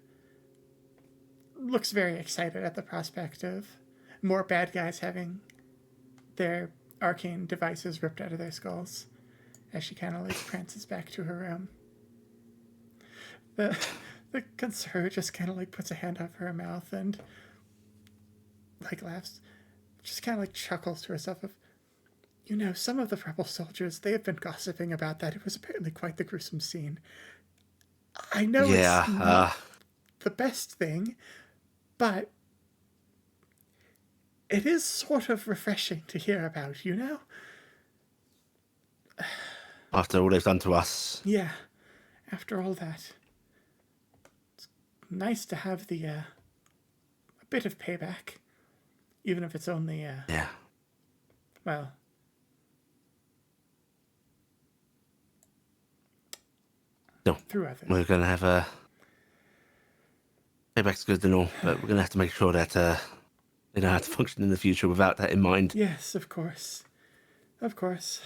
[SPEAKER 1] looks very excited at the prospect of more bad guys having their arcane devices ripped out of their skulls as she kind of like prances back to her room. The conservator just kind of like puts a hand over her mouth and like laughs, just kind of like chuckles to herself of, some of the rebel soldiers, they have been gossiping about that. It was apparently quite the gruesome scene. I know it's not the best thing, but it is sort of refreshing to hear about,
[SPEAKER 5] After all they've done to us.
[SPEAKER 1] Yeah, after all that. It's nice to have a bit of payback, even if it's only,
[SPEAKER 5] Yeah.
[SPEAKER 1] well...
[SPEAKER 5] No,
[SPEAKER 1] through others.
[SPEAKER 5] we're going to have a... Payback's good and all, but we're going to have to make sure that they know how to function in the future without that in mind.
[SPEAKER 1] Yes, of course. Of course.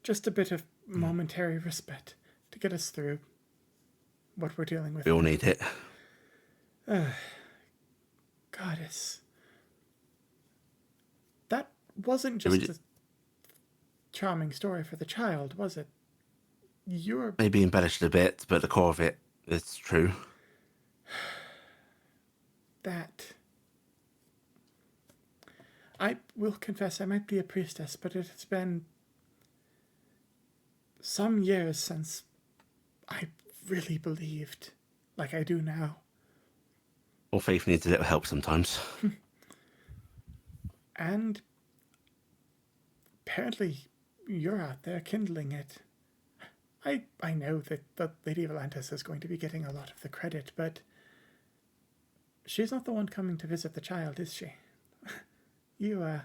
[SPEAKER 1] Just a bit of momentary respite to get us through what we're dealing with.
[SPEAKER 5] We all need it.
[SPEAKER 1] Goddess. That wasn't just a charming story for the child, was it? You're...
[SPEAKER 5] Maybe embellished a bit, but the core of it is true.
[SPEAKER 1] That... I will confess I might be a priestess, but it has been some years since I really believed like I do now.
[SPEAKER 5] All faith needs a little help sometimes.
[SPEAKER 1] And apparently you're out there kindling it. I know that the Lady of Atlantis is going to be getting a lot of the credit, but she's not the one coming to visit the child, is she? You're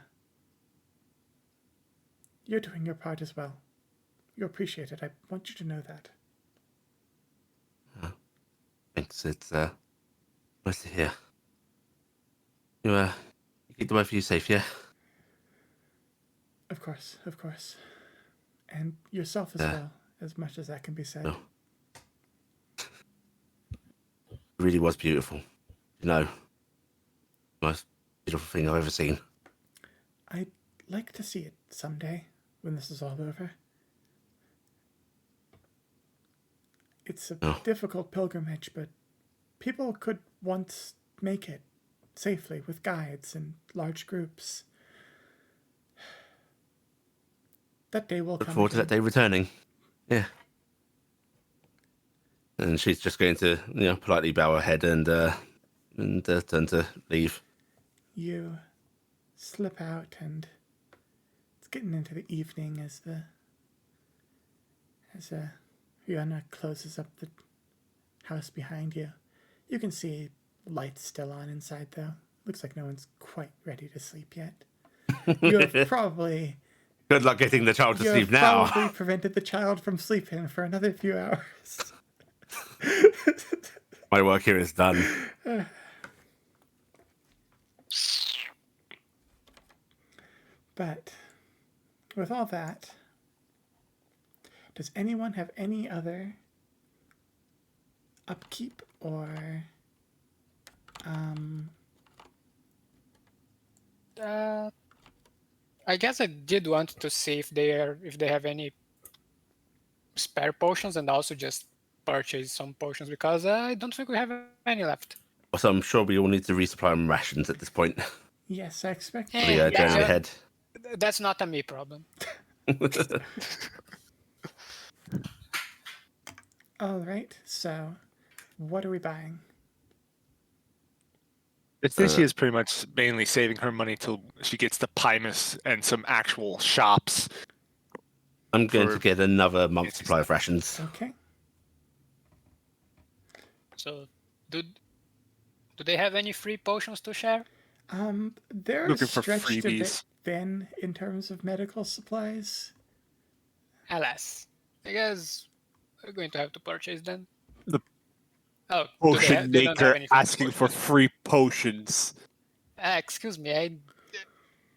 [SPEAKER 1] doing your part as well. You appreciate it. I want you to know that.
[SPEAKER 5] Thanks. It's nice to hear. You keep the both of you safe, yeah?
[SPEAKER 1] Of course. And yourself as well, as much as that can be said.
[SPEAKER 5] No. It really was beautiful. Most beautiful thing I've ever seen.
[SPEAKER 1] I'd like to see it someday, when this is all over. It's a difficult pilgrimage, but people could once make it safely with guides and large groups. That day will come.
[SPEAKER 5] Look forward to that day returning. Yeah. And she's just going to, politely bow her head and turn to leave.
[SPEAKER 1] You slip out, and it's getting into the evening as Rihanna closes up the house behind you. You can see lights still on inside, though. Looks like no one's quite ready to sleep yet. You have probably...
[SPEAKER 5] Good luck getting the child to sleep
[SPEAKER 1] You have
[SPEAKER 5] now.
[SPEAKER 1] probably prevented the child from sleeping for another few hours.
[SPEAKER 5] My work here is done.
[SPEAKER 1] But with all that, does anyone have any other upkeep or
[SPEAKER 3] I guess I did want to see if they have any spare potions, and also just purchase some potions, because I don't think we have any left.
[SPEAKER 5] So I'm sure we all need to resupply on rations at this point.
[SPEAKER 1] yes, I expect
[SPEAKER 5] For the journey ahead.
[SPEAKER 3] That's not a me problem.
[SPEAKER 1] All right, so what are we buying?
[SPEAKER 6] She is pretty much mainly saving her money till she gets to Pymus and some actual shops.
[SPEAKER 5] I'm going to get another month's supply of rations.
[SPEAKER 1] Okay.
[SPEAKER 3] So, do they have any free potions to share?
[SPEAKER 1] They're
[SPEAKER 6] Looking for
[SPEAKER 1] stretched a bit
[SPEAKER 6] freebies.
[SPEAKER 1] thin in terms of medical supplies.
[SPEAKER 3] Alas, I guess we're going to have to purchase them.
[SPEAKER 4] The
[SPEAKER 3] Oh,
[SPEAKER 4] Potion
[SPEAKER 3] they don't have
[SPEAKER 4] maker
[SPEAKER 3] any free
[SPEAKER 4] asking for
[SPEAKER 3] potions.
[SPEAKER 4] free potions.
[SPEAKER 3] Excuse me,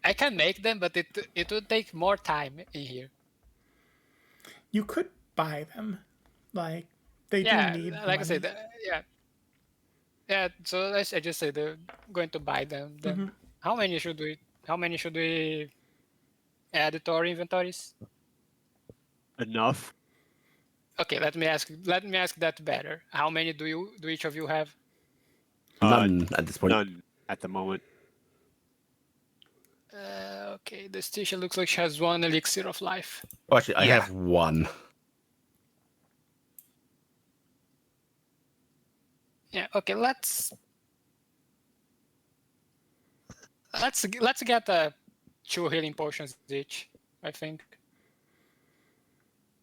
[SPEAKER 3] I can make them, but it would take more time in here.
[SPEAKER 1] You could buy them. Like, they do
[SPEAKER 3] Yeah,
[SPEAKER 1] need
[SPEAKER 3] like
[SPEAKER 1] money.
[SPEAKER 3] I said, yeah. So I just said they're going to buy them. Then
[SPEAKER 1] Mhm.
[SPEAKER 3] how many should we add to our inventories?
[SPEAKER 4] Enough.
[SPEAKER 3] Okay, let me ask that better. How many do each of you have?
[SPEAKER 5] None at this point.
[SPEAKER 4] None at the moment.
[SPEAKER 3] Okay, this Tisha looks like she has one elixir of life.
[SPEAKER 5] Oh, actually, I
[SPEAKER 2] Yeah.
[SPEAKER 5] have one.
[SPEAKER 3] Yeah. Okay. Let's get 2 healing potions each. I think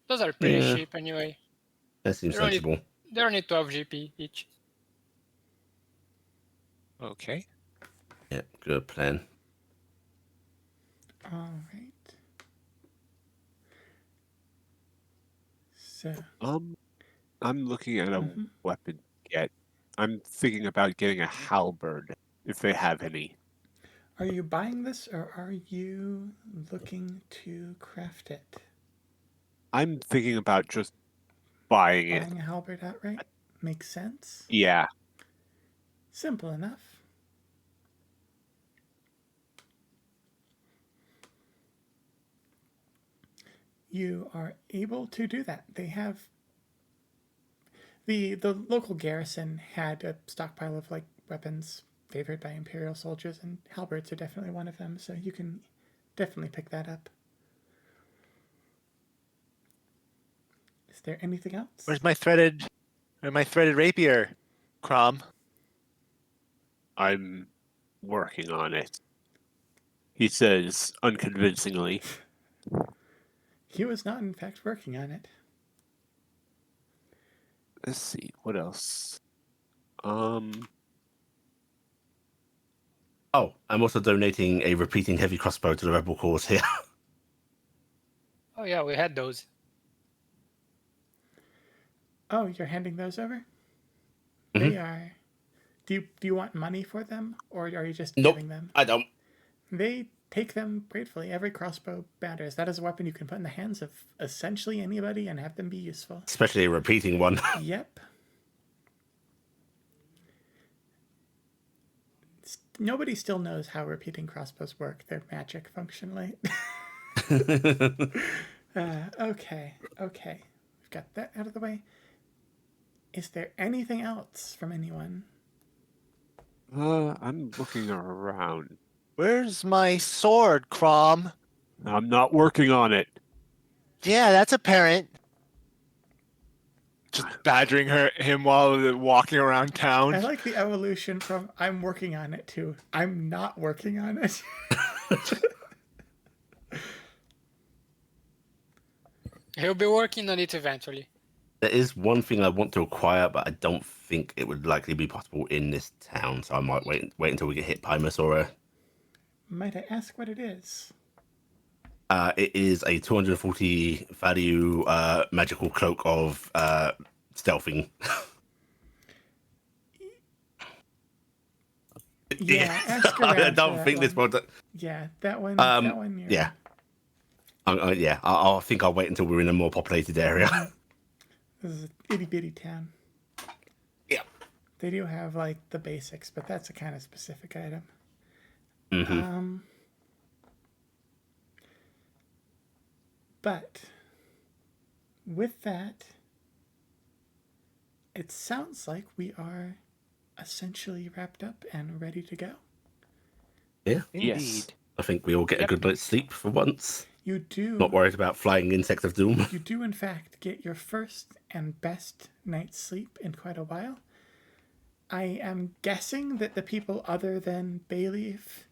[SPEAKER 3] those are pretty
[SPEAKER 5] Yeah.
[SPEAKER 3] cheap anyway.
[SPEAKER 5] That seems
[SPEAKER 3] They're only
[SPEAKER 5] sensible.
[SPEAKER 3] they're only 12 GP each.
[SPEAKER 6] Okay.
[SPEAKER 5] Yeah, good plan.
[SPEAKER 1] All right. So,
[SPEAKER 4] I'm looking at a
[SPEAKER 1] Mhm.
[SPEAKER 4] weapon yet. I'm thinking about getting a halberd if they have any.
[SPEAKER 1] are you buying this or are you looking to craft it?
[SPEAKER 4] I'm thinking about just buying it.
[SPEAKER 1] Buying a halberd outright makes sense.
[SPEAKER 4] Yeah.
[SPEAKER 1] Simple enough. You are able to do that. They have the local garrison had a stockpile of like weapons favored by Imperial soldiers, and halberds are definitely one of them. So you can definitely pick that up. Is there anything else?
[SPEAKER 2] Where's my threaded rapier, Crom?
[SPEAKER 4] I'm working on it. He says unconvincingly.
[SPEAKER 1] He was not, in fact, working on it.
[SPEAKER 4] Let's see, what else?
[SPEAKER 5] Oh, I'm also donating a repeating heavy crossbow to the rebel cause here.
[SPEAKER 3] Oh yeah, we had those.
[SPEAKER 1] Oh, you're handing those over?
[SPEAKER 5] Mhm.
[SPEAKER 1] They are. Do you want money for them, or are you just
[SPEAKER 5] Nope,
[SPEAKER 1] giving them?
[SPEAKER 5] I don't.
[SPEAKER 1] They take them gratefully. Every crossbow matters. That is a weapon you can put in the hands of essentially anybody and have them be useful.
[SPEAKER 5] Especially a repeating one.
[SPEAKER 1] Yep. Nobody still knows how repeating crossbows work. They're magic functionally. Okay. We've got that out of the way. Is there anything else from anyone?
[SPEAKER 4] I'm looking around.
[SPEAKER 2] Where's my sword, Crom?
[SPEAKER 4] I'm not working on it.
[SPEAKER 2] Yeah, that's apparent.
[SPEAKER 6] Just badgering him while walking around town.
[SPEAKER 1] I like the evolution from I'm working on it to I'm not working on it.
[SPEAKER 3] He'll be working on it eventually.
[SPEAKER 5] There is one thing I want to acquire, but I don't think it would likely be possible in this town, so I might wait until we get hit by Masora.
[SPEAKER 1] Might I ask what it is?
[SPEAKER 5] It is a 240 value magical cloak of stealthing.
[SPEAKER 1] Yeah, ask
[SPEAKER 5] I
[SPEAKER 1] around
[SPEAKER 5] don't
[SPEAKER 1] for
[SPEAKER 5] think
[SPEAKER 1] that
[SPEAKER 5] this
[SPEAKER 1] one.
[SPEAKER 5] one.
[SPEAKER 1] Yeah, that one. That one.
[SPEAKER 5] Yeah. Yeah, I think I'll wait until we're in a more populated area.
[SPEAKER 1] This is an itty bitty town.
[SPEAKER 5] Yeah.
[SPEAKER 1] They do have like the basics, but that's a kind of specific item.
[SPEAKER 5] Mm-hmm.
[SPEAKER 1] But with that, it sounds like we are essentially wrapped up and ready to go.
[SPEAKER 5] Yeah.
[SPEAKER 4] Yes.
[SPEAKER 5] I think we all get a good night's sleep for once.
[SPEAKER 1] You do.
[SPEAKER 5] Not worried about flying insects of doom.
[SPEAKER 1] You do, in fact, get your first and best night's sleep in quite a while. I am guessing that the people other than Bayleaf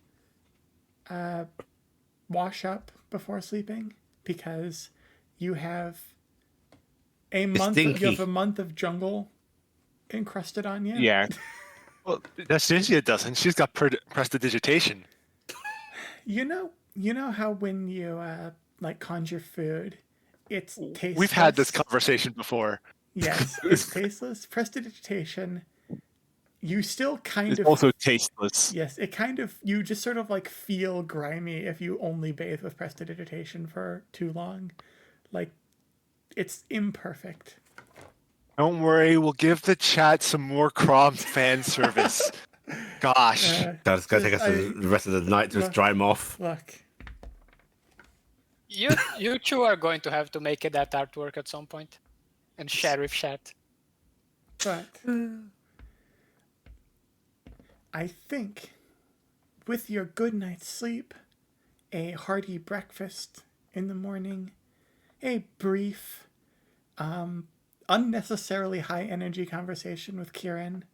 [SPEAKER 1] wash up before sleeping because you have a month.
[SPEAKER 5] stinky.
[SPEAKER 1] You have a month of jungle encrusted on you.
[SPEAKER 6] Yeah. Well, Nastasia doesn't. She's got prestidigitation.
[SPEAKER 1] You know how when you like conjure food, it's tasteless.
[SPEAKER 6] We've had this conversation before.
[SPEAKER 1] Yes, it's tasteless. Prestidigitation. You still kind
[SPEAKER 6] It's
[SPEAKER 1] of
[SPEAKER 6] also tasteless.
[SPEAKER 1] Yes, it kind of you just sort of like feel grimy if you only bathe with prestidigitation for too long. Like it's imperfect.
[SPEAKER 6] Don't worry, we'll give the chat some more Crom fan service. Gosh.
[SPEAKER 5] That's going to take us the rest of the night to just dry them off.
[SPEAKER 1] Look,
[SPEAKER 3] You two are going to have to make it that artwork at some point, and share with chat.
[SPEAKER 1] but I think with your good night's sleep, a hearty breakfast in the morning, a brief, unnecessarily high energy conversation with Kieran,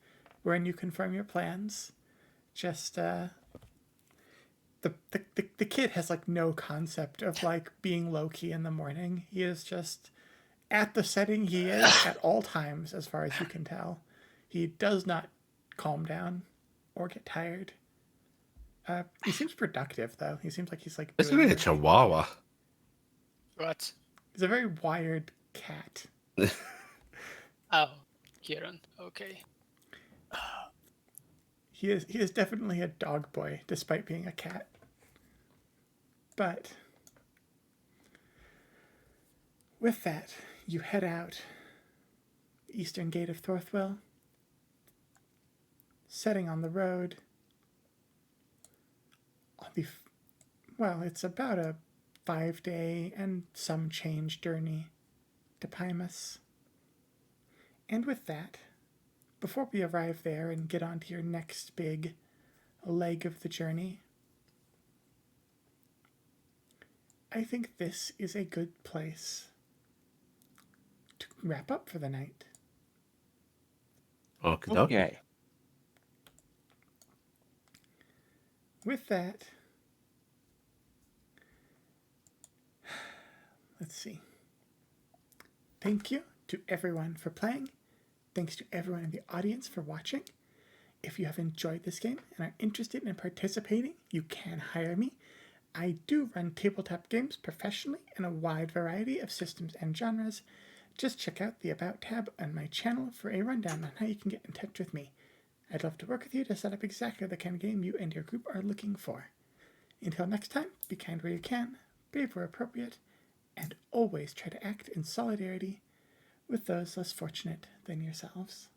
[SPEAKER 1] wherein you confirm your plans. Just the kid has like no concept of like being low key in the morning. He is just at the setting he is at all times, as far as you can tell. He does not calm down or get tired. He seems productive though. He seems like he's like.
[SPEAKER 5] It's really a chihuahua.
[SPEAKER 3] What?
[SPEAKER 1] He's a very wired cat.
[SPEAKER 3] Oh, Kieran. Okay.
[SPEAKER 1] He is definitely a dog boy, despite being a cat. But with that, you head out eastern gate of Thorthwell, setting on the road. It's about a 5-day and some change journey to Pymus. And with that, before we arrive there and get on to your next big leg of the journey, I think this is a good place to wrap up for the night.
[SPEAKER 5] Okay.
[SPEAKER 1] With that, let's see. Thank you to everyone for playing. Thanks to everyone in the audience for watching. If you have enjoyed this game and are interested in participating, you can hire me. I do run tabletop games professionally in a wide variety of systems and genres. Just check out the About tab on my channel for a rundown on how you can get in touch with me. I'd love to work with you to set up exactly the kind of game you and your group are looking for. Until next time, be kind where you can, brave where appropriate, and always try to act in solidarity with those less fortunate than yourselves.